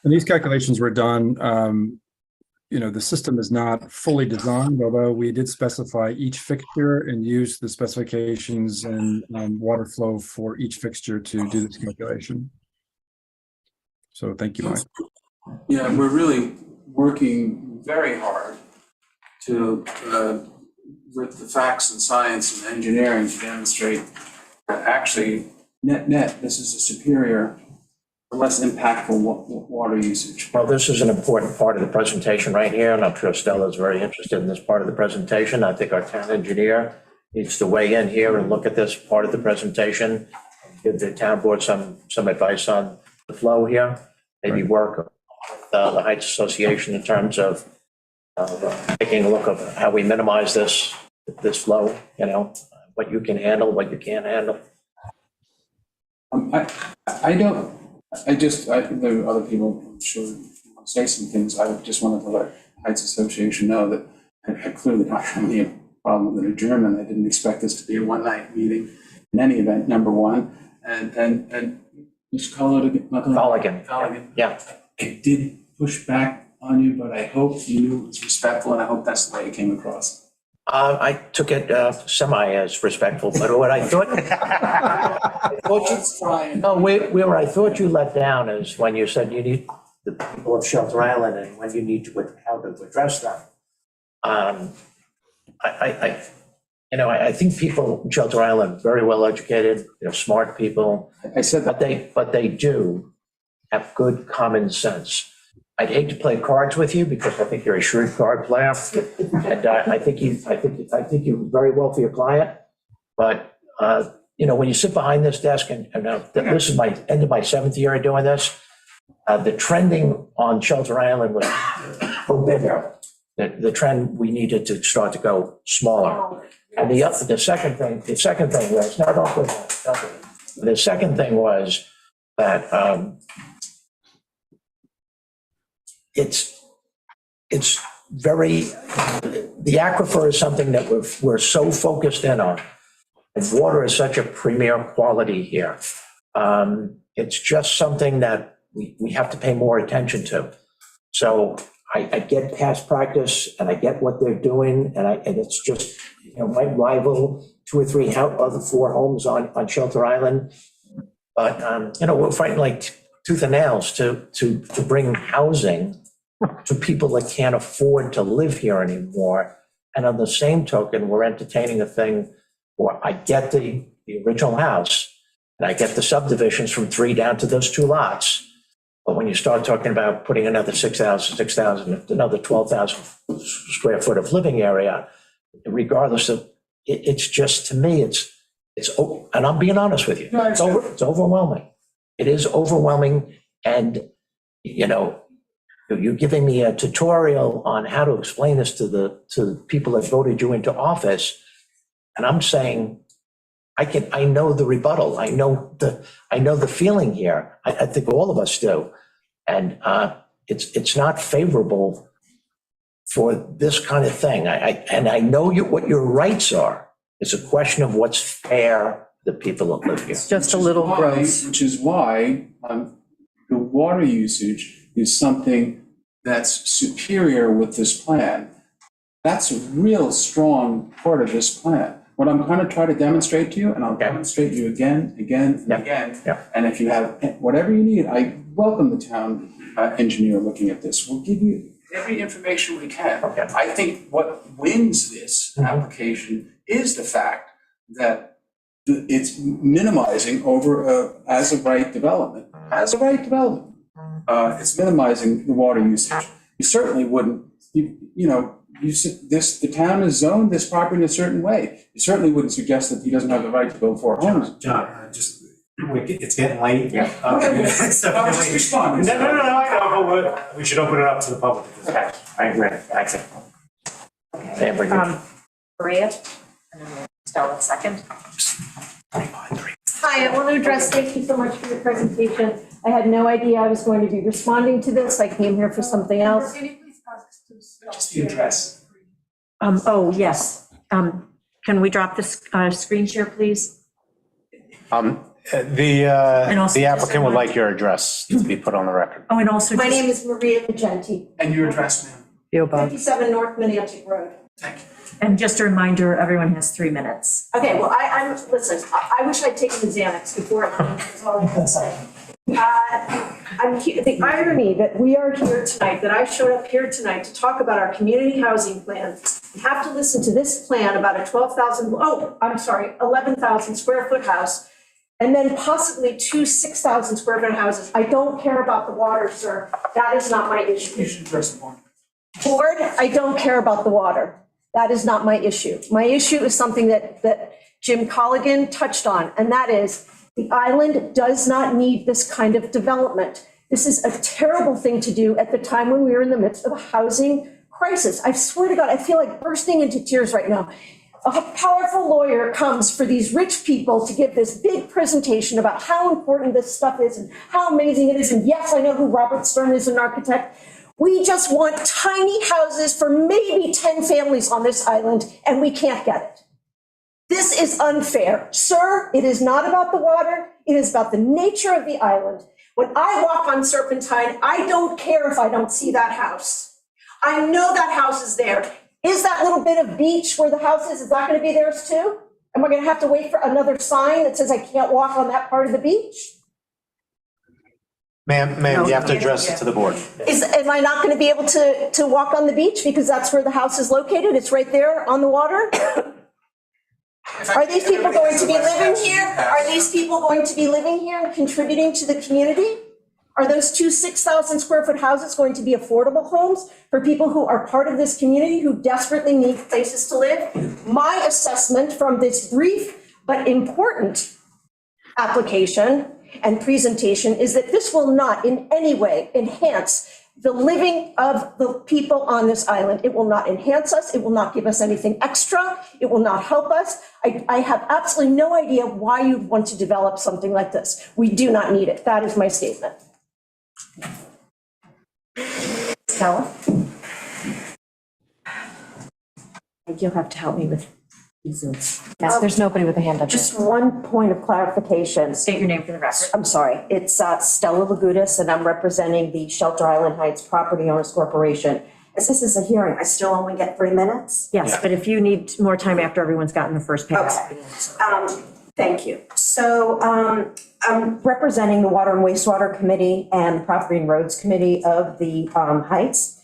And these calculations were done. The system is not fully designed, although we did specify each fixture and use the specifications and water flow for each fixture to do this calculation. So thank you, Mike. Yeah, we're really working very hard to, with the facts and science and engineering, to demonstrate that actually net, this is a superior less impactful water usage. Well, this is an important part of the presentation right here, and I'm sure Stella is very interested in this part of the presentation. I think our town engineer needs to weigh in here and look at this part of the presentation, give the town board some advice on the flow here, maybe work with the Heights Association in terms of taking a look at how we minimize this flow, you know, what you can handle, what you can't handle. There are other people, I'm sure, who want to say some things. I just wanted to let Heights Association know that I clearly don't have any problem with an adjournment. I didn't expect this to be a one-night meeting in any event, number one. And Mr. Colligan. Yeah. I did push back on you, but I hope you knew it was respectful, and I hope that's the way it came across. I took it semi as respectful, but what I thought, where I thought you let down is when you said you need the people of Shelter Island and when you need to, how to address them. I think people in Shelter Island, very well educated, they're smart people. I said that. But they do have good common sense. I'd hate to play cards with you because I think you're a shrewd card player, and I think you're very well for your client. But when you sit behind this desk, and this is my end of my 7th year of doing this, the trending on Shelter Island was bigger. The trend we needed to start to go smaller. And the second thing was the second thing was that. It's very, the aquifer is something that we're so focused in on. And water is such a premier quality here. It's just something that we have to pay more attention to. So I get past practice and I get what they're doing, and it's just, might rival 2 or 3 other 4 homes on Shelter Island. But, we're fighting like tooth and nails to bring housing to people that can't afford to live here anymore. And on the same token, we're entertaining a thing where I get the original house and I get the subdivisions from 3 down to those 2 lots. But when you start talking about putting another 6,000, another 12,000 square foot of living area, regardless of, it's just, to me, it's, and I'm being honest with you, it's overwhelming. It is overwhelming. And, you're giving me a tutorial on how to explain this to the people that voted you into office. And I'm saying, I know the rebuttal. I know the feeling here. I think all of us do. And it's not favorable for this kind of thing. I know what your rights are. It's a question of what's fair to the people that live here. It's just a little gross. Which is why the water usage is something that's superior with this plan. That's a real strong part of this plan. What I'm going to try to demonstrate to you, and I'll demonstrate to you again, and again. And if you have whatever you need, I welcome the town engineer looking at this. We'll give you every information we can. I think what wins this application is the fact that it's minimizing over as of right development. It's minimizing the water usage. You certainly wouldn't, the town is zoned this property in a certain way. You certainly wouldn't suggest that he doesn't have the right to build 4 homes. John, it's getting late. Yeah. Just respond. No, I know, but we should open it up to the public. Okay, I agree. Thanks. Maria, and then Stella second. Hi, I want to address, thank you so much for your presentation. I had no idea I was going to be responding to this. I came here for something else. Just the address. Oh, yes. Can we drop this screen share, please? The applicant would like your address to be put on the record. Oh, and also. My name is Maria Magenti. And your address, ma'am? 57 North Manatee Road. Thank you. And just a reminder, everyone has 3 minutes. Okay, well, listen, I wish I'd taken the Xanax before, that's all I can say. The irony that we are here tonight, that I showed up here tonight to talk about our community housing plan, you have to listen to this plan about a 11,000 square foot house and then possibly 2 6,000 square foot houses. I don't care about the water, sir. That is not my issue. You should address the board. Board, I don't care about the water. That is not my issue. My issue is something that Jim Colligan touched on, and that is the island does not need this kind of development. This is a terrible thing to do at the time when we are in the midst of a housing crisis. I swear to God, I feel like bursting into tears right now. A powerful lawyer comes for these rich people to give this big presentation about how important this stuff is and how amazing it is. And yes, I know who Robert Stern is, an architect. We just want tiny houses for maybe 10 families on this island, and we can't get it. This is unfair. Sir, it is not about the water. It is about the nature of the island. When I walk on Serpentine, I don't care if I don't see that house. I know that house is there. Is that little bit of beach where the house is that going to be theirs too? Am I going to have to wait for another sign that says I can't walk on that part of the beach? Ma'am, you have to address it to the board. Am I not going to be able to walk on the beach because that's where the house is located? It's right there on the water? Are these people going to be living here? Are these people going to be living here and contributing to the community? Are those 2 6,000 square foot houses going to be affordable homes for people who are part of this community who desperately need places to live? My assessment from this brief but important application and presentation is that this will not in any way enhance the living of the people on this island. It will not enhance us. It will not give us anything extra. It will not help us. I have absolutely no idea why you'd want to develop something like this. We do not need it. That is my statement. Stella? You'll have to help me with Zoom. Yes, there's nobody with a hand up. Just one point of clarification. State your name for the record. I'm sorry. It's Stella Lagutis, and I'm representing the Shelter Island Heights Property Owners Corporation. As this is a hearing, I still only get 3 minutes? Yes, but if you need more time after everyone's gotten the first pass. Okay. Thank you. So I'm representing the Water and Wastewater Committee and the Property and Roads Committee of the Heights.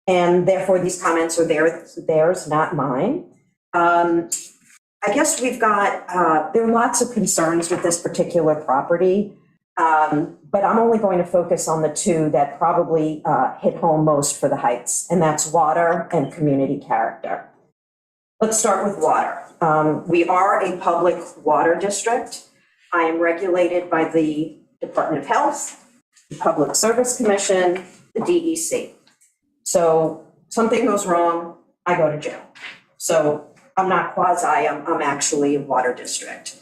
And therefore, these comments are theirs, not mine. I guess we've got, there are lots of concerns with this particular property, but I'm only going to focus on the two that probably hit home most for the Heights, and that's water and community character. Let's start with water. We are a public water district. I am regulated by the Department of Health, the Public Service Commission, the DEC. So something goes wrong, I go to jail. So I'm not quasi, I'm actually a water district.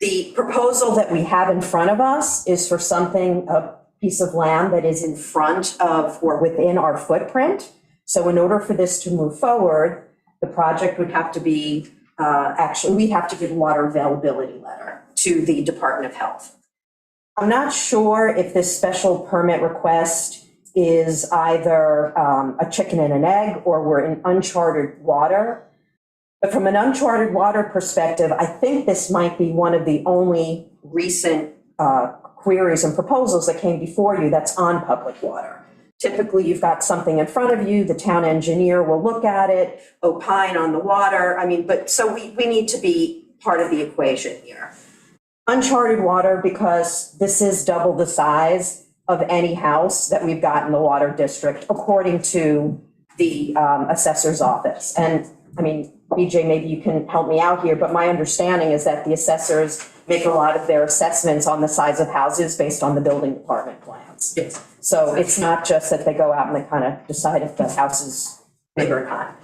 The proposal that we have in front of us is for something, a piece of land that is in front of or within our footprint. So in order for this to move forward, the project would have to be, we'd have to give a water availability letter to the Department of Health. I'm not sure if this special permit request is either a chicken and an egg or we're in uncharted water. But from an uncharted water perspective, I think this might be one of the only recent queries and proposals that came before you that's on public water. Typically, you've got something in front of you, the town engineer will look at it, opine on the water. I mean, but so we need to be part of the equation here. Uncharted water because this is double the size of any house that we've got in the water district, according to the assessor's office. And I mean, BJ, maybe you can help me out here, but my understanding is that the assessors make a lot of their assessments on the size of houses based on the building department plans. Yes. So it's not just that they go out and they kind of decide if the house is big or not.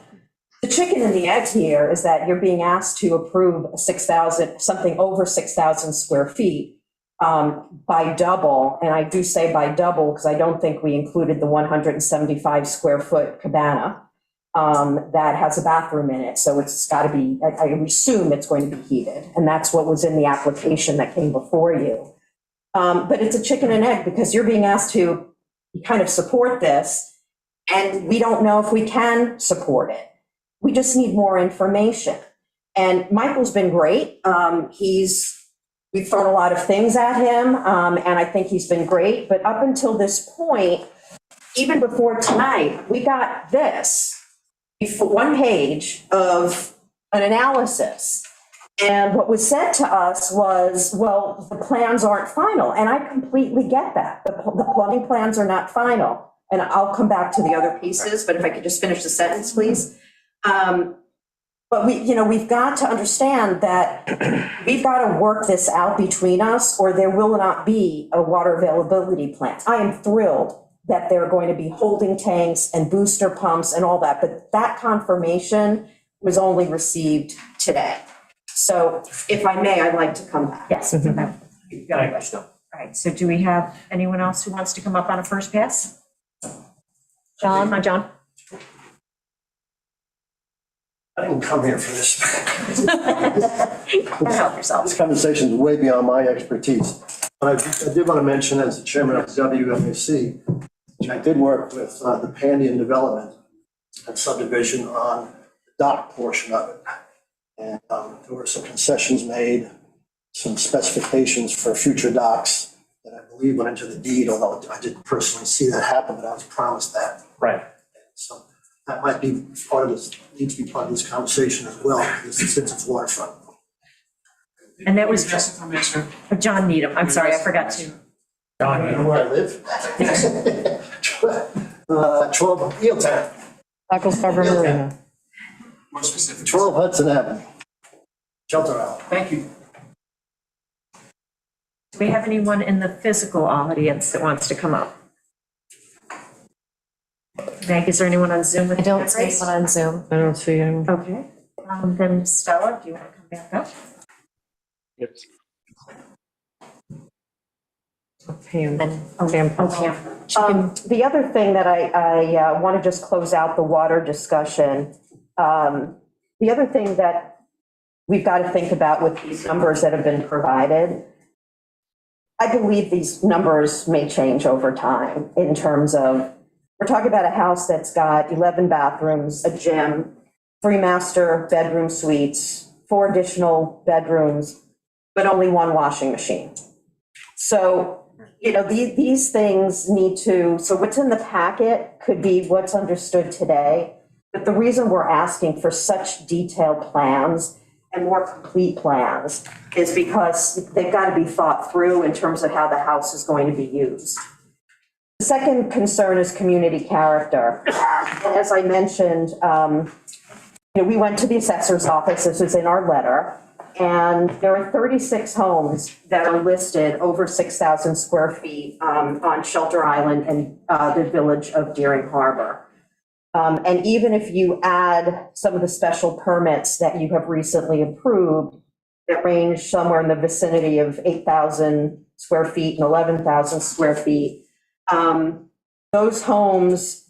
The chicken and the egg here is that you're being asked to approve a 6,000, something over 6,000 square feet by double. And I do say by double because I don't think we included the 175 square foot cabana. That has a bathroom in it. So it's got to be, I assume it's going to be heated. And that's what was in the application that came before you. But it's a chicken and egg because you're being asked to kind of support this. And we don't know if we can support it. We just need more information. And Michael's been great. We've thrown a lot of things at him. And I think he's been great. But up until this point, even before tonight, we got this. One page of an analysis And what was said to us was, well, the plans aren't final. And I completely get that. The plumbing plans are not final. And I'll come back to the other pieces, but if I could just finish the sentence, please. But we've got to understand that we've got to work this out between us, or there will not be a water availability plan. I am thrilled that there are going to be holding tanks and booster pumps and all that, but that confirmation was only received today. So if I may, I'd like to come back. Yes. All right, so do we have anyone else who wants to come up on a first pass? John? I didn't come here for this. Help yourself. This conversation is way beyond my expertise. But I did want to mention, as the chairman of the WMAC, I did work with the Pandian Development and subdivision on the dock portion of it. And there were some concessions made, some specifications for future docks that I believe went into the deed, although I didn't personally see that happen, but I was promised that. Right. So that might be part of this, needs to be part of this conversation as well, because since it's waterfront. And that was John Needham. I'm sorry, I forgot to. John, you know where I live? 12 Eeltown. Michael's Harbor Marina. More specific. 12 Hudson Avenue. Shelter Island. Thank you. Do we have anyone in the physical audience that wants to come up? Meg, is there anyone on Zoom? I don't see anyone on Zoom. I don't see anyone. Okay, then Stella, do you want to come back up? Yep. Pam. The other thing that I want to just close out the water discussion. The other thing that we've got to think about with these numbers that have been provided, I believe these numbers may change over time in terms of, we're talking about a house that's got 11 bathrooms, a gym, 3 master bedroom suites, 4 additional bedrooms, but only 1 washing machine. So, these things need to, so what's in the packet could be what's understood today. But the reason we're asking for such detailed plans and more complete plans is because they've got to be thought through in terms of how the house is going to be used. The second concern is community character. And as I mentioned, we went to the assessor's office, this was in our letter, and there are 36 homes that are listed over 6,000 square feet on Shelter Island and the village of Deering Harbor. And even if you add some of the special permits that you have recently approved that range somewhere in the vicinity of 8,000 square feet and 11,000 square feet, those homes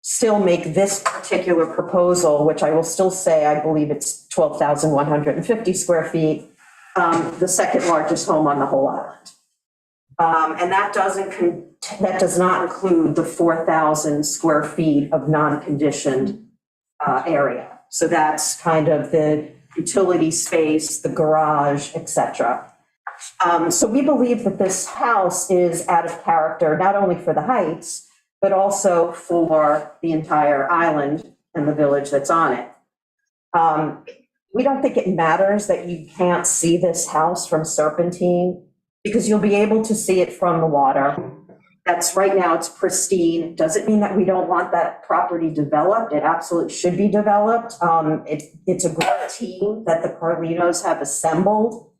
still make this particular proposal, which I will still say, I believe it's 12,150 square feet, the second largest home on the whole island. And that does not include the 4,000 square feet of non-conditioned area. So that's kind of the utility space, the garage, et cetera. So we believe that this house is out of character, not only for the heights, but also for the entire island and the village that's on it. We don't think it matters that you can't see this house from Serpentine, because you'll be able to see it from the water. That's right now, it's pristine. Doesn't mean that we don't want that property developed. It absolutely should be developed. It's a great team that the Carlinos have assembled.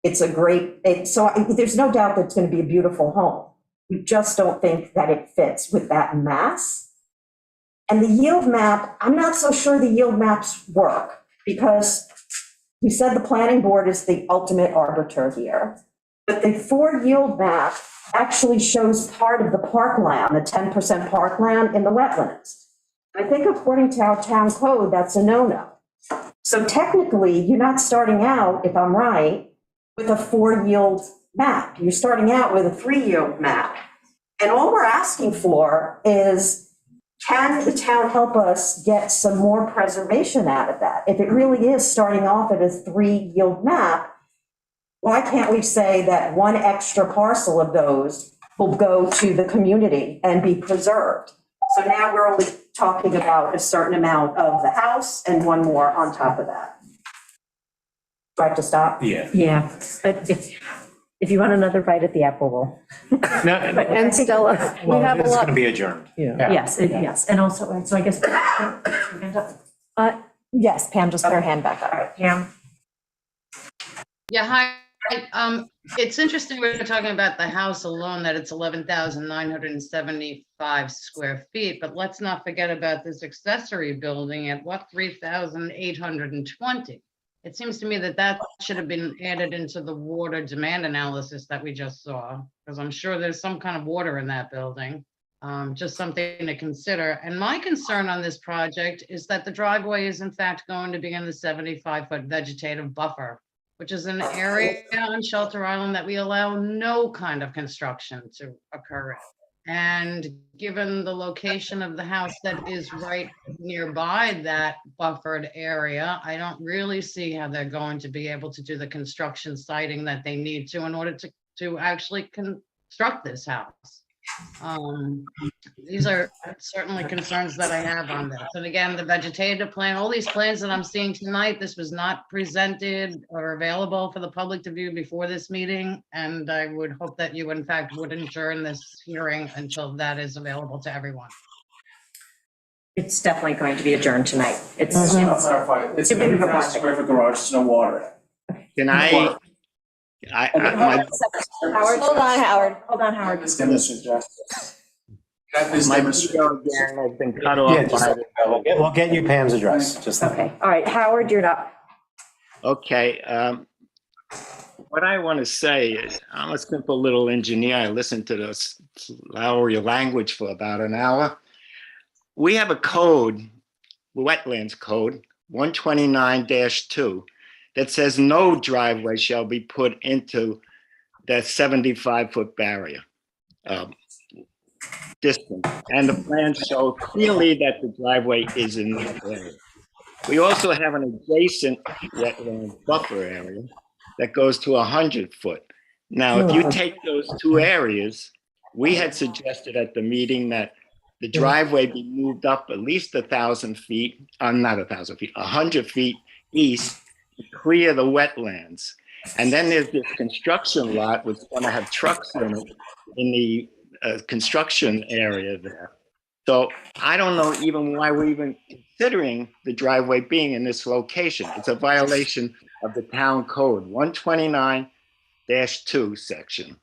It's a great, there's no doubt that it's going to be a beautiful home. We just don't think that it fits with that mass. And the yield map, I'm not so sure the yield maps work, because we said the planning board is the ultimate arbiter here. But the 4 yield map actually shows part of the parkland, the 10% parkland in the wetlands. I think according to our town code, that's a no-no. So technically, you're not starting out, if I'm right, with a 4 yield map. You're starting out with a 3 yield map. And all we're asking for is, can the town help us get some more preservation out of that? If it really is starting off at a 3 yield map, why can't we say that 1 extra parcel of those will go to the community and be preserved? So now we're only talking about a certain amount of the house and 1 more on top of that. Do I have to stop? Yeah. Yeah, but if you want another bite at the apple, we'll. And Stella, we have a It's going lot. to be adjourned. Yeah. Yes, and also, so I guess. Yes, Pam just put her hand back All up. right, Pam. Yeah, hi. It's interesting we're talking about the house alone, that it's 11,975 square feet, but let's not forget about this accessory building at what, 3,820? It seems to me that that should have been added into the water demand analysis that we just saw, because I'm sure there's some kind of water in that building. Just something to consider. And my concern on this project is that the driveway is in fact going to be in the 75-foot vegetative buffer, which is an area on Shelter Island that we allow no kind of construction to occur in. And given the location of the house that is right nearby that buffered area, I don't really see how they're going to be able to do the construction siting that they need to in order to actually construct this house. These are certainly concerns that I have on this. And again, the vegetative plan, all these plans that I'm seeing tonight, this was not presented or available for the public to view before this meeting. And I would hope that you in fact would adjourn this hearing until that is available to everyone. It's definitely going to be adjourned tonight. It's. I'll clarify. It's a 50,000 square foot garage, there's no water. Can I Howard, hold on, Howard. Hold on, Howard. This demonstrates justice. my video again has been cut off Yeah, by we'll get you Pam's address, just. Okay, all right, Howard, you're up. Okay, what I want to say is, I'm a simple little engineer. I listened to this Lowry language for about an hour. We have a code, wetlands code, 129-2, that says no driveway shall be put into that 75-foot barrier distance. And the plans show clearly that the driveway is in that area. We also have an adjacent wetland buffer area that goes to 100 foot. Now, if you take those two areas, we had suggested at the meeting that the driveway be moved up at least 1,000 feet, not 1,000 feet, 100 feet east to clear the wetlands. And then there's this construction lot which is going to have trucks in it in the construction area there. So I don't know even why we're even considering the driveway being in this location. It's a violation of the town code 129-2 section.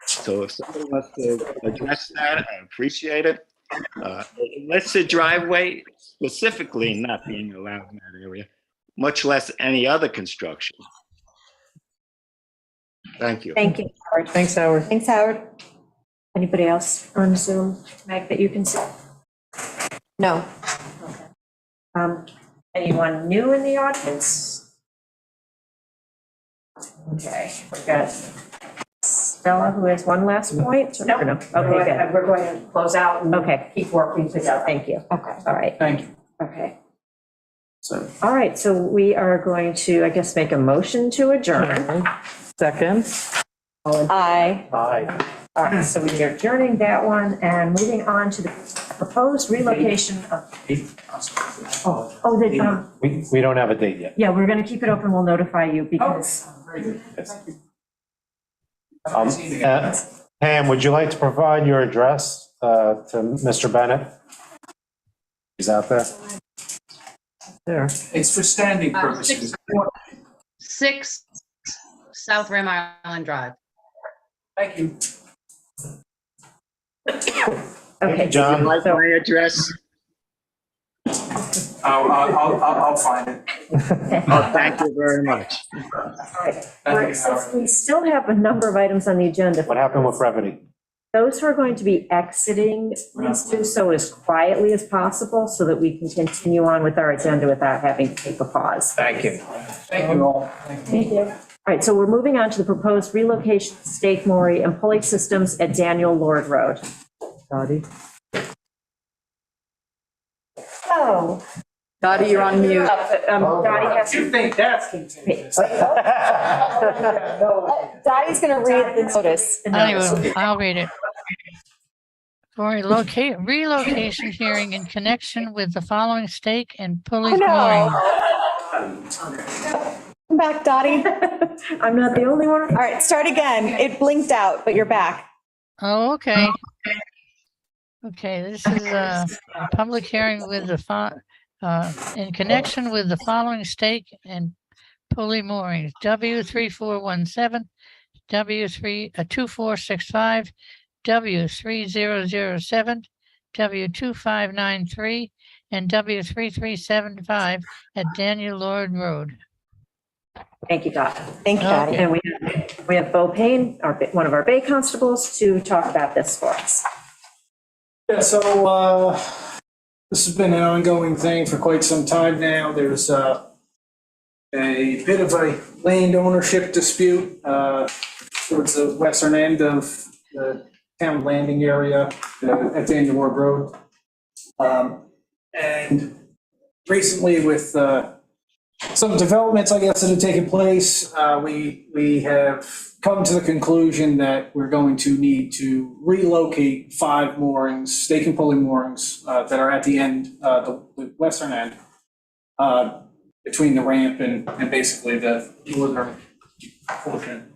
So if somebody wants to address that, I appreciate it. Let's the driveway specifically not being allowed in that area, much less any other construction. Thank you. Thank you, Howard. Thanks, Howard. Thanks, Howard. Anybody else on Zoom, Meg, that you can see? No. Anyone new in the audience? Okay, we've got Stella, who has one last point? No. Or no? Okay, good. We're going to close out and keep working together. Thank you. Okay, all right. Thank you. Okay. All right, so we are going to, I guess, make a motion to adjourn. Second. Aye. Aye. All right, so we are adjourning that one and moving on to the proposed relocation of. We don't have a date yet. Yeah, we're going to keep it open. We'll notify you because. Very good. Pam, would you like to provide your address to Mr. Bennett? He's out there. There. It's for standing purposes. 6 South Rim Island Drive. Thank you. Okay. John. Like my address? I'll find it. Oh, thank you very much. All right, since we still have a number of items on the agenda. What happened with Revity? Those who are going to be exiting, please do so as quietly as possible so that we can continue on with our agenda without having to take a pause. Thank you. Thank you all. Thank you. All right, so we're moving on to the proposed relocation of Stake Mooring and pulley systems at Daniel Lord Road. Dottie. Oh. Dottie, you're on mute. Dottie has. You think that's continuous? Dottie's going to read the notice. Anyway, I'll read it. For a relocation hearing in connection with the following stake and pulley mooring. back, Dottie. I'm not the only one. All right, start again. It blinked out, but you're back. Oh, okay. Okay, this is a public hearing with in connection with the following stake and pulley moorings, W3417, W2465, W3007, W2593, and W3375 at Daniel Lord Road. Thank you, Dot. Thank you, Dottie. And we have Bo Payne, one of our Bay constables, to talk about this for us. Yeah, so this has been an ongoing thing for quite some time now. There's a bit of a land ownership dispute towards the western end of the town landing area at Daniel Ward Road. And recently with some developments, I guess, that have taken place, we have come to the conclusion that we're going to need to relocate 5 moorings, stake and pulley moorings, that are at the end, the western end, between the ramp and basically the northern portion.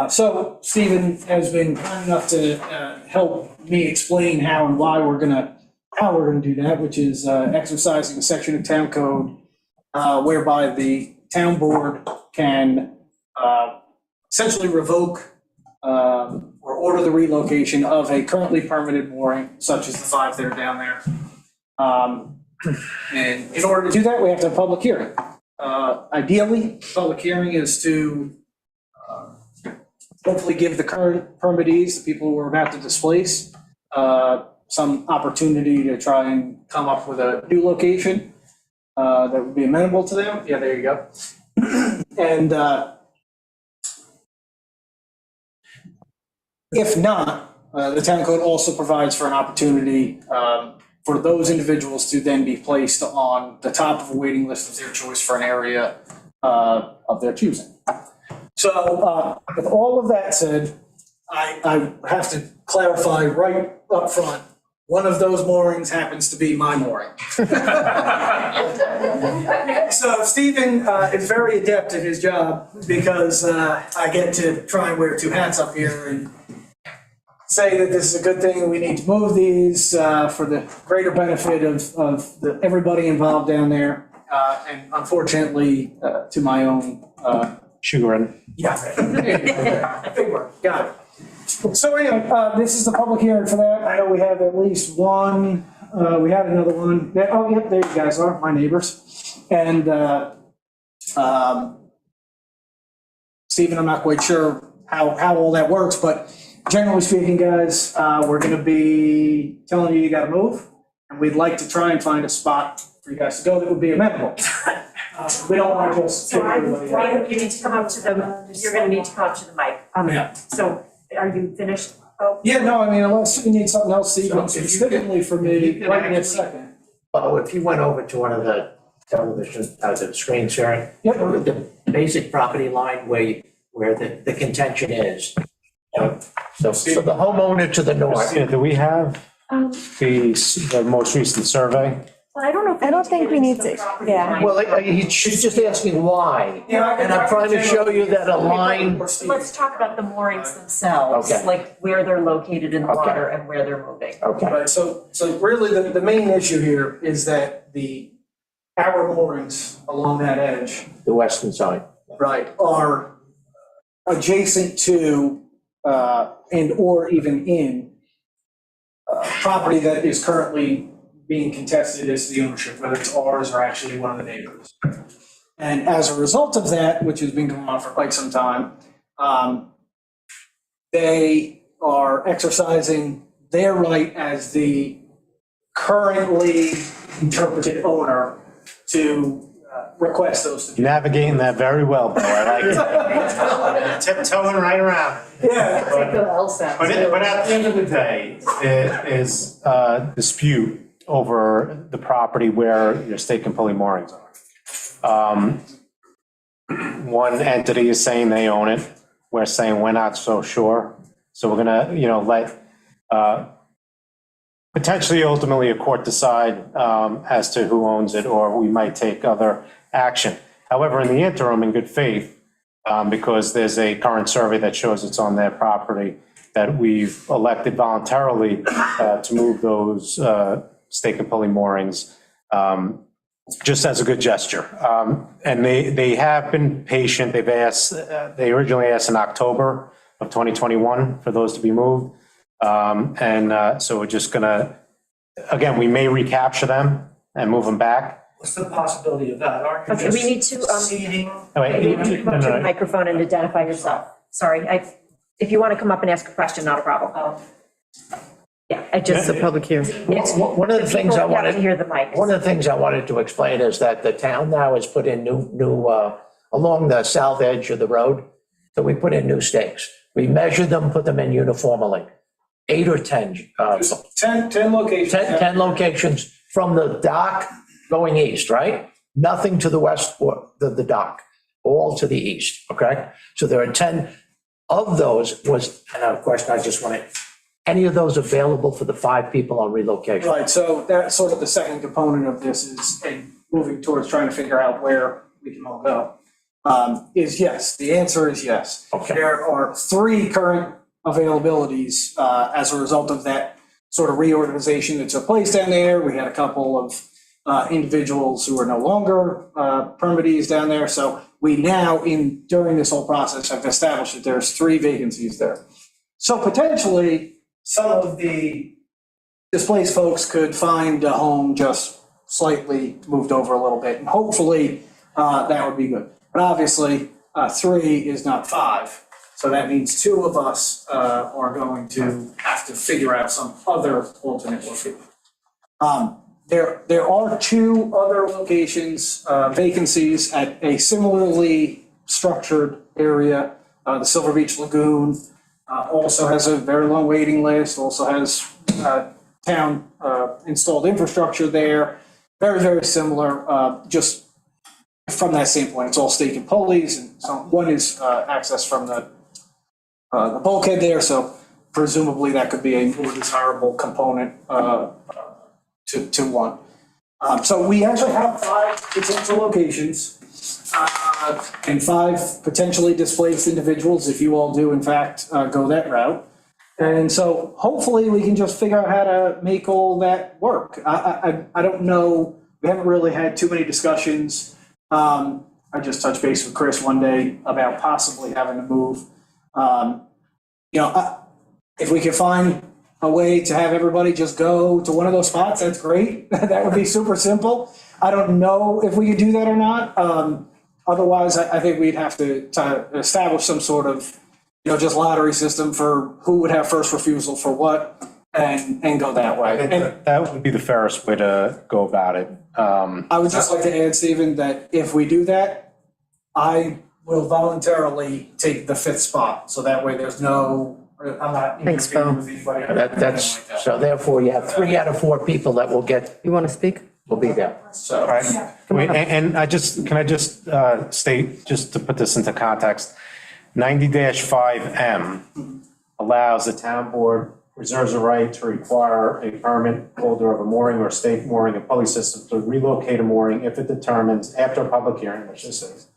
So Stephen has been kind enough to help me explain how and why we're gonna do that, which is exercising a section of town code whereby the town board can essentially revoke or order the relocation of a currently permitted mooring, such as the 5 that are down there. And in order to do that, we have to have a public hearing. Ideally, public hearing is to hopefully give the current permittees, the people who are about to displace, some opportunity to try and come up with a new location that would be amenable to them. Yeah, there you go. And if not, the town code also provides for an opportunity for those individuals to then be placed on the top of a waiting list of their choice for an area of their choosing. So with all of that said, I have to clarify right up front, one of those moorings happens to be my mooring. So Stephen is very adept at his job because I get to try and wear 2 hats up here and say that this is a good thing and we need to move these for the greater benefit of everybody involved down there. And unfortunately, to my own chagrin. Yeah. Big word. Got it. So anyway, this is the public hearing for that. I know we have at least one, we had another one. Oh, yep, there you guys are, my neighbors. And Stephen, I'm not quite sure how all that works, but generally speaking, guys, we're gonna be telling you gotta move. And we'd like to try and find a spot for you guys to go that would be amenable. We don't want to just. So Ryan, you need to come up to you're gonna need to come up to the mic. Yeah. So are you finished? Oh. Yeah, no, I mean, unless you need something else, Stephen, specifically for me, right in a second. Well, if you went over to one of the television, the screens here, Yep. the basic property line where the contention is. So the homeowner to the north. Christina, do we have the most recent survey? Well, I don't know. I don't think we need to, yeah. Well, she's just asking why. Yeah, And I'm trying to show you that a line. Let's talk about the moorings themselves, Okay. like where they're located in the Okay. water and where they're moving. Okay. Right, so really the main issue here is that our moorings along that edge, The western side. right, are adjacent to and or even in property that is currently being contested as the ownership, whether it's ours or actually one of the neighbors. And as a result of that, which has been going on for quite some time, they are exercising their right as the currently interpreted owner to request those to be. Navigating that very well, Bill, I like it. Tiptoeing right around. Yeah. But at the end of the day, it is a dispute over the property where your stake and pulley moorings are. One entity is saying they own it. We're saying we're not so sure. So we're gonna, let potentially ultimately a court decide as to who owns it, or we might take other action. However, in the interim, in good faith, because there's a current survey that shows it's on their property, that we've elected voluntarily to move those stake and pulley moorings, just as a good gesture. And they have been patient. They've asked, they originally asked in October of 2021 for those to be moved. So we're just gonna, again, we may recapture them and move them back. What's the possibility of that? Aren't you Okay, we just need to, seeding? Oh, wait, you need to come up to no, the no. microphone and identify yourself. Sorry, if you want to come up and ask a question, not a problem. Yeah, I just. It's a public hearing. One of the things I People have wanted. to hear the mic. One of the things I wanted to explain is that the town now has put in new, along the south edge of the road, so we put in new stakes. We measured them, put them in uniformly, 8 or 10. 10 locations. 10 locations from the dock going east, right? Nothing to the west or the dock, all to the east, okay? So there are 10 of those was, and a question I just wanted, any of those available for the 5 people on relocation? Right, so that's sort of the second component of this is moving towards trying to figure out where we can all go. Is yes, the answer is yes. Okay. There are 3 current availabilities as a result of that sort of reorganization that took place down there. We had a couple of individuals who are no longer permittees down there. So we now, during this whole process, have established that there's 3 vacancies there. So potentially, some of the displaced folks could find a home just slightly moved over a little bit, and hopefully that would be good. But obviously, 3 is not 5. So that means 2 of us are going to have to figure out some other alternate location. There are 2 other locations, vacancies at a similarly structured area. The Silver Beach Lagoon also has a very long waiting list, also has town installed infrastructure there. Very, very similar, just from that standpoint. It's all stake and pulleys, and so one is access from the bulkhead there, so presumably that could be a more desirable component to one. So we actually have 5 potential locations and 5 potentially displaced individuals if you all do in fact go that route. And so hopefully we can just figure out how to make all that work. I don't know, we haven't really had too many discussions. I just touched base with Chris one day about possibly having to move. If we could find a way to have everybody just go to one of those spots, that's great. That would be super simple. I don't know if we could do that or not. Otherwise, I think we'd have to establish some sort of, just lottery system for who would have first refusal for what and go that way. I think that would be the fairest way to go about it. I would just like to add, Stephen, that if we do that, I will voluntarily take the 5th spot. So that way there's no, I'm not interfering with anybody. That's, so therefore you have 3 out of 4 people that will get. You want to speak? Will be there. So. Right. And can I just state, just to put this into context, 90-5M allows the town board reserves a right to require a permit holder of a mooring or stake mooring and pulley system to relocate a mooring if it determines after a public hearing, which this is,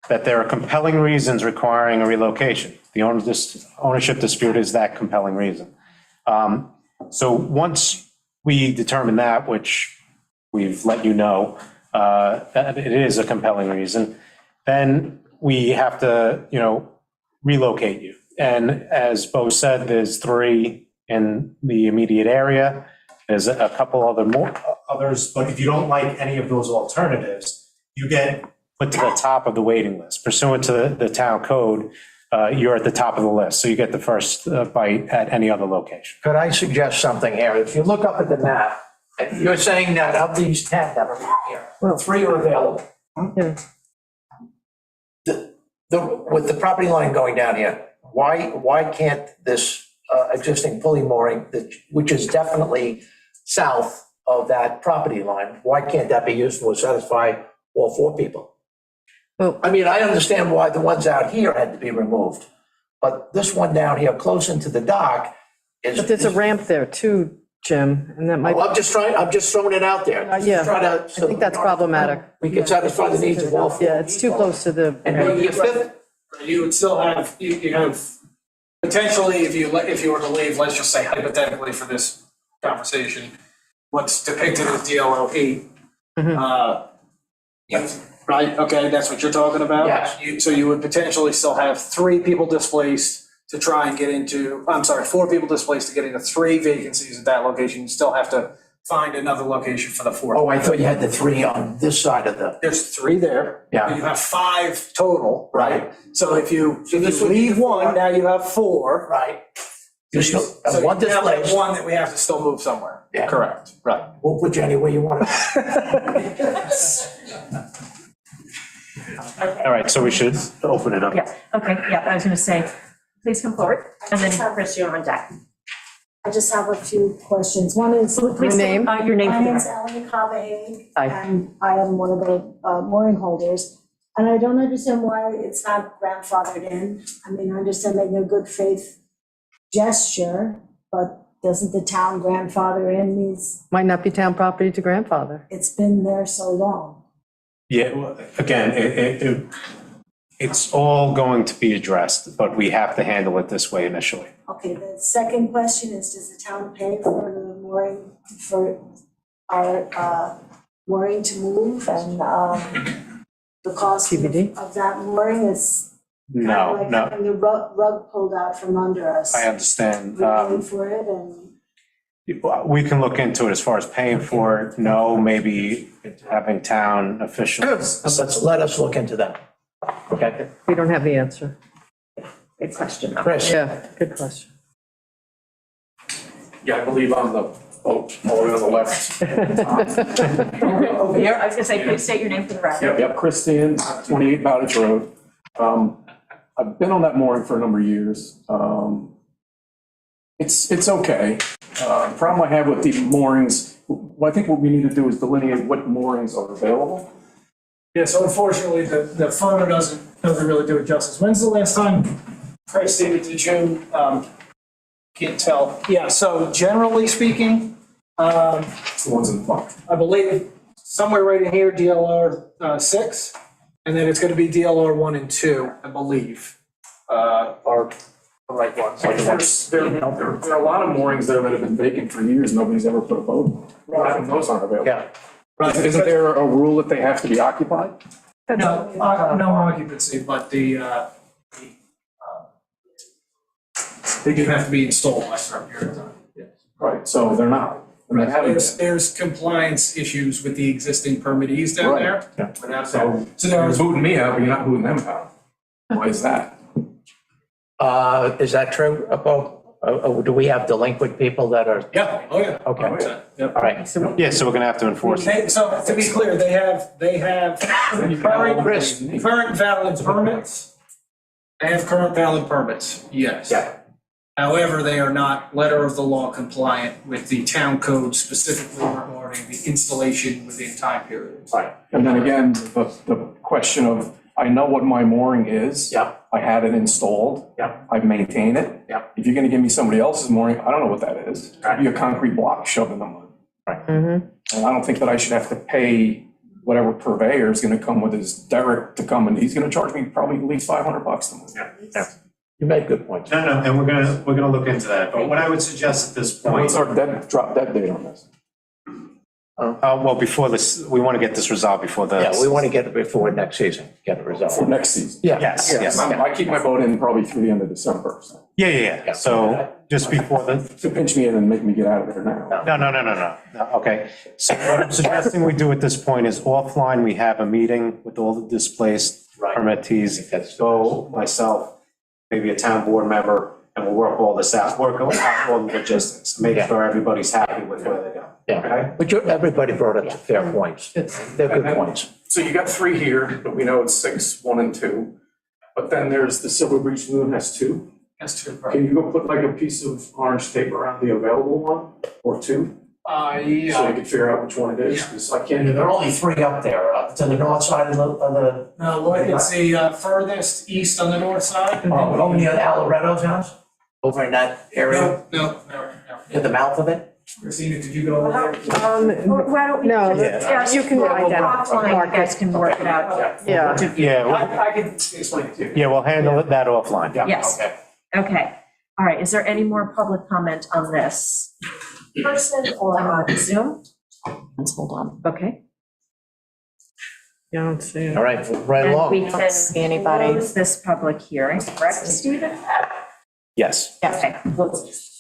that there are compelling reasons requiring a relocation. The ownership dispute is that compelling reason. So once we determine that, which we've let you know, that it is a compelling reason, then we have to, relocate you. And as Bo said, there's 3 in the immediate area. There's a couple others, but if you don't like any of those alternatives, you get put to the top of the waiting list. Pursuant to the town code, you're at the top of the list, so you get the first bite at any other location. Could I suggest something here? If you look up at the map, you're saying that of these 10 that are here, 3 are available. Yeah. With the property line going down here, why can't this existing pulley mooring, which is definitely south of that property line, why can't that be useful to satisfy all 4 people? Well, I mean, I understand why the ones out here had to be removed, but this one down here close into the dock is. But there's a ramp there to Jim, and that might, Well, I'm just throwing it out there. yeah, Try to- I think that's problematic. We can satisfy the needs of all four. Yeah, it's too close to the. And maybe a fifth? You would still have, you have, potentially, if you were to leave, let's just say hypothetically for this conversation, what's depicted as DLOP. Right, okay, that's what you're talking about? Yes. So you would potentially still have 3 people displaced to try and get into, 4 people displaced to get into 3 vacancies at that location. You still have to find another location for the 4th. Oh, I thought you had the 3 on this side of the. There's 3 there. Yeah. You have 5 total. Right. So if you this would be leave the 1, now you have 4. Right. So You still have so one you now have displaced. 1 that we have to still move somewhere. Yeah. Correct, right. We'll put you anywhere you want. All right, so we should open it up. Yeah, okay, yeah, I was gonna say, please come forward, and then Chris, you're on deck. I just have a few questions. One is. Please say, your name, My name's please. Ellen Cavahaig. Hi. And I am one of the mooring holders. And I don't understand why it's not grandfathered in. I mean, I understand making a good faith gesture, but doesn't the town grandfather in these? Might not be town property to grandfather. It's been there so long. Yeah, well, again, it's all going to be addressed, but we have to handle it this way initially. Okay, the second question is, does the town pay for the mooring, for our mooring to move? And the cost of that mooring is kind No, of like no, having the rug pulled out from under us. I understand. We're paying for it and. We can look into it as far as paying for it. No, maybe having town officials. Let us look into that. Okay. We don't have the answer. Good question. Chris. Yeah, good question. Yeah, I believe on the boat, all the way on the left. Over here, I was gonna say, please state your name for the record. Yep, Christine, 28 Bowditch Road. I've been on that mooring for a number of years. It's okay. The problem I have with the moorings, well, I think what we need to do is delineate what moorings are available. Yeah, so unfortunately, the photo doesn't really do it justice. When's the last time, Chris, did you, can't tell? Yeah, so generally speaking, The ones in the front. I believe somewhere right in here, DLR 6, and then it's gonna be DLR 1 and 2, I believe, are the right ones. There are a lot of moorings there that have been vacant for years, nobody's ever put a boat in. Right. Those aren't available. Yeah. Right. Isn't there a rule that they have to be occupied? No, no occupancy, but they do have to be installed by a certain period of time. Right, so they're not. And they haven't been. There's compliance issues with the existing permittees down Right. there. Yeah. Without So that. So there you're was, booting me out, but you're not booting them out. Why is that? Is that true about, do we have delinquent people that are? yeah, oh yeah. Okay. Yep. All right. Yeah, so we're gonna have to enforce it. So to be clear, they have current valid permits. They have current valid permits, yes. Yeah. However, they are not letter of the law compliant with the town code specifically regarding the installation within time periods. Right. And then again, the question of, I know what my mooring is. Yeah. I had it installed. Yeah. I maintain it. Yeah. If you're gonna give me somebody else's mooring, I don't know what that is. It could be a concrete block shoved in the mud. Mm-hmm. And I don't think that I should have to pay whatever purveyor is gonna come with his derrick to come, and he's gonna charge me probably at least $500 to move. Yeah. You made good points. No, and we're gonna look into that, but what I would suggest at this point. What's our drop dead date on this? Well, before this, we want to get this resolved before the. Yeah, we want to get it before next season, get it resolved. For next season? Yeah. Yes. I keep my boat in probably through the end of December. So Yeah. So just before the. to pinch me in and make me get out of there now. No. Okay. So what I'm suggesting we do at this point is offline, we have a meeting with all the displaced Right. permittees. Go, myself, maybe a town board member, and we'll work all this out, work out all the logistics, make Yeah. sure everybody's happy with where they go. Yeah, Okay? but everybody brought up fair points. They're good points. So you got 3 here, but we know it's 6, 1 and 2. But then there's the Silver Beach Lagoon has 2. That's true. Can you go put like a piece of orange tape around the available one or 2? So you can figure out which one it is, because I can't. There are only 3 up there, to the north side of the. No, look, it's the furthest east on the north side. Oh, near Alaretto's house? Over in that area, No. in the mouth of it? Christina, did you go over there? Why don't we? No, just- you can identify. Offline, you guys can work it out. Yeah. Yeah, I can explain it to you. yeah, we'll handle that offline. Yes. Okay. Okay. All right. Is there any more public comment on this? Person or on Zoom? Let's hold on. Okay. You don't see it. All right, right And we along. can see anybody. close this public hearing, correct, Stephen? Yes. Okay.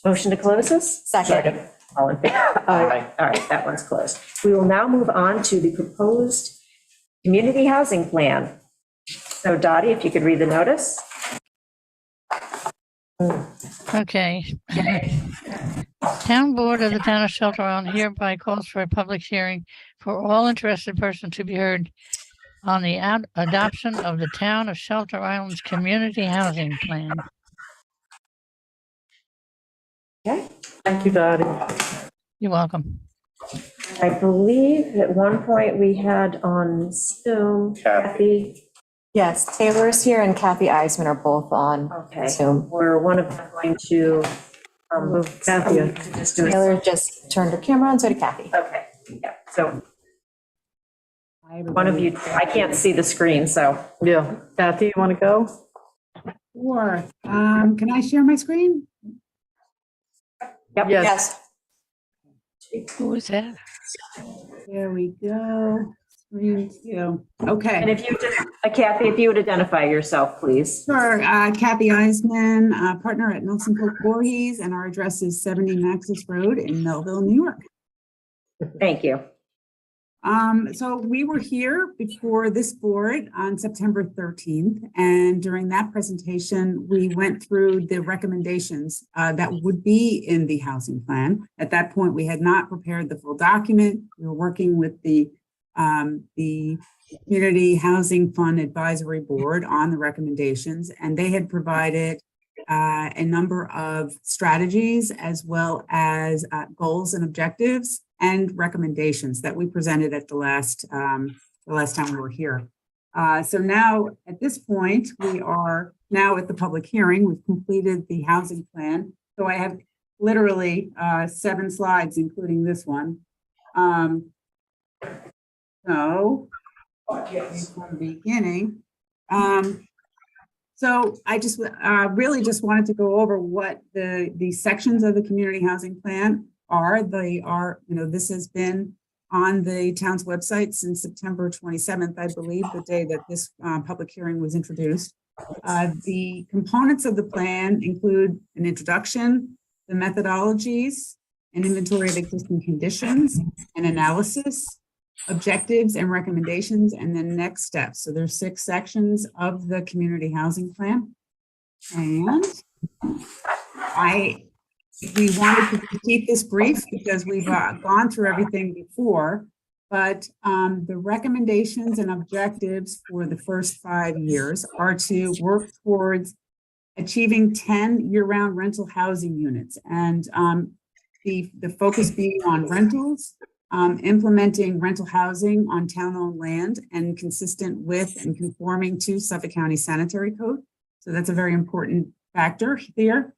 Motion to close this? Second. All in favor? Aye. All right, that one's closed. We will now move on to the proposed community housing plan. So Dottie, if you could read the notice. Okay. Town Board of the Town of Shelter Island hereby calls for a public hearing for all interested persons to be heard on the adoption of the Town of Shelter Island's Community Housing Plan. Okay. Thank you, Dottie. You're welcome. I believe at one point we had on Zoom, Kathy. Yes, Taylor is here and Kathy Eisman are both on Okay. Zoom. Were one of them going to move Kathy. to just do it? Taylor just turned her camera on, so did Kathy. Okay, yeah, so one of you, I can't see the screen, so. Yeah. Kathy, you want to go? Sure. Can I share my screen? Yep. Yes. Who is that? There we go. Screen two. Okay. And if you just, Kathy, if you would identify yourself, please. Sure. Kathy Eisman, partner at Nelson Pope Voorhees, and our address is 70 Maxis Road in Melville, New York. Thank you. So we were here before this board on September 13th, and during that presentation, we went through the recommendations that would be in the housing plan. At that point, we had not prepared the full document. We were working with the Community Housing Fund Advisory Board on the recommendations, and they had provided a number of strategies as well as goals and objectives and recommendations that we presented at the last time we were here. So now at this point, we are now at the public hearing. We've completed the housing plan. So I have literally 7 slides, including this one. So from the beginning. So I just really just wanted to go over what the sections of the community housing plan are. They are, this has been on the town's website since September 27th, I believe, the day that this public hearing was introduced. The components of the plan include an introduction, the methodologies, an inventory of existing conditions, an analysis, objectives and recommendations, and then next steps. So there's 6 sections of the community housing plan. And we wanted to keep this brief because we've gone through everything before, but the recommendations and objectives for the first 5 years are to work towards achieving 10 year-round rental housing units. And the focus being on rentals, implementing rental housing on town-owned land and consistent with and conforming to Suffolk County Sanitary Code. So that's a very important factor here.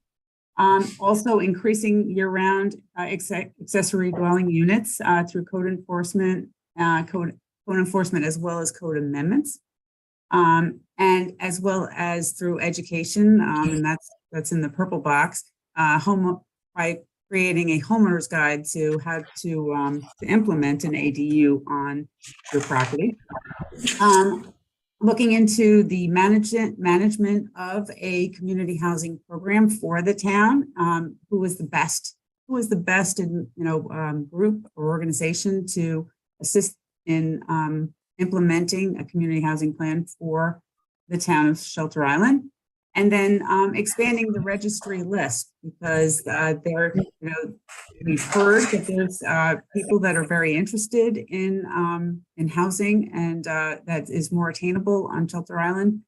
Also increasing year-round accessory dwelling units through code enforcement as well as code amendments. And as well as through education, and that's in the purple box, by creating a homeowner's guide to how to implement an ADU on your property. Looking into the management of a community housing program for the town, who is the best in, group or organization to assist in implementing a community housing plan for the town of Shelter Island. And then expanding the registry list because we've heard that there's people that are very interested in housing and that is more attainable on Shelter Island,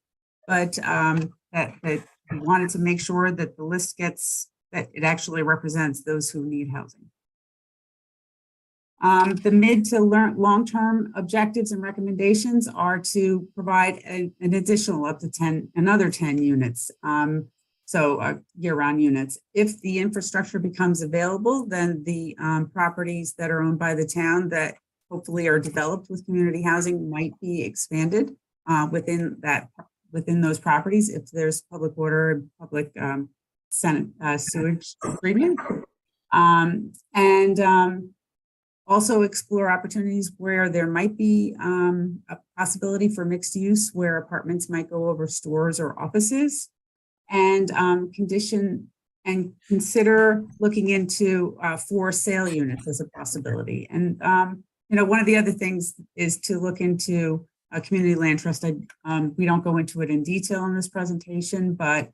but that we wanted to make sure that the list that it actually represents those who need housing. The mid to long-term objectives and recommendations are to provide an additional up to another 10 units. So year-round units. If the infrastructure becomes available, then the properties that are owned by the town that hopefully are developed with community housing might be expanded within those properties if there's public water and public sewage treatment. Also explore opportunities where there might be a possibility for mixed use where apartments might go over stores or offices, and consider looking into for sale units as a possibility. And one of the other things is to look into a community land trust. We don't go into it in detail in this presentation, but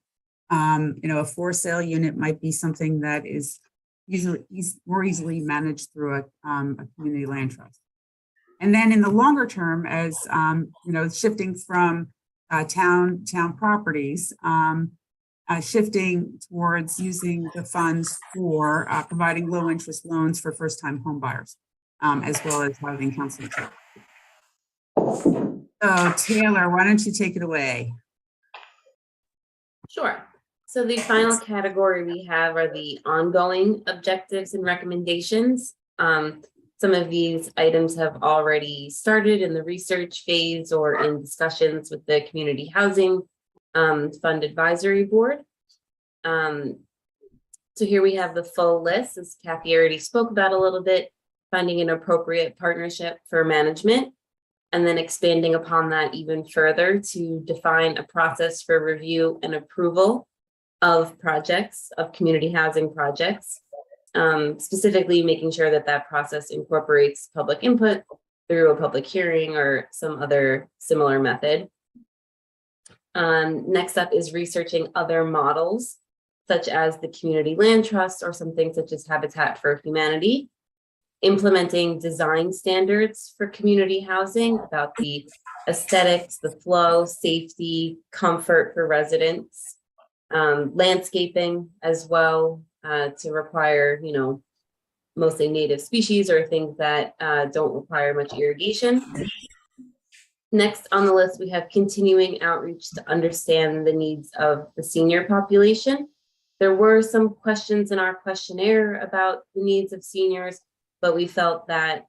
a for sale unit might be something that is more easily managed through a community land trust. And then in the longer term, as shifting from town properties, shifting towards using the funds for providing low interest loans for first time home buyers, as well as housing counseling. So Taylor, why don't you take it away? Sure. So the final category we have are the ongoing objectives and recommendations. Some of these items have already started in the research phase or in discussions with the Community Housing Fund Advisory Board. So here we have the full list, as Kathy already spoke about a little bit, finding an appropriate partnership for management, and then expanding upon that even further to define a process for review and approval of projects, of community housing projects, specifically making sure that that process incorporates public input through a public hearing or some other similar method. Next up is researching other models, such as the Community Land Trust or something such as Habitat for Humanity, implementing design standards for community housing about the aesthetics, the flow, safety, comfort for residents, landscaping as well, to require, mostly native species or things that don't require much irrigation. Next on the list, we have continuing outreach to understand the needs of the senior population. There were some questions in our questionnaire about the needs of seniors, but we felt that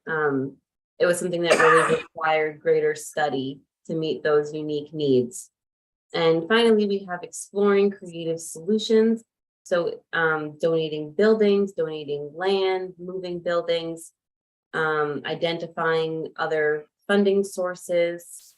it was something that really required greater study to meet those unique needs. And finally, we have exploring creative solutions. So donating buildings, donating land, moving buildings, identifying other funding sources.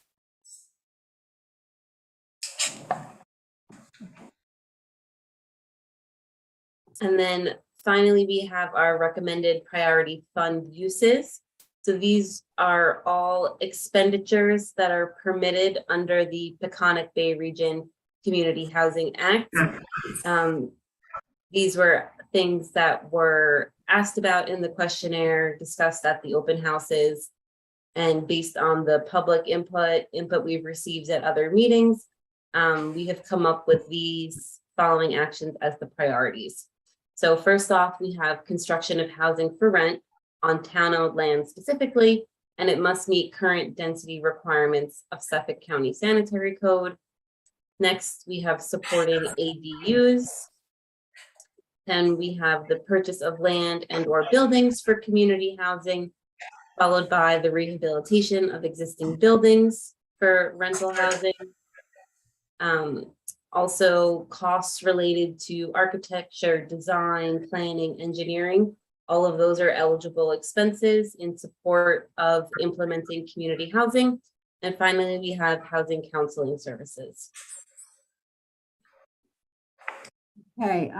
And then finally, we have our recommended priority fund uses. So these are all expenditures that are permitted under the Peconic Bay Region Community Housing Act. These were things that were asked about in the questionnaire, discussed at the open houses, and based on the public input we've received at other meetings, we have come up with these following actions as the priorities. So first off, we have construction of housing for rent on town-owned land specifically, and it must meet current density requirements of Suffolk County Sanitary Code. Next, we have supporting ADUs. Then we have the purchase of land and or buildings for community housing, followed by the rehabilitation of existing buildings for rental housing. Also costs related to architecture, design, planning, engineering. All of those are eligible expenses in support of implementing community housing. And finally, we have housing counseling services. Okay,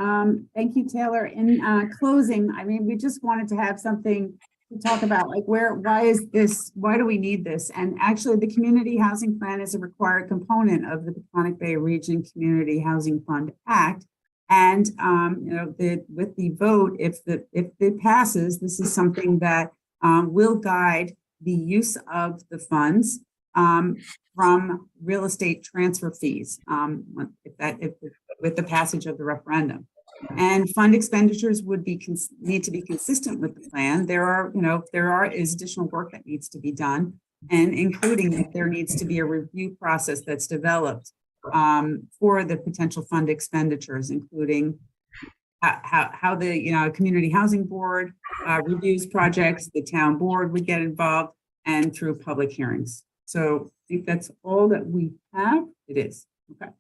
thank you, Taylor. In closing, we just wanted to have something to talk about, like why do we need this? And actually the Community Housing Plan is a required component of the Peconic Bay Region Community Housing Fund Act. And with the vote, if it passes, this is something that will guide the use of the funds from real estate transfer fees with the passage of the referendum. And fund expenditures would need to be consistent with the plan. There is additional work that needs to be done, and including that there needs to be a review process that's developed for the potential fund expenditures, including how the, Community Housing Board reviews projects, the town board would get involved, and through public hearings. So I think that's all that we have. It is, okay.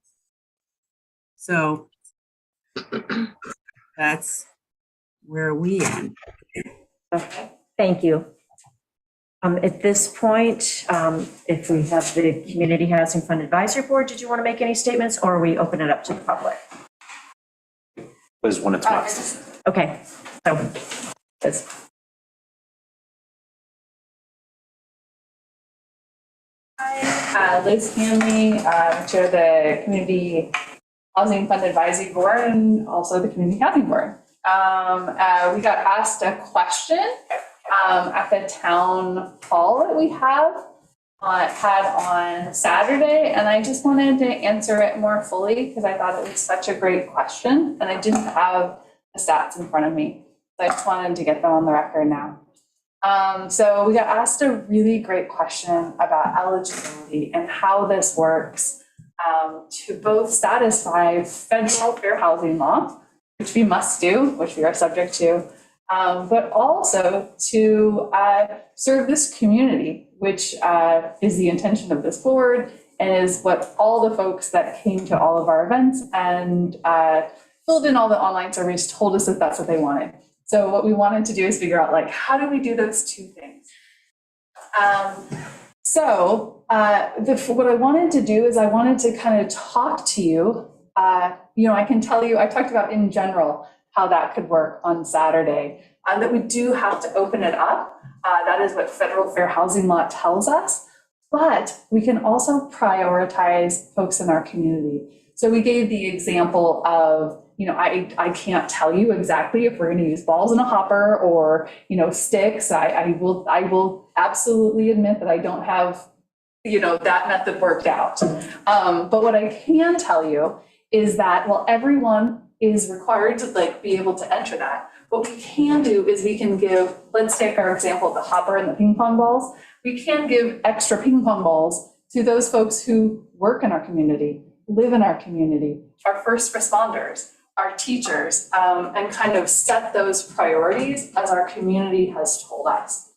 So that's where we end. Okay, thank you. At this point, if we have the Community Housing Fund Advisory Board, did you want to make any statements, or are we open it up to the public? Liz wanted to make. Okay, so Liz. Hi, Liz Hanley, chair of the Community Housing Fund Advisory Board and also the Community Housing Board. We got asked a question at the town hall that we had on Saturday, and I just wanted to answer it more fully because I thought it was such a great question, and I didn't have the stats in front of me. So I just wanted to get them on the record now. So we got asked a really great question about eligibility and how this works to both satisfy federal fair housing law, which we must do, which we are subject to, but also to serve this community, which is the intention of this board and is what all the folks that came to all of our events and filled in all the online surveys told us that that's what they wanted. So what we wanted to do is figure out, like, how do we do those two things? What I wanted to do is I wanted to kind of talk to you. I can tell you, I talked about in general how that could work on Saturday, that we do have to open it up. That is what federal fair housing law tells us, but we can also prioritize folks in our community. So we gave the example of, I can't tell you exactly if we're going to use balls in a hopper or, sticks. I will absolutely admit that I don't have, that method worked out. But what I can tell you is that while everyone is required to be able to enter that, what we can do is we can give, let's take our example of the hopper and the ping pong balls. We can give extra ping pong balls to those folks who work in our community, live in our community, our first responders, our teachers, and kind of set those priorities as our community has told us.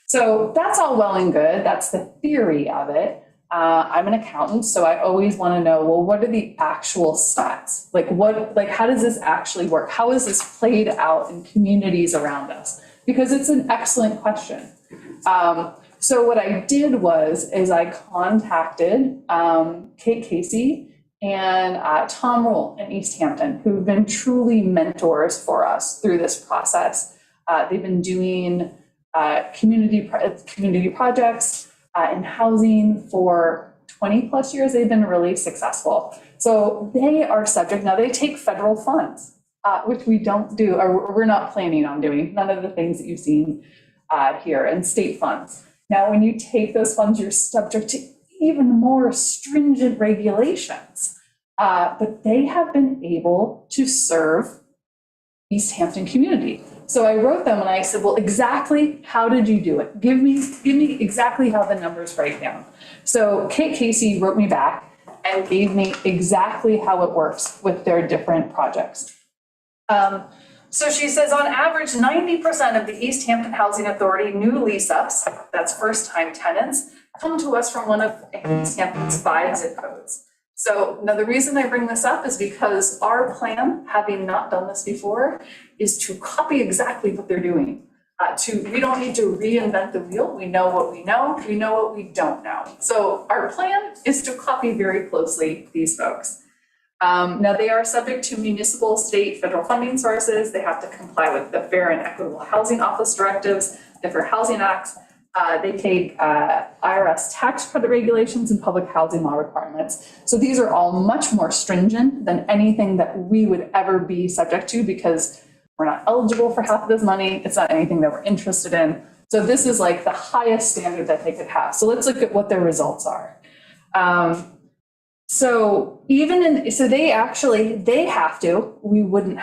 So that's all well and good. That's the theory of it. I'm an accountant, so I always want to know, well, what are the actual stats? How does this actually work? How is this played out in communities around us? Because it's an excellent question. So what I did is I contacted Kate Casey and Tom Rule in East Hampton, who've been truly mentors for us through this process. They've been doing community projects in housing for 20 plus years. They've been really successful. So they are subject, now they take federal funds, which we don't do, or we're not planning on doing, none of the things that you've seen here, and state funds. Now, when you take those funds, you're subject to even more stringent regulations, but they have been able to serve East Hampton community. So I wrote them and I said, well, exactly how did you do it? Give me exactly how the numbers break down. So Kate Casey wrote me back and gave me exactly how it works with their different projects. So she says, on average, 90% of the East Hampton Housing Authority new lease-ups, that's first-time tenants, come to us from one of East Hampton's 5 zip codes. So now the reason I bring this up is because our plan, having not done this before, is to copy exactly what they're doing. We don't need to reinvent the wheel. We know what we know what we don't know. So our plan is to copy very closely these folks. Now they are subject to municipal, state, federal funding sources. They have to comply with the Fair and Equitable Housing Office directives, the Fair Housing Acts. They take IRS tax credit regulations and public housing law requirements. So these are all much more stringent than anything that we would ever be subject to, because we're not eligible for half of this money. It's not anything that we're interested in. So this is like the highest standard that they could have. So let's look at what their results are. We wouldn't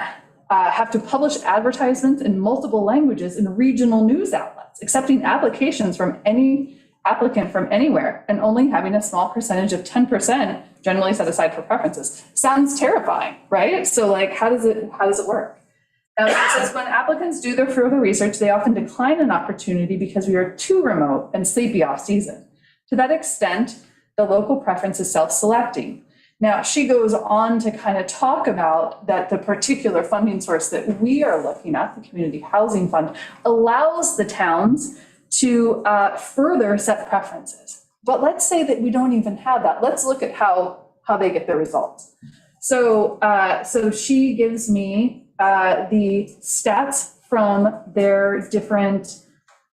have to publish advertisements in multiple languages in regional news outlets, accepting applications from any applicant from anywhere and only having a small percentage of 10% generally set aside for preferences. Sounds terrifying, right? So like, how does it work? Now, it says when applicants do their further research, they often decline an opportunity because we are too remote and sleepy off season. To that extent, the local preference is self-selecting. Now, she goes on to kind of talk about that the particular funding source that we are looking at, the Community Housing Fund, allows the towns to further set preferences. But let's say that we don't even have that. Let's look at how they get their results. So she gives me the stats from their different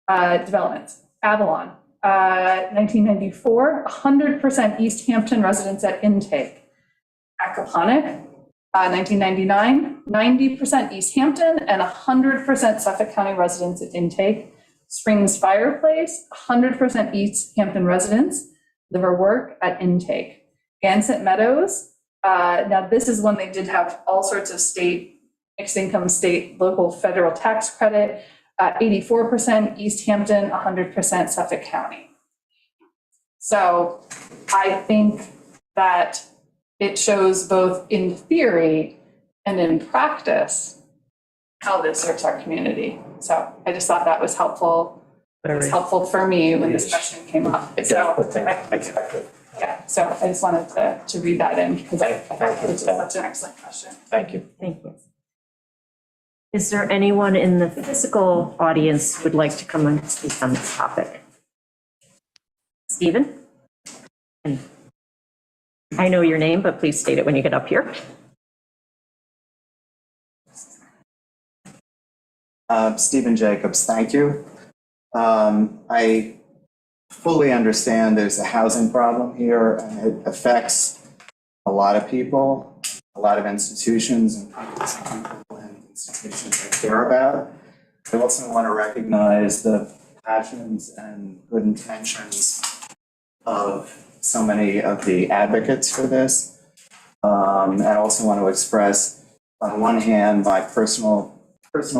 developments. Avalon, 1994, 100% East Hampton residents at intake. Acaponic, 1999, 90% East Hampton and 100% Suffolk County residents at intake. Springs Fireplace, 100% East Hampton residents, live or work at intake. Gansett Meadows, now this is one they did have all sorts of state, mixed income, state, local, federal tax credit, 84% East Hampton, 100% Suffolk County. So I think that it shows both in theory and in practice how this serves our community. So I just thought that was helpful. It was helpful for me when this question came up. So yeah, so I just wanted to read that in because I thought it was such an excellent question. Thank you. Thank you. Is there anyone in the physical audience who would like to come and speak on this topic? Stephen? And I know your name, but please state it when you get up here. Stephen Jacobs, thank you. I fully understand there's a housing problem here and it affects a lot of people, a lot of institutions and people and institutions I care about. I also want to recognize the passions and good intentions of so many of the advocates for this. And I also want to express, on one hand, my personal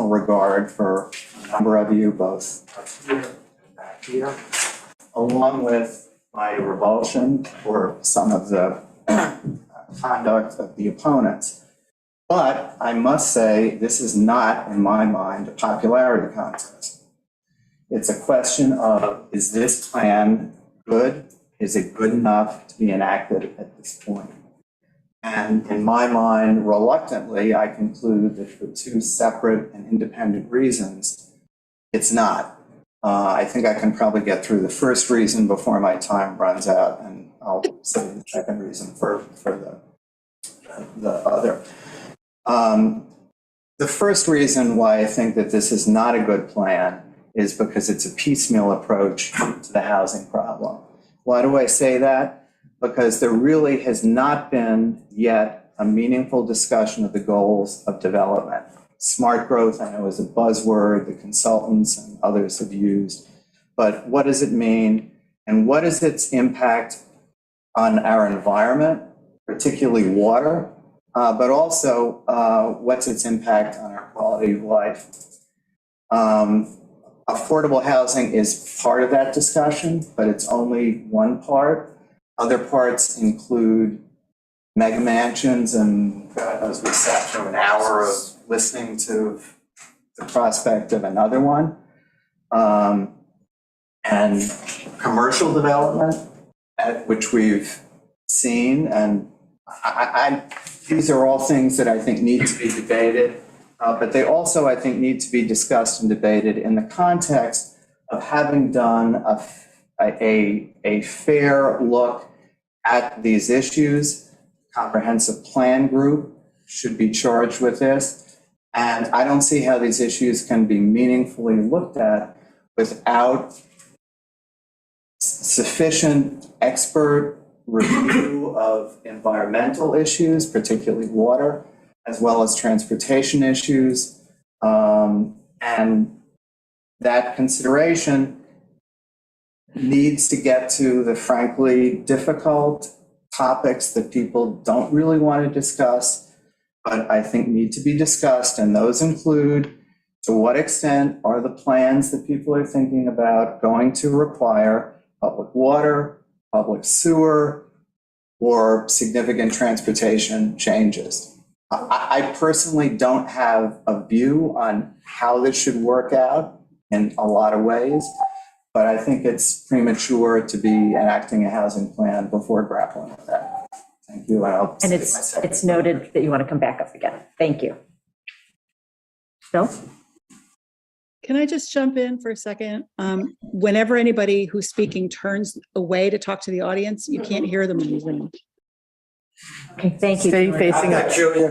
regard for a number of you, both up here and back here, along with my revulsion for some of the conduct of the opponents. But I must say, this is not, in my mind, a popularity contest. It's a question of, is this plan good? Is it good enough to be enacted at this point? And in my mind, reluctantly, I conclude that for two separate and independent reasons, it's not. I think I can probably get through the first reason before my time runs out, and I'll say the second reason for the other. The first reason why I think that this is not a good plan is because it's a piecemeal approach to the housing problem. Why do I say that? Because there really has not been yet a meaningful discussion of the goals of development. Smart growth, I know, is a buzzword the consultants and others have used, but what does it mean? And what is its impact on our environment, particularly water, but also what's its impact on our quality of life? Affordable housing is part of that discussion, but it's only one part. Other parts include mega mansions, and God knows we sat through an hour of listening to the prospect of another one. And commercial development, which we've seen, and these are all things that I think need to be debated, but they also, I think, need to be discussed and debated in the context of having done a fair look at these issues. Comprehensive Plan Group should be charged with this. And I don't see how these issues can be meaningfully looked at without sufficient expert review of environmental issues, particularly water, as well as transportation issues. And that consideration needs to get to the frankly difficult topics that people don't really want to discuss, but I think need to be discussed. And those include, to what extent are the plans that people are thinking about going to require public water, public sewer, or significant transportation changes. I personally don't have a view on how this should work out in a lot of ways, but I think it's premature to be enacting a housing plan before grappling with that. Thank you. And it's noted that you want to come back up again. Thank you. Bill? Can I just jump in for a second? Whenever anybody who's speaking turns away to talk to the audience, you can't hear them in Zoom. Okay, thank you. Stay facing up. Julia.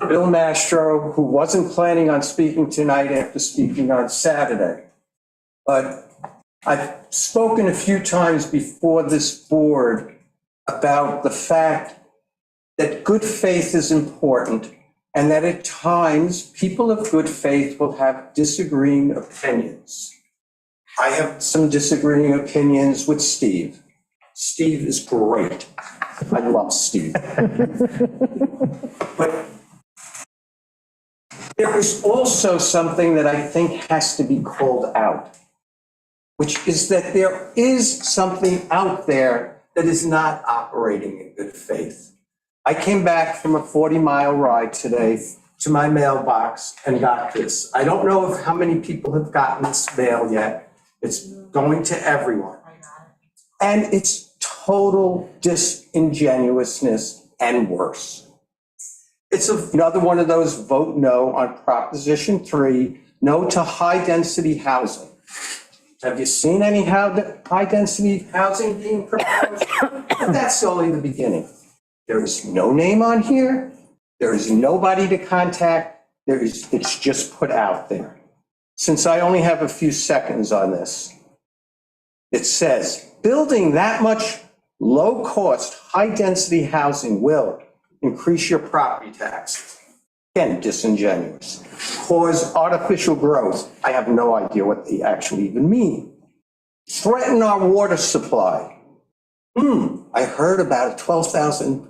Bill Mastro, who wasn't planning on speaking tonight after speaking on Saturday. But I've spoken a few times before this board about the fact that good faith is important and that at times people of good faith will have disagreeing opinions. I have some disagreeing opinions with Steve. Steve is great. I love Steve. But there is also something that I think has to be called out, which is that there is something out there that is not operating in good faith. I came back from a 40-mile ride today to my mailbox and got this. I don't know how many people have gotten this mail yet. It's going to everyone. And it's total disingenuousness and worse. It's another one of those vote no on Proposition 3, no to high-density housing. Have you seen any high-density housing being proposed? That's only the beginning. There is no name on here. There is nobody to contact. It's just put out there. Since I only have a few seconds on this, it says, building that much low-cost, high-density housing will increase your property taxes. Again, disingenuous. Cause artificial growth. I have no idea what they actually even mean. Threaten our water supply. I heard about a 12,000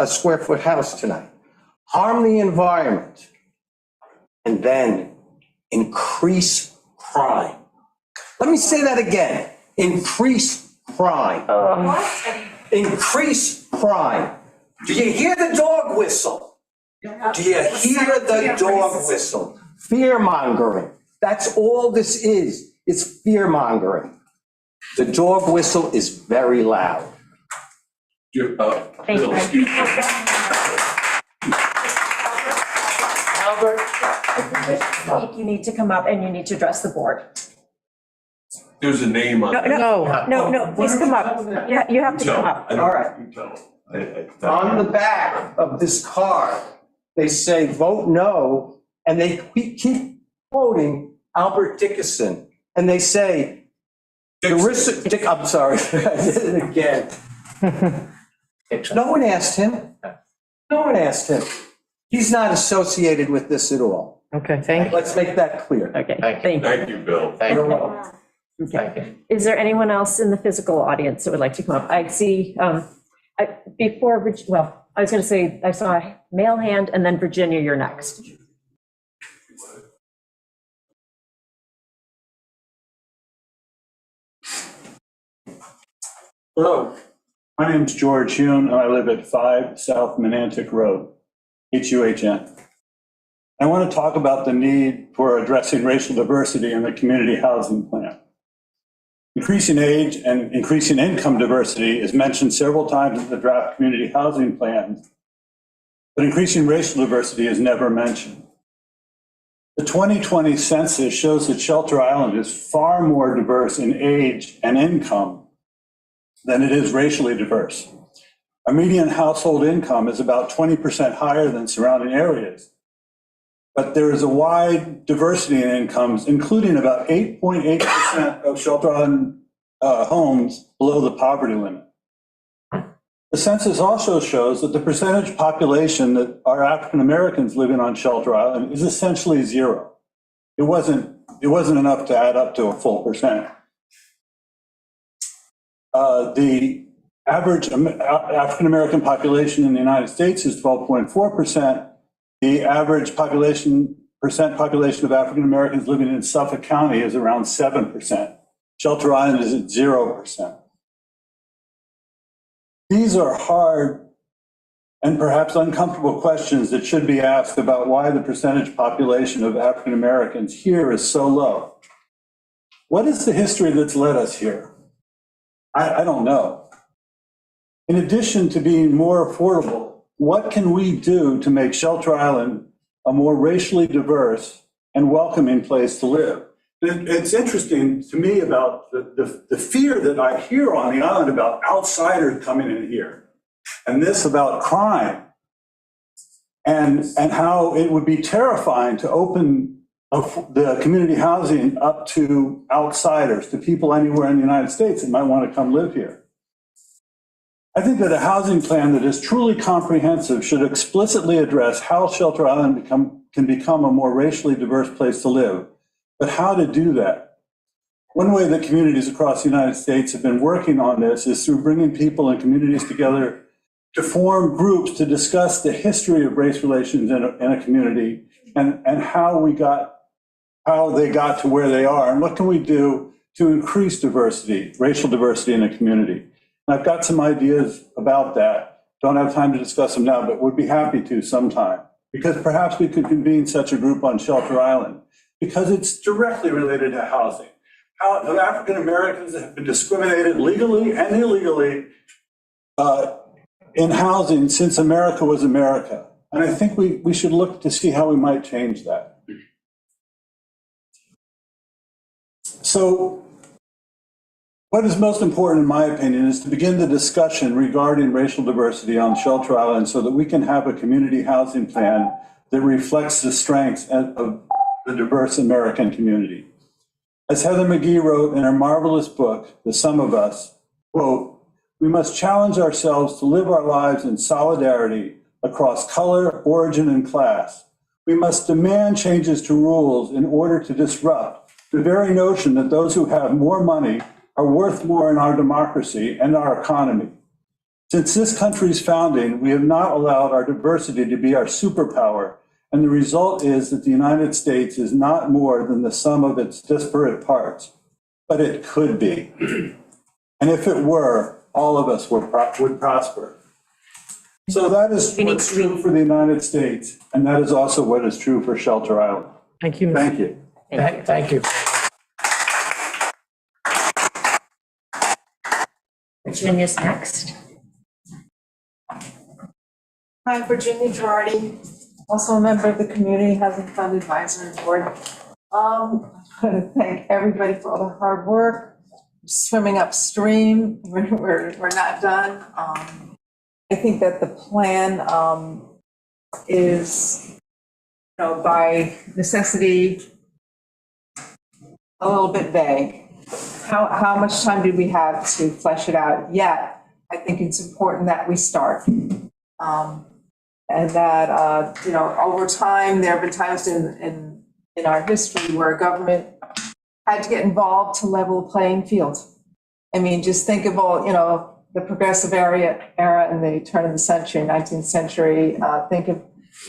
square foot house tonight. Harm the environment. And then increase crime. Let me say that again. Increase crime. Increase crime. Do you hear the dog whistle? Do you hear the dog whistle? Fear mongering. That's all this is. It's fear mongering. The dog whistle is very loud. Thank you. Albert, you need to come up and you need to address the board. There's a name on it. No, please come up. Yeah, you have to come up. All right. On the back of this card, they say vote no, and they keep quoting Albert Dickinson. And they say, I'm sorry, I did it again. No one asked him. No one asked him. He's not associated with this at all. Okay, thank you. Let's make that clear. Okay, Thank thank you. Thank you, Bill. Thank You're you. welcome. Thank you. Is there anyone else in the physical audience that would like to come up? I see, I was going to say, I saw a male hand and then Virginia, you're next. Hello, my name's George Hune, and I live at 5 South Menantic Road, HUHN. I want to talk about the need for addressing racial diversity in the community housing plan. Increasing age and increasing income diversity is mentioned several times in the draft community housing plan, but increasing racial diversity is never mentioned. The 2020 census shows that Shelter Island is far more diverse in age and income than it is racially diverse. Our median household income is about 20% higher than surrounding areas. But there is a wide diversity in incomes, including about 8.8% of Shelter Island homes below the poverty limit. The census also shows that the percentage population that are African Americans living on Shelter Island is essentially zero. It wasn't enough to add up to a full percent. The average African American population in the United States is 12.4%. The average population of African Americans living in Suffolk County is around 7%. Shelter Island is at 0%. These are hard and perhaps uncomfortable questions that should be asked about why the percentage population of African Americans here is so low. What is the history that's led us here? I don't know. In addition to being more affordable, what can we do to make Shelter Island a more racially diverse and welcoming place to live? It's interesting to me about the fear that I hear on the island about outsiders coming in here, and this about crime, and how it would be terrifying to open the community housing up to outsiders, to people anywhere in the United States that might want to come live here. I think that a housing plan that is truly comprehensive should explicitly address how Shelter Island can become a more racially diverse place to live, but how to do that. One way that communities across the United States have been working on this is through bringing people and communities together to form groups to discuss the history of race relations in a community and how they got to where they are, and what can we do to increase diversity, racial diversity in a community. And I've got some ideas about that. Don't have time to discuss them now, but would be happy to sometime, because perhaps we could convene such a group on Shelter Island, because it's directly related to housing. How African Americans have been discriminated legally and illegally in housing since America was America. And I think we should look to see how we might change that. So what is most important, in my opinion, is to begin the discussion regarding racial diversity on Shelter Island so that we can have a community housing plan that reflects the strengths of the diverse American community. As Heather McGhee wrote in her marvelous book, The Sum of Us, quote, "We must challenge ourselves to live our lives in solidarity across color, origin, and class. We must demand changes to rules in order to disrupt the very notion that those who have more money are worth more in our democracy and our economy. Since this country's founding, we have not allowed our diversity to be our superpower, and the result is that the United States is not more than the sum of its disparate parts, but it could be. And if it were, all of us would prosper." So that is what's true for the United States, and that is also what is true for Shelter Island. Thank you. Thank you. Thank you. Virginia's next. Hi, Virginia Girardi, also a member of the Community Housing Fund Advisory Board. I want to thank everybody for all the hard work. Swimming upstream, we're not done. I think that the plan is, by necessity, a little bit vague. How much time do we have to flesh it out? Yet, I think it's important that we start. And that, over time, there have been times in our history where government had to get involved to level the playing field. I mean, just think of all, the progressive era in the turn of the century, 19th century. Think of,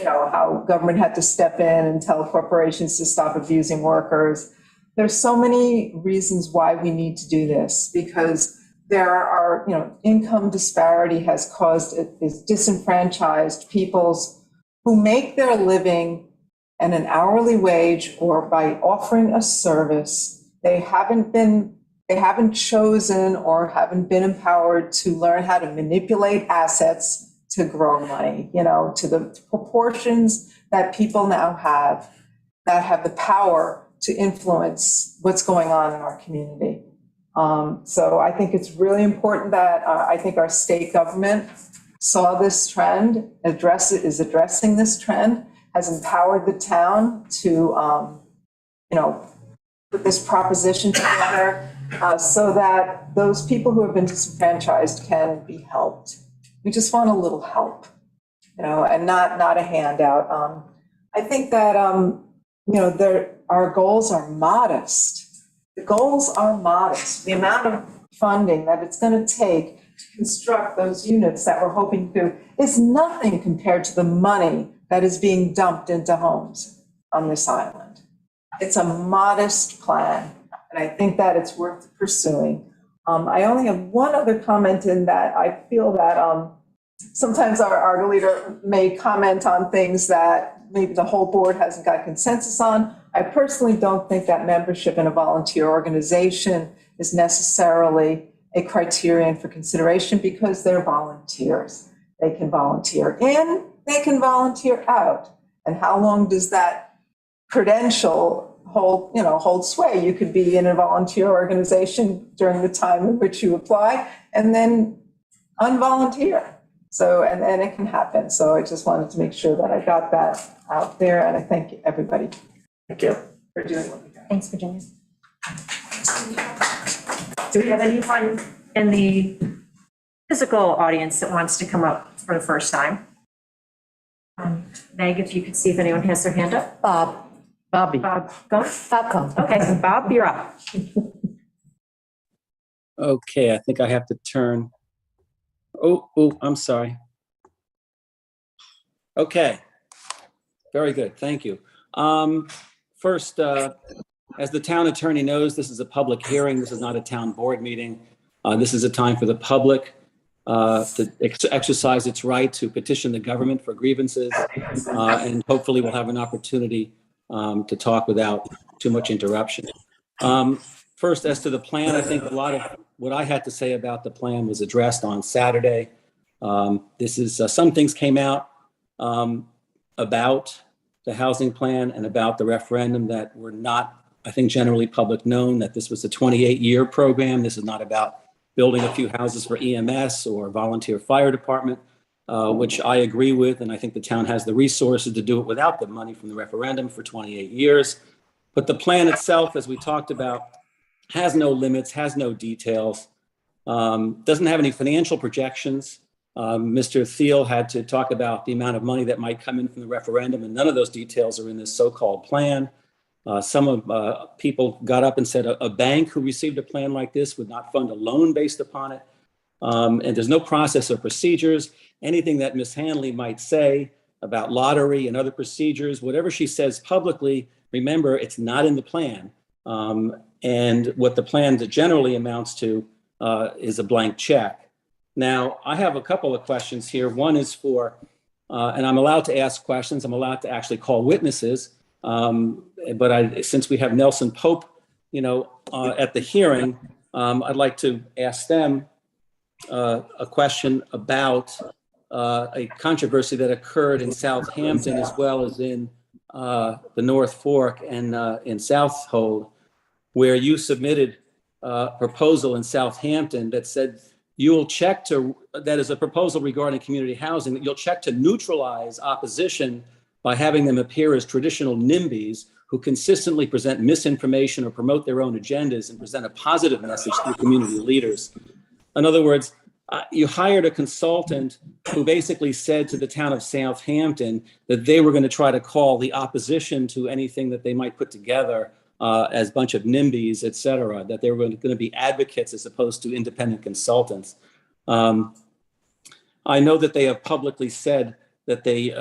how government had to step in and tell corporations to stop abusing workers. There's so many reasons why we need to do this, because there are, income disparity has caused disenfranchised peoples who make their living at an hourly wage or by offering a service. They haven't chosen or haven't been empowered to learn how to manipulate assets to grow money, to the proportions that people now have that have the power to influence what's going on in our community. So I think it's really important that I think our state government saw this trend, is addressing this trend, has empowered the town to, put this proposition together so that those people who have been disenfranchised can be helped. We just want a little help, and not a handout. I think that, our goals are modest. The goals are modest. The amount of funding that it's going to take to construct those units that we're hoping to is nothing compared to the money that is being dumped into homes on this island. It's a modest plan. and I think that it's worth pursuing. I only have one other comment in that I feel that sometimes our leader may comment on things that maybe the whole board hasn't got consensus on. I personally don't think that membership in a volunteer organization is necessarily a criterion for consideration because they're volunteers. They can volunteer in, they can volunteer out. And how long does that credential hold sway? You could be in a volunteer organization during the time in which you apply and then unvolunteer. So, and it can happen. So I just wanted to make sure that I got that out there, and I thank everybody. Thank you. For doing what we got. Thanks, Virginia. Do we have anyone in the physical audience that wants to come up for the first time? Meg, if you could see if anyone has their hand up. Bobby. Bob, go. Bob, come. Okay, Bob, you're up. Okay, I think I have to turn. Oh, I'm sorry. Okay, very good, thank you. First, as the town attorney knows, this is a public hearing. This is not a town board meeting. This is a time for the public to exercise its right to petition the government for grievances, and hopefully we'll have an opportunity to talk without too much interruption. First, as to the plan, I think a lot of what I had to say about the plan was addressed on Saturday. This is some things came out about the housing plan and about the referendum that were not, I think, generally public known, that this was a 28-year program. This is not about building a few houses for EMS or volunteer fire department, which I agree with, and I think the town has the resources to do it without the money from the referendum for 28 years. But the plan itself, as we talked about, has no limits, has no details, doesn't have any financial projections. Mr. Thiel had to talk about the amount of money that might come in from the referendum, and none of those details are in this so-called plan. Some of people got up and said a bank who received a plan like this would not fund a loan based upon it. And there's no process or procedures. Anything that Ms. Hanley might say about lottery and other procedures, whatever she says publicly, remember, it's not in the plan. And what the plan generally amounts to is a blank check. Now, I have a couple of questions here. One is for, and I'm allowed to ask questions. I'm allowed to actually call witnesses. But since we have Nelson Pope, at the hearing, I'd like to ask them a question about a controversy that occurred in Southampton as well as in the North Fork and in Southold, where you submitted a proposal in Southampton that said you'll check to, that is a proposal regarding community housing, that you'll check to neutralize opposition by having them appear as traditional NIMBYs who consistently present misinformation or promote their own agendas and present a positive message to community leaders. In other words, you hired a consultant who basically said to the town of Southampton that they were going to try to call the opposition to anything that they might put together as a bunch of NIMBYs, et cetera, that they were going to be advocates as opposed to independent consultants. I know that they have publicly said that they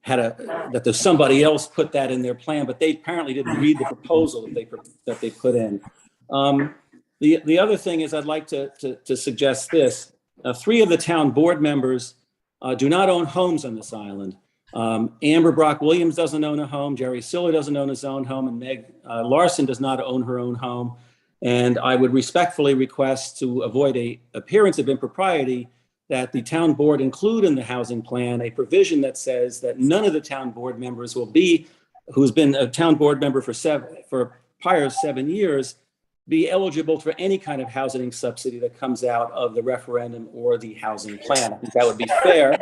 that there's somebody else put that in their plan, but they apparently didn't read the proposal that they put in. The other thing is I'd like to suggest this. 3 of the town board members do not own homes on this island. Amber Brock Williams doesn't own a home, Jerry Siller doesn't own his own home, and Meg Larson does not own her own home. And I would respectfully request, to avoid an appearance of impropriety, that the town board include in the housing plan a provision that says that none of the town board members will be, who's been a town board member for prior 7 years, be eligible for any kind of housing subsidy that comes out of the referendum or the housing plan. I think that would be fair.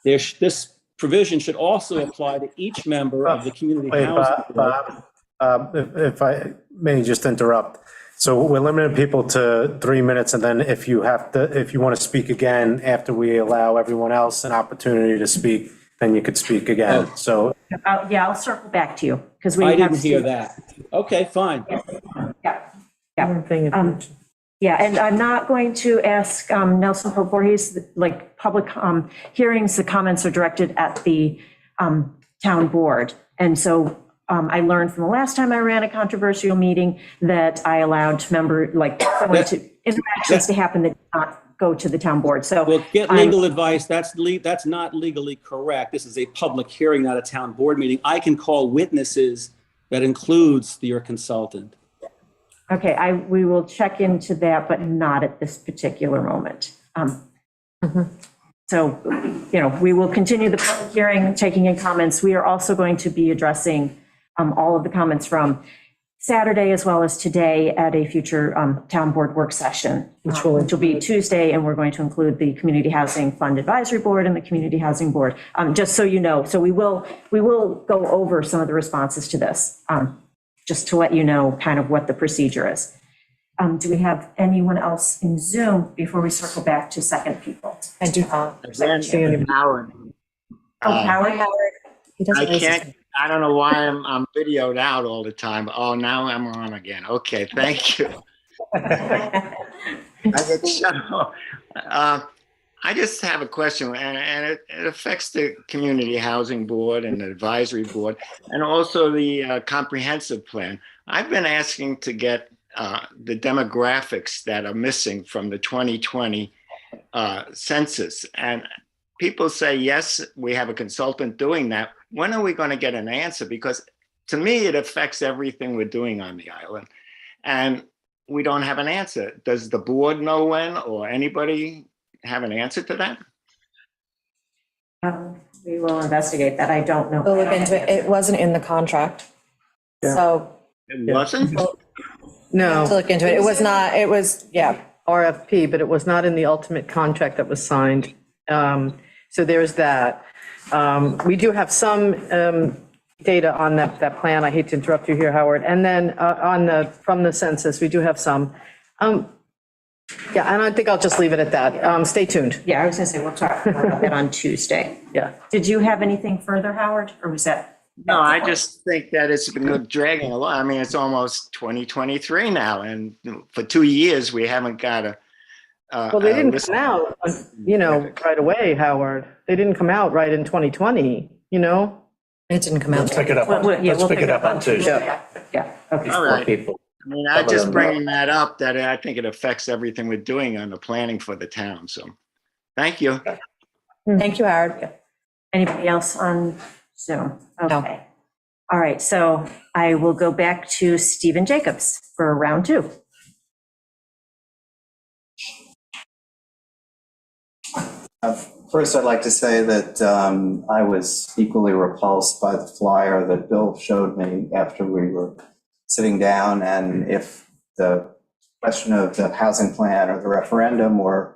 This provision should also apply to each member of the community housing board. Bob, if I may just interrupt. So we're limiting people to 3 minutes, and then if you want to speak again after we allow everyone else an opportunity to speak, then you could speak again. So yeah, I'll circle back to you because we I have didn't hear that. Okay, fine. Yeah, and I'm not going to ask Nelson Pope Voorhees, like public hearings, the comments are directed at the town board. And so I learned from the last time I ran a controversial meeting that I allowed interactions to happen that did not go to the town board. So Well, get legal advice. That's not legally correct. This is a public hearing, not a town board meeting. I can call witnesses. That includes your consultant. Okay, we will check into that, but not at this particular moment. So, we will continue the public hearing, taking in comments. We are also going to be addressing all of the comments from Saturday as well as today at a future town board work session, which will be Tuesday, and we're going to include the Community Housing Fund Advisory Board and the Community Housing Board, just so you know. So we will go over some of the responses to this, just to let you know kind of what the procedure is. Do we have anyone else in Zoom before we circle back to second people? I do not. Howard. Howard. He doesn't I raise his can't, hand. I don't know why I'm videoed out all the time. Oh, now I'm on again. Okay, thank you. I get shut off. I just have a question, and it affects the Community Housing Board and the Advisory Board, and also the comprehensive plan. I've been asking to get the demographics that are missing from the 2020 census. And people say, yes, we have a consultant doing that. When are we going to get an answer? Because to me, it affects everything we're doing on the island. And we don't have an answer. Does the board know when, or anybody have an answer to that? We will investigate that. I don't know. We'll look into it. It wasn't in the contract. So It wasn't? No. to look into it. It was not, it was, yeah. RFP, but it was not in the ultimate contract that was signed. So there's that. We do have some data on that plan. I hate to interrupt you here, Howard. And then from the census, we do have some. Yeah, and I think I'll just leave it at that. Stay tuned. Yeah, I was going to say, we'll talk more about that on Tuesday. Yeah. Did you have anything further, Howard, or was that? No, I just think that it's been dragging along. I mean, it's almost 2023 now, and for 2 years, we haven't got a. Well, they didn't come out, right away, Howard. They didn't come out right in 2020, It didn't come out. Let's pick it up on Tuesday. Yeah, okay. All right. People. I mean, I just bringing that up, that I think it affects everything we're doing on the planning for the town. So, thank you. Thank you, Howard. Anybody else on Zoom? No. Okay. All right, so I will go back to Stephen Jacobs for round two. First, I'd like to say that I was equally repulsed by the flyer that Bill showed me after we were sitting down, and if the question of the housing plan or the referendum were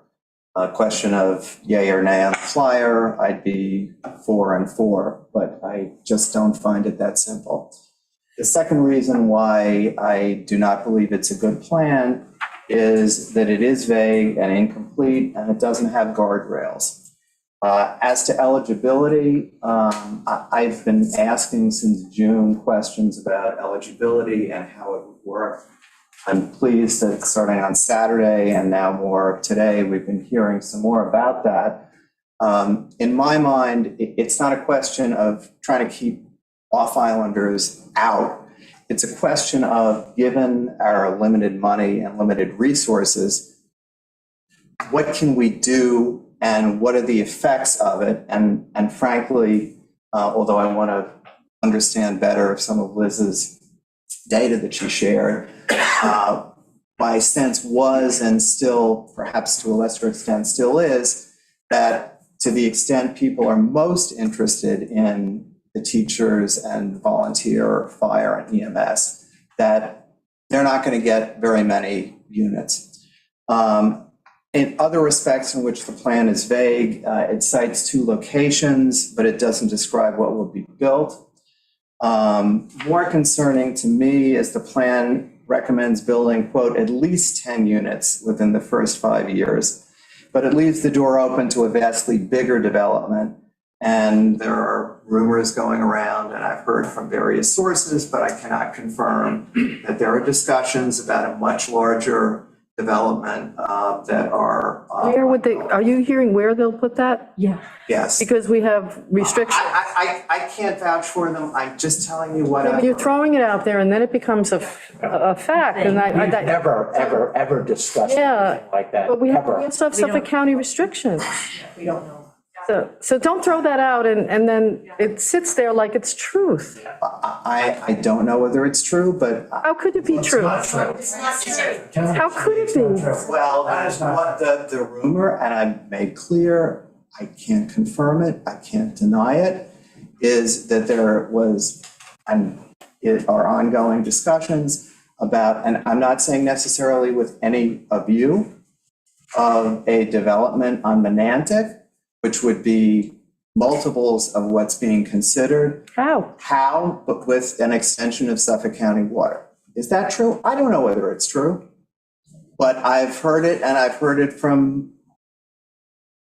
a question of yay or nay on the flyer, I'd be 4 and 4, but I just don't find it that simple. The second reason why I do not believe it's a good plan is that it is vague and incomplete, and it doesn't have guardrails. As to eligibility, I've been asking since June questions about eligibility and how it would work. I'm pleased that starting on Saturday and now more today, we've been hearing some more about that. In my mind, it's not a question of trying to keep off-islanders out. It's a question of, given our limited money and limited resources, what can we do and what are the effects of it? And frankly, although I want to understand better some of Liz's data that she shared, my sense was, and still perhaps to a lesser extent still is, that to the extent people are most interested in the teachers and volunteer fire and EMS, that they're not going to get very many units. In other respects in which the plan is vague, it cites 2 locations, but it doesn't describe what will be built. More concerning to me is the plan recommends building, quote, at least 10 units within the first 5 years, but it leaves the door open to a vastly bigger development. And there are rumors going around, and I've heard from various sources, but I cannot confirm that there are discussions about a much larger development that are Where would they, are you hearing where they'll put that? Yeah. Yes. Because we have restrictions. I can't vouch for them. I'm just telling you what. You're throwing it out there and then it becomes a fact and We've never, ever discussed Yeah, anything like that, but we ever. also have Suffolk County restrictions. We don't know. So don't throw that out and then it sits there like it's truth. I don't know whether it's true, but. How could it be true? How could it be? Well, what the rumor, and I've made clear, I can't confirm it, I can't deny it, is that there was, are ongoing discussions about, and I'm not saying necessarily with any of you, of a development on Menantic, which would be multiples of what's being considered. How, but with an extension of Suffolk County water. Is that true? I don't know whether it's true, but I've heard it, and I've heard it from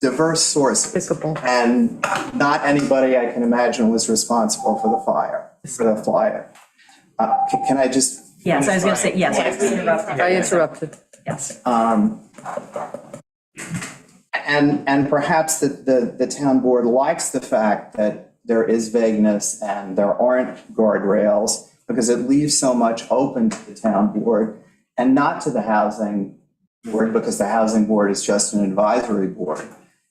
diverse sources. And not anybody I can imagine was responsible for the fire. Can I just? Yes, I was going to say, yes. I interrupted. Yes. And perhaps the town board likes the fact that there is vagueness and there aren't guardrails, because it leaves so much open to the town board and not to the housing board, because the housing board is just an advisory board.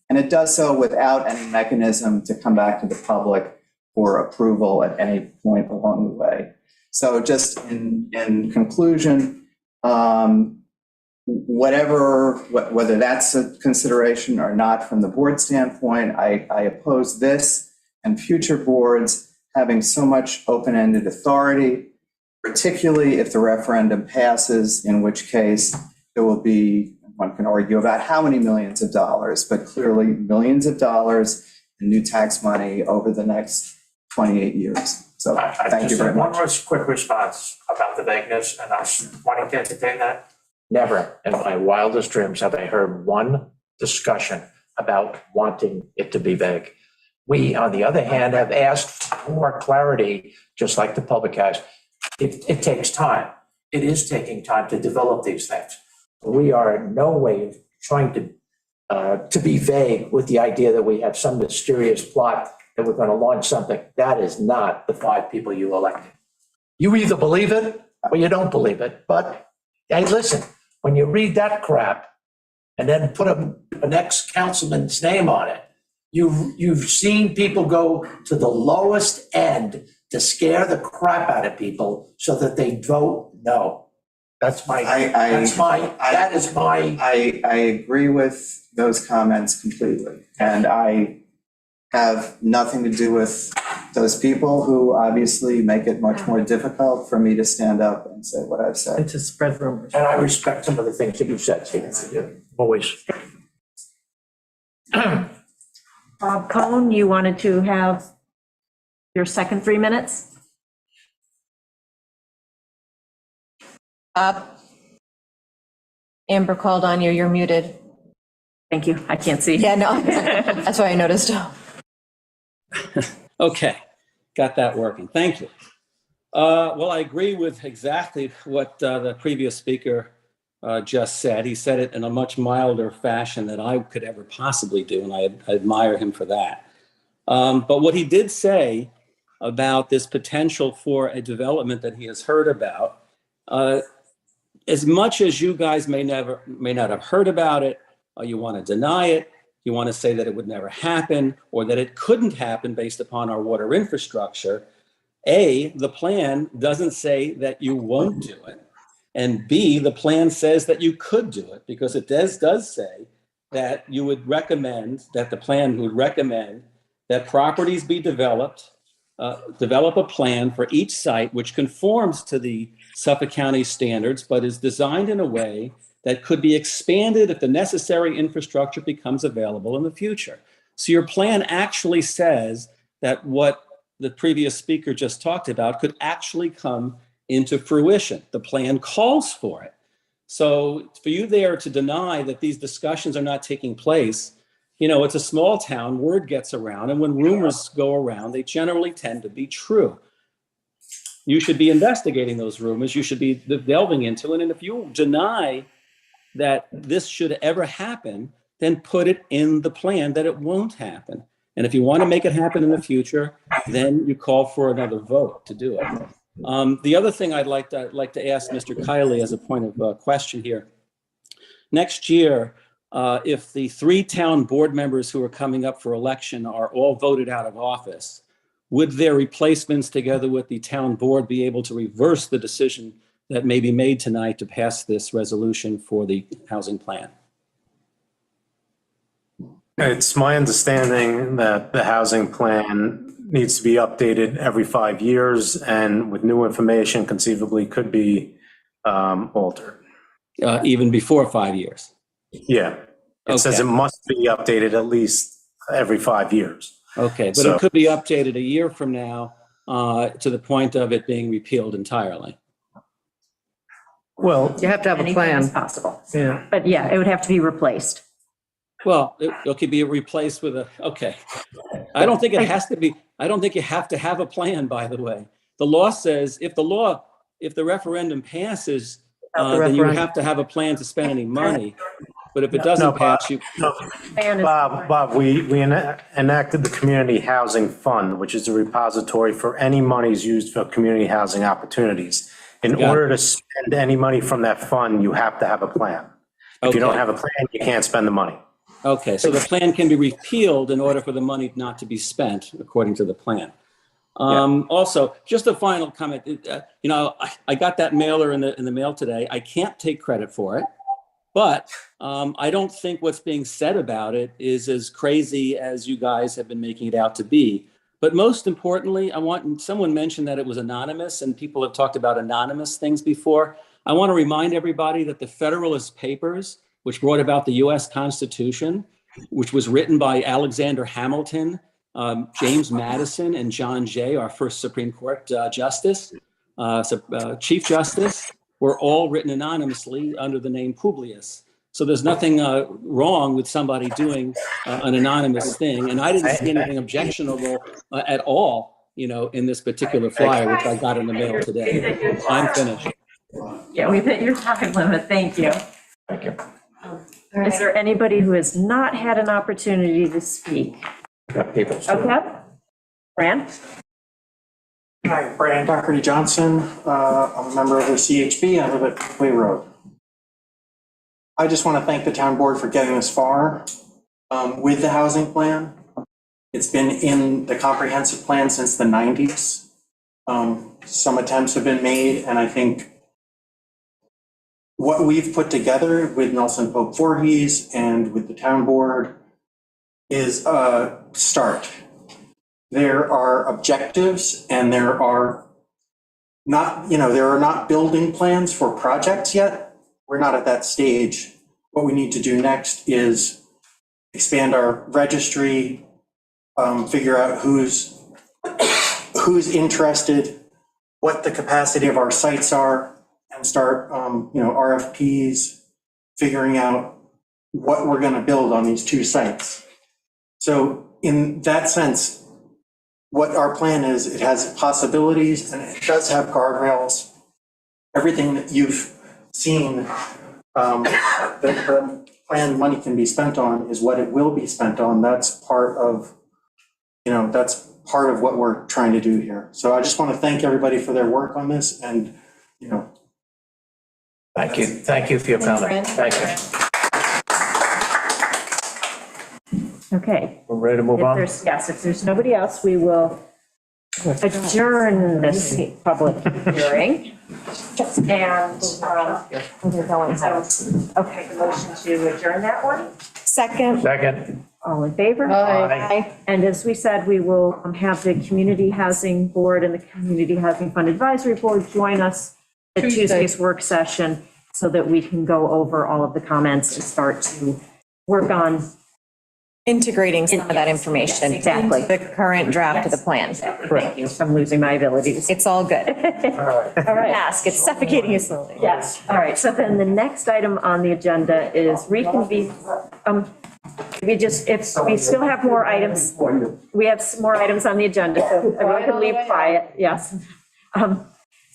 And it does so without any mechanism to come back to the public for approval at any point along the way. So just in conclusion, whether that's a consideration or not from the board standpoint, I oppose this and future boards having so much open-ended authority, particularly if the referendum passes, in which case there will be, one can argue about how many millions of dollars, but clearly millions of dollars in new tax money over the next 28 years. So thank you very much. One more quick response about the vagueness and us wanting to entertain that. Never in my wildest dreams have I heard one discussion about wanting it to be vague. We, on the other hand, have asked for more clarity, just like the public has. It takes time. It is taking time to develop these things. We are in no way trying to be vague with the idea that we have some mysterious plot that we're going to launch something. That is not the 5 people you elected. You either believe it or you don't believe it. But hey, listen, when you read that crap and then put an ex-councilman's name on it, you've seen people go to the lowest end to scare the crap out of people so that they vote no. I agree with those comments completely. And I have nothing to do with those people who obviously make it much more difficult for me to stand up and say what I've said. And to spread rumors. And I respect some of the things that you've said, Stephen. Always. Bob Cohn, you wanted to have your second 3 minutes? Amber called on you, you're muted. Thank you, I can't see. Yeah, no, that's why I noticed. Okay, got that working. Thank you. Well, I agree with exactly what the previous speaker just said. He said it in a much milder fashion than I could ever possibly do, and I admire him for that. But what he did say about this potential for a development that he has heard about, as much as you guys may not have heard about it, or you want to deny it, you want to say that it would never happen, or that it couldn't happen based upon our water infrastructure, A, the plan doesn't say that you won't do it, and B, the plan says that you could do it, because it does say that you would recommend, that the plan would recommend that properties be developed, develop a plan for each site which conforms to the Suffolk County standards, but is designed in a way that could be expanded if the necessary infrastructure becomes available in the future. So your plan actually says that what the previous speaker just talked about could actually come into fruition. The plan calls for it. So for you there to deny that these discussions are not taking place, you know, it's a small town, word gets around, and when rumors go around, they generally tend to be true. You should be investigating those rumors. You should be delving into it. And if you deny that this should ever happen, then put it in the plan that it won't happen. And if you want to make it happen in the future, then you call for another vote to do it. The other thing I'd like to ask Mr. Kiley as a point of question here. Next year, if the 3 town board members who are coming up for election are all voted out of office, would their replacements together with the town board be able to reverse the decision that may be made tonight to pass this resolution for the housing plan? It's my understanding that the housing plan needs to be updated every 5 years, and with new information conceivably could be altered. Even before 5 years? Yeah. It says it must be updated at least every 5 years. Okay, but So- it could be updated a year from now to the point of it being repealed entirely. Well, You have to have a Anything is plan. possible. yeah. But yeah, it would have to be replaced. Well, it could be replaced with a, okay. I don't think it has to be, I don't think you have to have a plan, by the way. The law says if the referendum passes, then you have to have a plan to spend any money. But if it doesn't pass, you. Bob, we enacted the Community Housing Fund, which is a repository for any monies used for community housing opportunities. In order to spend any money from that fund, you have to have a plan. If you don't have a plan, you can't spend the money. Okay, so the plan can be repealed in order for the money not to be spent, according to the plan. Also, just a final comment. I got that mailer in the mail today. I can't take credit for it, but I don't think what's being said about it is as crazy as you guys have been making it out to be. But most importantly, someone mentioned that it was anonymous, and people have talked about anonymous things before. I want to remind everybody that the Federalist Papers, which brought about the U.S. Constitution, which was written by Alexander Hamilton, James Madison, and John Jay, our first Supreme Court Justice, Chief Justice, were all written anonymously under the name Publius. So there's nothing wrong with somebody doing an anonymous thing. And I didn't see anything objectionable at all, in this particular flyer, which I got in the mail today. I'm finished. Yeah, we've hit your time limit. Thank you. Thank you. Is there anybody who has not had an opportunity to speak? Got people. Okay. Fran? Hi, Brian Doherty Johnson. I'm a member of the CHB. I live at Quay Road. I just want to thank the town board for getting this far with the housing plan. It's been in the comprehensive plan since the 90s. Some attempts have been made, and I think what we've put together with Nelson Pope Voorhees and with the town board is a start. There are objectives, and there are not building plans for projects yet. We're not at that stage. What we need to do next is expand our registry, figure out who's interested, what the capacity of our sites are, and start, RFPs, figuring out what we're going to build on these 2 sites. So in that sense, what our plan is, it has possibilities and it does have guardrails. Everything that you've seen that the plan money can be spent on is what it will be spent on. That's part of what we're trying to do here. So I just want to thank everybody for their work on this, and Thank you. Thank you for your comment. Thank you. Okay. We're ready to move on? If there's nobody else, we will adjourn this public hearing. And, okay, motion to adjourn that one? Second. All in favor? Aye. And as we said, we will have the Community Housing Board and the Community Housing Fund Advisory Board join us at Tuesday's work session so that we can go over all of the comments and start to work on integrating some of that information. Exactly. into the current draft of the plan. Thank you. I'm losing my abilities. It's all good. All right. Ask, it's suffocating you slowly. Yes. All right. So then the next item on the agenda is reconvene. If we still have more items, we have some more items on the agenda, so everyone can leave quiet. Yes.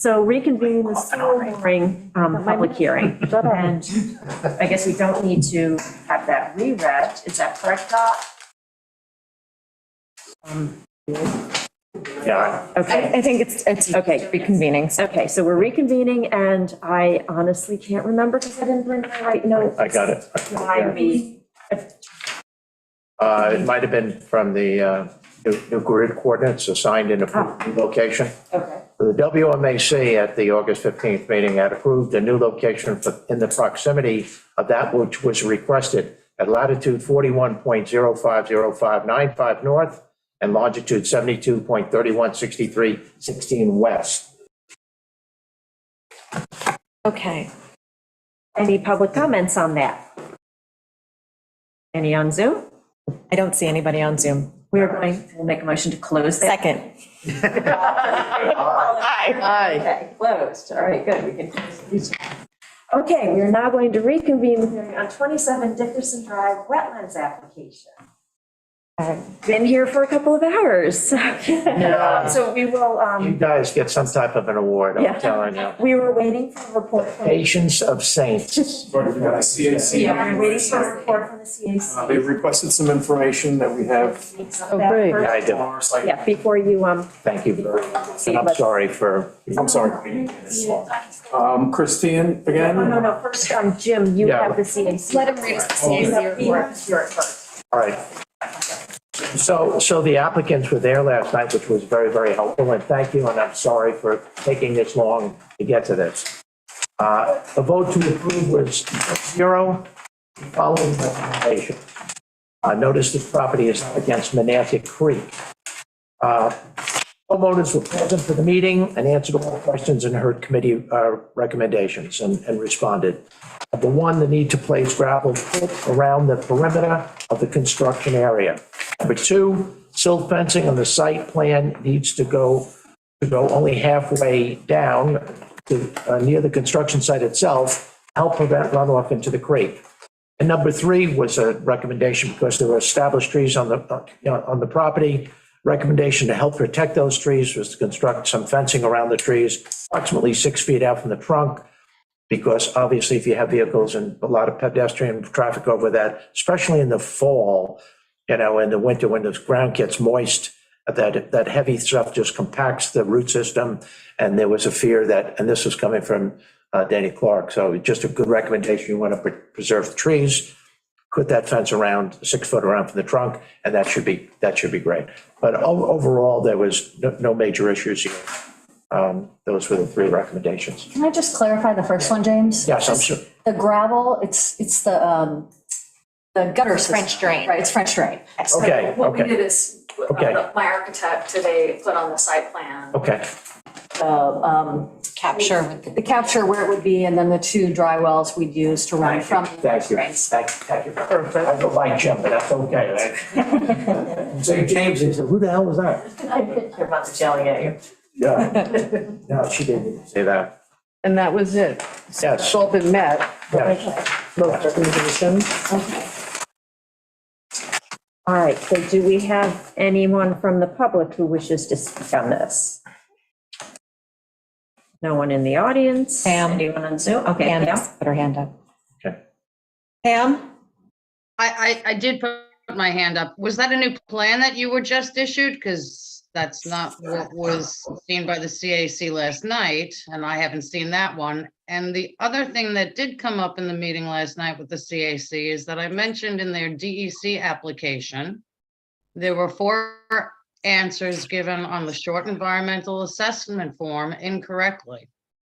So reconvene the sewer mooring public hearing. And I guess we don't need to have that reread. Is that correct, Dot? Yeah. Okay. I think it's Okay. reconvening. Okay, so we're reconvening, and I honestly can't remember because I didn't bring my right notes. I got it. Why we, It might have been from the new grid coordinates assigned in a new location. okay. The WMAC at the August 15th meeting had approved a new location in the proximity of that which was requested at latitude 41.050595 north and longitude 72.316316 west. Okay. Any public comments on that? Any on Zoom? I don't see anybody on Zoom. We'll make a motion to close that. Second. Aye. Okay, closed. All right, good. We can close these. Okay, we are now going to reconvene the hearing on 27 Dickerson Drive wetlands application. I've been here for a couple of hours. So we will, You guys get some type of an award, Yeah. I'm telling you. we were waiting for a report from. Patience of saints. CAC. Yeah, we're waiting for a report from the CAC. They requested some information that we have. Oh, great. Yeah, I do. Yeah, before you, Thank you very much. And I'm sorry for. I'm sorry. Christine, again? No, first, Jim, you Yeah. have the CAC. Let him read the CAC report. You're at first. All right. So the applicants were there last night, which was very, very helpful, and thank you, and I'm sorry for taking this long to get to this. The vote to approve was 0, following recommendation. Notice this property is against Menantic Creek. Homeowners were present for the meeting and answered all questions and heard committee recommendations and responded. Number 1, the need to place gravel around the perimeter of the construction area. Number 2, silt fencing on the site plan needs to go only halfway down to near the construction site itself, help prevent runoff into the creek. And number 3 was a recommendation because there were established trees on the property. Recommendation to help protect those trees was to construct some fencing around the trees, approximately 6 feet out from the trunk, because obviously if you have vehicles and a lot of pedestrian traffic over that, especially in the fall, in the winter when the ground gets moist, that heavy stuff just compacts the root system. And there was a fear that, and this was coming from Danny Clark, so just a good recommendation. You want to preserve the trees, put that fence around 6 foot around from the trunk, and that should be great. But overall, there was no major issues here. Those were the 3 recommendations. Can I just clarify the first one, James? Yes, I'm sure. The gravel, it's the gutter system. French drain. Right, it's French drain. So Okay, what we okay. did is, Okay. my architect today put on the site plan, Okay, capture, the capture where it would be, and then the 2 dry wells we'd use to run from. thank you. Thank you. Perfect. I go by Jim, but that's okay. Say James, he said, who the hell was that? Your mom's yelling at you. Yeah. No, she didn't say that. And that was it. Yes. It's all been met. Yes. Most recommendations. All right, so do we have anyone from the public who wishes to speak on this? No one in the audience? Pam. Anyone on Zoom? Okay, Pam, Pam. put her hand up. Pam? I did put my hand up. Was that a new plan that you were just issued? Because that's not what was seen by the CAC last night, and I haven't seen that one. And the other thing that did come up in the meeting last night with the CAC is that I mentioned in their DEC application, there were 4 answers given on the short environmental assessment form incorrectly.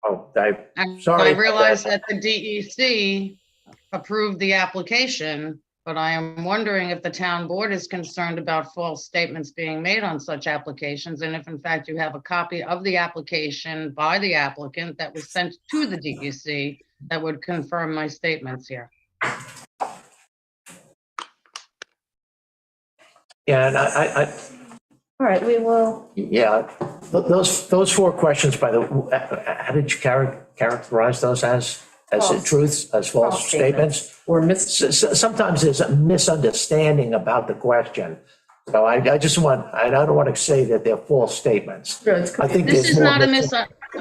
Oh, And sorry I about realize that. that the DEC approved the application, but I am wondering if the town board is concerned about false statements being made on such applications, and if in fact you have a copy of the application by the applicant that was sent to the DEC that would confirm my statements here. Yeah, and I All right, we will. yeah, those 4 questions, by the, how did you characterize those as truths, as false statements? Or sometimes there's a misunderstanding about the question. So I don't want to say that they're false statements. I think This there's is more not a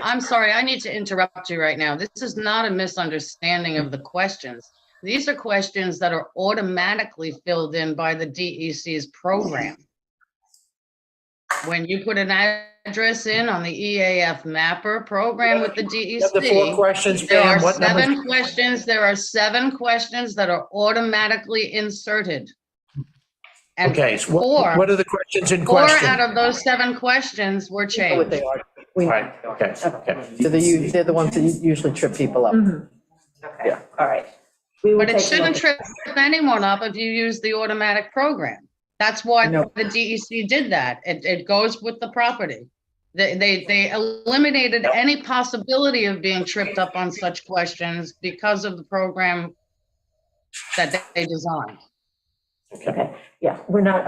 I'm sorry, I need to interrupt you right now. This is not a misunderstanding of the questions. These are questions that are automatically filled in by the DEC's program. When you put an address in on the EAF Mapper program with the DEC. Have the 4 questions, There Pam? are What numbers? 7 questions. There are 7 questions that are automatically inserted. And Okay, so four- what are the questions in 4 question? out of those 7 questions were What changed. they are. Right, okay, okay. They're the ones that usually trip people up. Okay, all right. We will But it take a shouldn't look. trip anyone up if you use the automatic program. That's why No. the DEC did that. It goes with the property. They eliminated any possibility of being tripped up on such questions because of the program that they designed. Okay, yeah, we're not,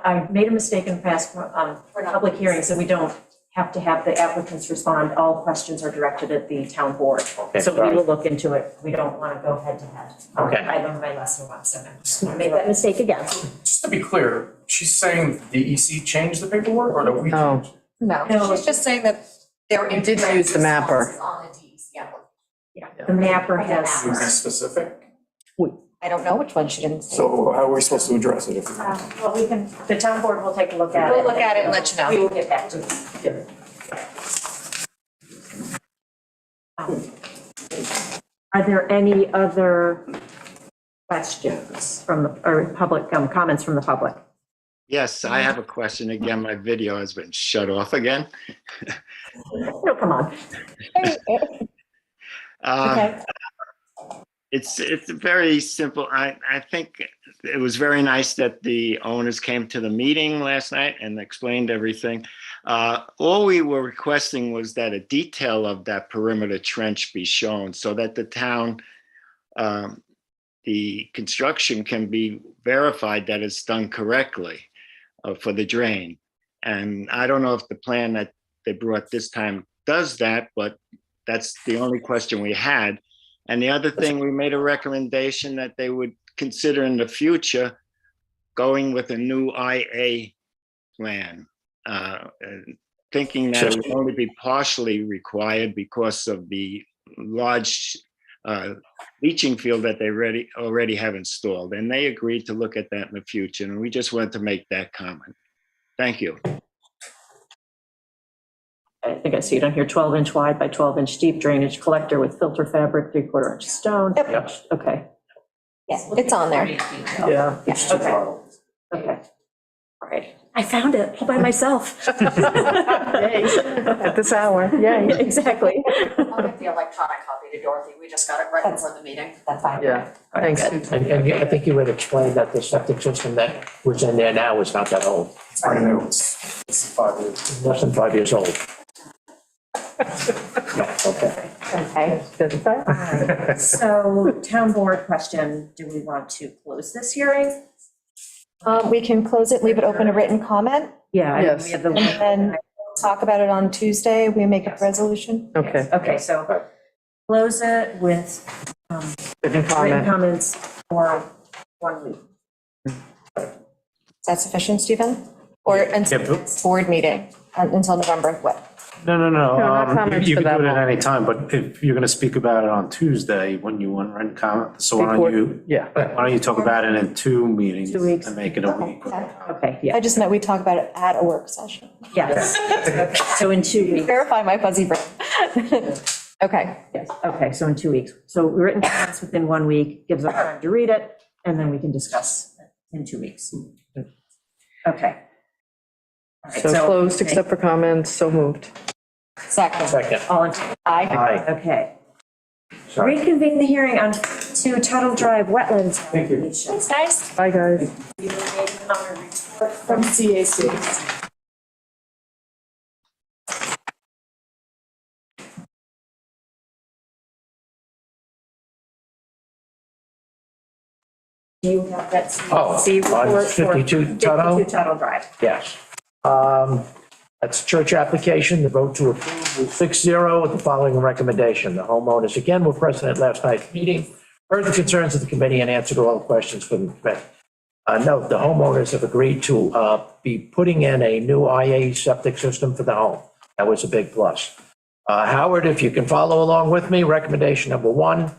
I made a mistake in the past, for public hearings, so we don't have to have the applicants respond. All questions are directed at the town board. Okay, So we sorry. will look into it. We don't want to go head to head. Okay. I learned my lesson once, and I made that mistake again. Just to be clear, she's saying the DEC changed the paperwork or that we? No. No, No. she's just saying that there. You did use the mapper. On the DEC application. Yeah, the mapper has. Was it specific? I don't know which one she didn't say. So how are we supposed to address it if? Well, we can, the town board will take a look at it. We'll look at it and let you know. We will get back to you. Are there any other questions from the, or public, comments from the public? Yes, I have a question. Again, my video has been shut off again. No, come on. Okay. It's very simple. I think it was very nice that the owners came to the meeting last night and explained everything. All we were requesting was that a detail of that perimeter trench be shown so that the town, the construction can be verified that it's done correctly for the drain. And I don't know if the plan that they brought this time does that, but that's the only question we had. And the other thing, we made a recommendation that they would consider in the future going with a new IA plan, thinking that it would only be partially required because of the large leaching field that they already have installed. And they agreed to look at that in the future. And we just wanted to make that comment. Thank you. I think I see it on here, 12-inch wide by 12-inch deep drainage collector with filter fabric, 3/4 inch stone. Yep. Okay. Yeah, it's on there. Yeah. Okay. Okay. All right. I found it all by myself. At this hour, yay. Exactly. I'll get the electronic copy to Dorothy. We just got it right before the meeting. That's fine. Yeah, thanks. And I think you had explained that the septic system that was in there now is not that old, I know, it's 5 years. less than 5 years old. Yeah, okay. Okay. All right. So town board question, do we want to close this hearing? We can close it, leave it open to written comment, Yeah. I- Yes. we have the- and then talk about it on Tuesday. We make a resolution. Okay. Okay, so close it with Written written comment. comments for 1 week. Is that sufficient, Stephen? Or until Yeah, but- next board meeting, until November, what? No. not comments You for can do that it at long. any time, but if you're going to speak about it on Tuesday, when you want written comment, so why Before- don't you, Yeah. why don't you talk about it in 2 meetings? 2 weeks. And make it a week. Okay, yeah, I just meant we talk about it at a work session. yes. Okay, so in 2 weeks. Verify my fuzzy brain. Okay. Yes, okay, so in 2 weeks. So written comments within 1 week gives us time to read it, and then we can discuss in 2 weeks. Okay. All right, So closed except for comments, so moved. Second. All in favor? Aye. Aye. Okay. Sorry. Reconvene the hearing on 2 Tuttle Drive wetlands. Thank you. applications. Nice. Bye, guys. From CAC. Do you have that Oh, CAC on report for 52 Tuttle? 52 Tuttle Drive? Yes. That's a church application. The vote to approve was 6-0 with the following recommendation. The homeowners, again, were present at last night's meeting, heard the concerns of the committee and answered all the questions from the committee. Note, the homeowners have agreed to be putting in a new IA septic system for the home. That was a big plus. Howard, if you can follow along with me, recommendation number one.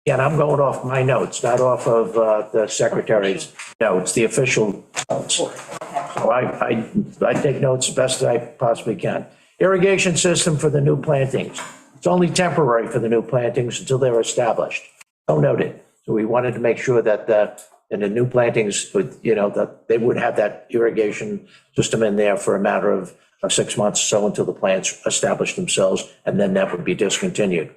Again, I'm going off my notes, not off of the secretary's notes, the official notes. So I take notes as best as I possibly can. Irrigation system for the new plantings. It's only temporary for the new plantings until they're established. So noted. So we wanted to make sure that in the new plantings, that they would have that irrigation system in there for a matter of 6 months or so until the plants establish themselves, and then that would be discontinued.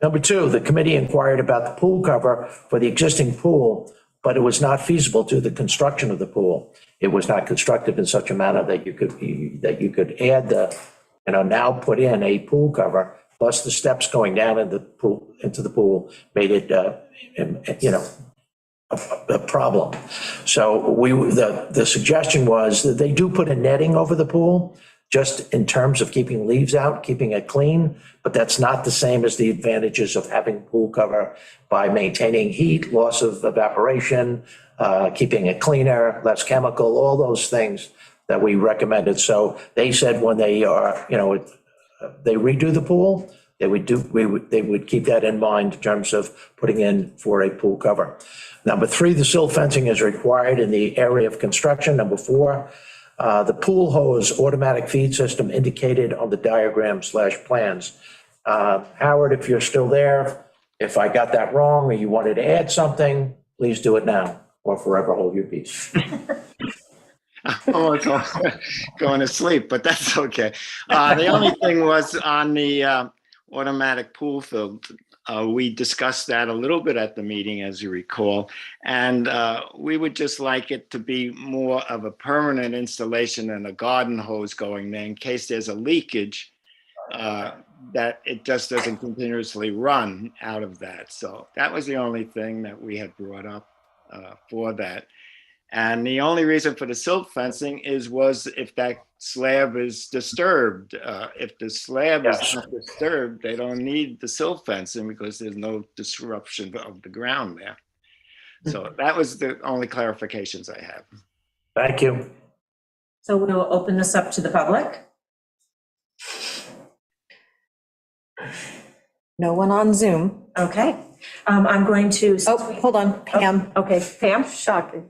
Number two, the committee inquired about the pool cover for the existing pool, but it was not feasible to the construction of the pool. It was not constructed in such a manner that you could add now put in a pool cover, plus the steps going down into the pool made it, a problem. So the suggestion was that they do put a netting over the pool, just in terms of keeping leaves out, keeping it clean, but that's not the same as the advantages of having pool cover by maintaining heat, loss of evaporation, keeping it cleaner, less chemical, all those things that we recommended. So they said when they they redo the pool, they would keep that in mind in terms of putting in for a pool cover. Number three, the silt fencing is required in the area of construction. Number four, the pool hose automatic feed system indicated on the diagram/plans. Howard, if you're still there, if I got that wrong or you wanted to add something, please do it now or forever hold your peace. Oh, it's going to sleep, but that's okay. The only thing was on the automatic pool filter. We discussed that a little bit at the meeting, as you recall, and we would just like it to be more of a permanent installation than a garden hose going there in case there's a leakage, that it just doesn't continuously run out of that. So that was the only thing that we had brought up for that. And the only reason for the silt fencing was if that slab is disturbed. If the slab is not disturbed, they don't need the silt fencing because there's no disruption of the ground there. So that was the only clarifications I have. Thank you. So we'll open this up to the public. No one on Zoom. Okay. I'm going to. Oh, hold on, Pam. Okay, Pam. Shocking.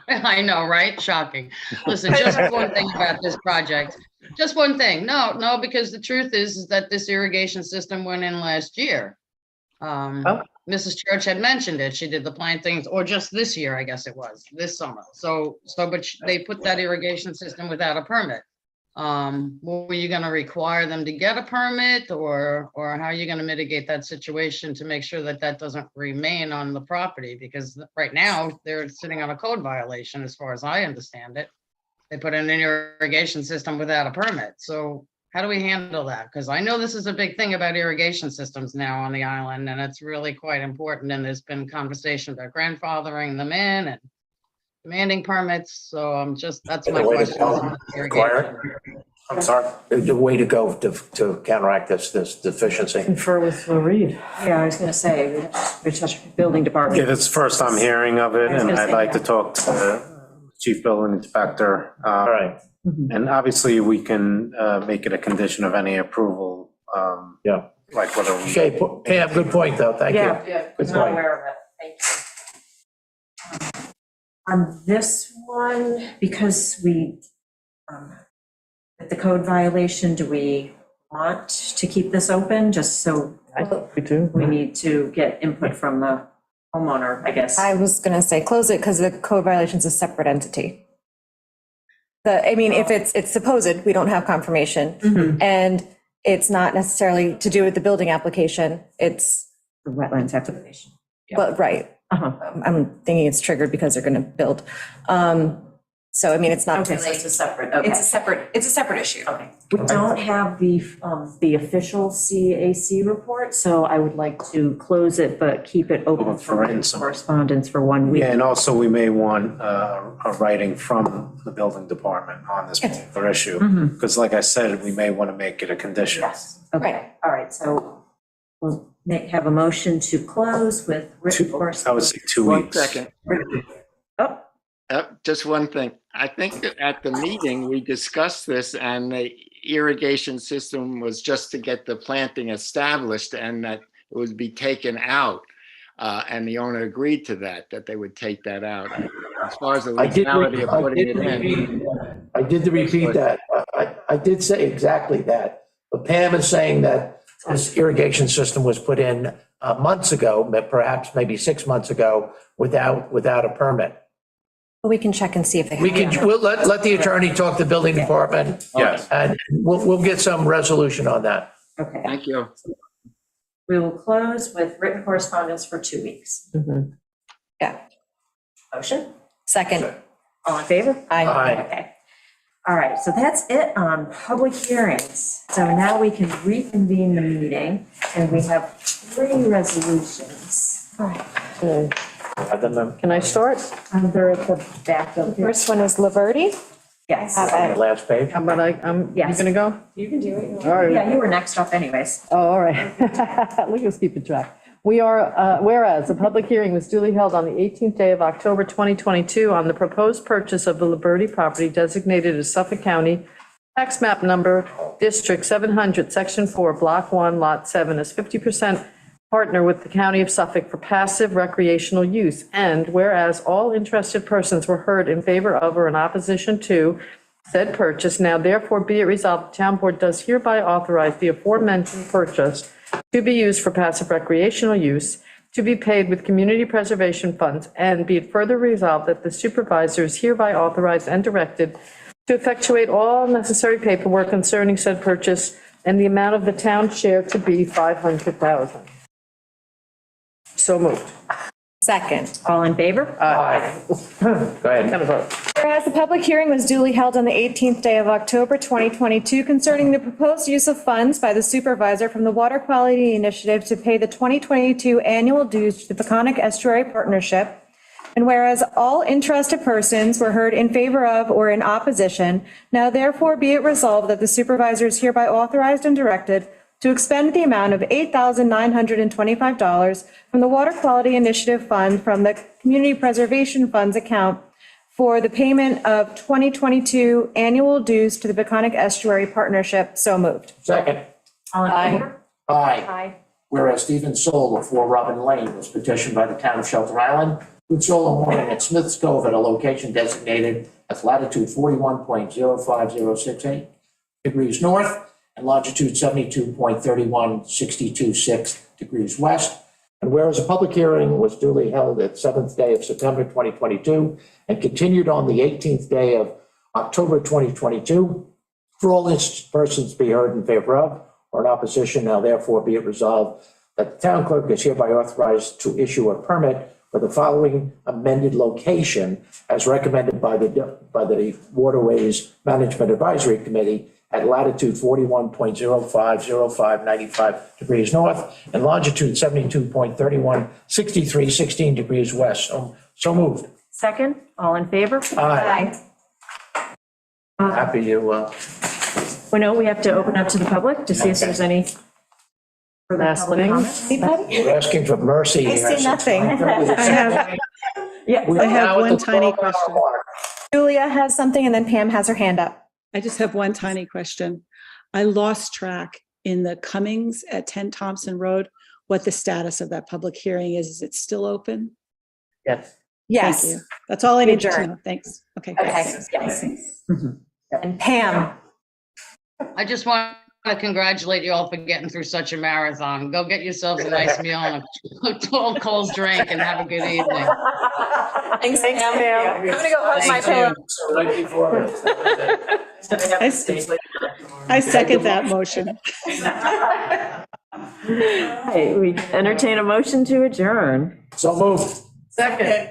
I know, right? Shocking. Listen, just one thing about this project. Just one thing. No, because the truth is that this irrigation system went in last year. Mrs. Church had mentioned it. She did the plantings, or just this year, I guess it was, this summer. But they put that irrigation system without a permit. Were you going to require them to get a permit, or how are you going to mitigate that situation to make sure that that doesn't remain on the property? Because right now they're sitting on a code violation, as far as I understand it. They put in an irrigation system without a permit. So how do we handle that? Because I know this is a big thing about irrigation systems now on the island, and it's really quite important. And there's been conversation about grandfathering them in and demanding permits, so that's my question. I'm sorry. The way to go to counteract this deficiency. Confer with Reed. Yeah, I was going to say, we're just building department. Yeah, it's the first time hearing of it, and I'd like to talk to the chief building inspector. All right. And obviously, we can make it a condition of any approval. Yeah. Like whether we. Okay, Pam, good point, though. Thank you. Yeah, Good I'm not point. aware of it. Thank you. On this one, because with the code violation, do we want to keep this open just so We do. we need to get input from the homeowner, I guess? I was going to say close it because the code violation is a separate entity. If it's supposed, we don't have confirmation. And it's not necessarily to do with the building application. It's The wetlands application. But right. I'm thinking it's triggered because they're going to build. It's not. Okay, so it's a separate, okay. It's a separate issue. Okay. We don't have the official CAC report, so I would like to close it, but keep it open for correspondence for 1 week. Yeah, and also we may want a writing from the building department on this particular issue. Because like I said, we may want to make it a condition. Yes, okay, all right, so we'll have a motion to close with written correspondence. I would say 2 weeks. 1 second. Just one thing. I think that at the meeting, we discussed this and irrigation system was just to get the planting established and that it would be taken out. And the owner agreed to that they would take that out. As far as the legality of putting it in. I did repeat that. I did say exactly that. But Pam is saying that this irrigation system was put in months ago, perhaps maybe 6 months ago, without a permit. We can check and see if they have. We'll let the attorney talk to the building department. Yes. And we'll get some resolution on that. Okay. Thank you. We will close with written correspondence for 2 weeks. Yeah. Motion? Second. All in favor? Aye. Okay. All right, so that's it on public hearings. So now we can reconvene the meeting, and we have 3 resolutions. Can I start? They're at the back of here. First one is Laverty. Yes. On the last page. How about you Yes. gonna go? You can do it. All right. Yeah, you were next up anyways. Oh, all right. Look who's keeping track. We are, whereas a public hearing was duly held on the 18th day of October 2022 on the proposed purchase of the Liberty property designated as Suffolk County, tax map number, District 700, Section 4, Block 1, Lot 7, as 50% partner with the County of Suffolk for passive recreational use. And whereas all interested persons were heard in favor of or in opposition to said purchase, now therefore be it resolved, the town board does hereby authorize the aforementioned purchase to be used for passive recreational use, to be paid with community preservation funds, and be it further resolved that the supervisor is hereby authorized and directed to effectuate all necessary paperwork concerning said purchase and the amount of the town share to be $500,000. So moved. Second. All in favor? Aye. Go ahead. Whereas the public hearing was duly held on the 18th day of October 2022 concerning the proposed use of funds by the supervisor from the Water Quality Initiative to pay the 2022 annual dues to the Peconic Estuary Partnership, and whereas all interested persons were heard in favor of or in opposition, now therefore be it resolved that the supervisor is hereby authorized and directed to expend the amount of $8,925 from the Water Quality Initiative Fund from the Community Preservation Funds account for the payment of 2022 annual dues to the Peconic Estuary Partnership. So moved. Second. All in favor? Aye. Whereas Stephen Soul of 4 Robin Lane was petitioned by the town of Shelter Island to install a mooring at Smith's Cove at a location designated as latitude 41.05068 degrees north and longitude 72.3162.6 degrees west. And whereas a public hearing was duly held at 7th day of September 2022 and continued on the 18th day of October 2022, for all interested persons to be heard in favor of or in opposition, now therefore be it resolved that the town clerk is hereby authorized to issue a permit for the following amended location as recommended by the Waterways Management Advisory Committee at latitude 41.050595 degrees north and longitude 72.316316 degrees west. So moved. Second, all in favor? Aye. Happy to, We know we have to open up to the public to see if there's any further Last public thing. comments. we're asking for mercy I here. see nothing. I have, Yeah, We I are have now at one the tiny 12-hour question. mark. Julia has something and then Pam has her hand up. I just have one tiny question. I lost track in the Cummings at 10 Thompson Road, what the status of that public hearing is. Is it still open? Yes. Yes. Thank you. That's all I need to Adjourn. know. Thanks. Okay. Okay, yes. And Pam. I just want to congratulate you all for getting through such a marathon. Go get yourselves a nice meal and a 12 cold drink and have a good evening. Thanks, Pam. I'm gonna go hug my pillow. So right before. I second that motion. Hey, we entertain a motion to adjourn. So moved. Second.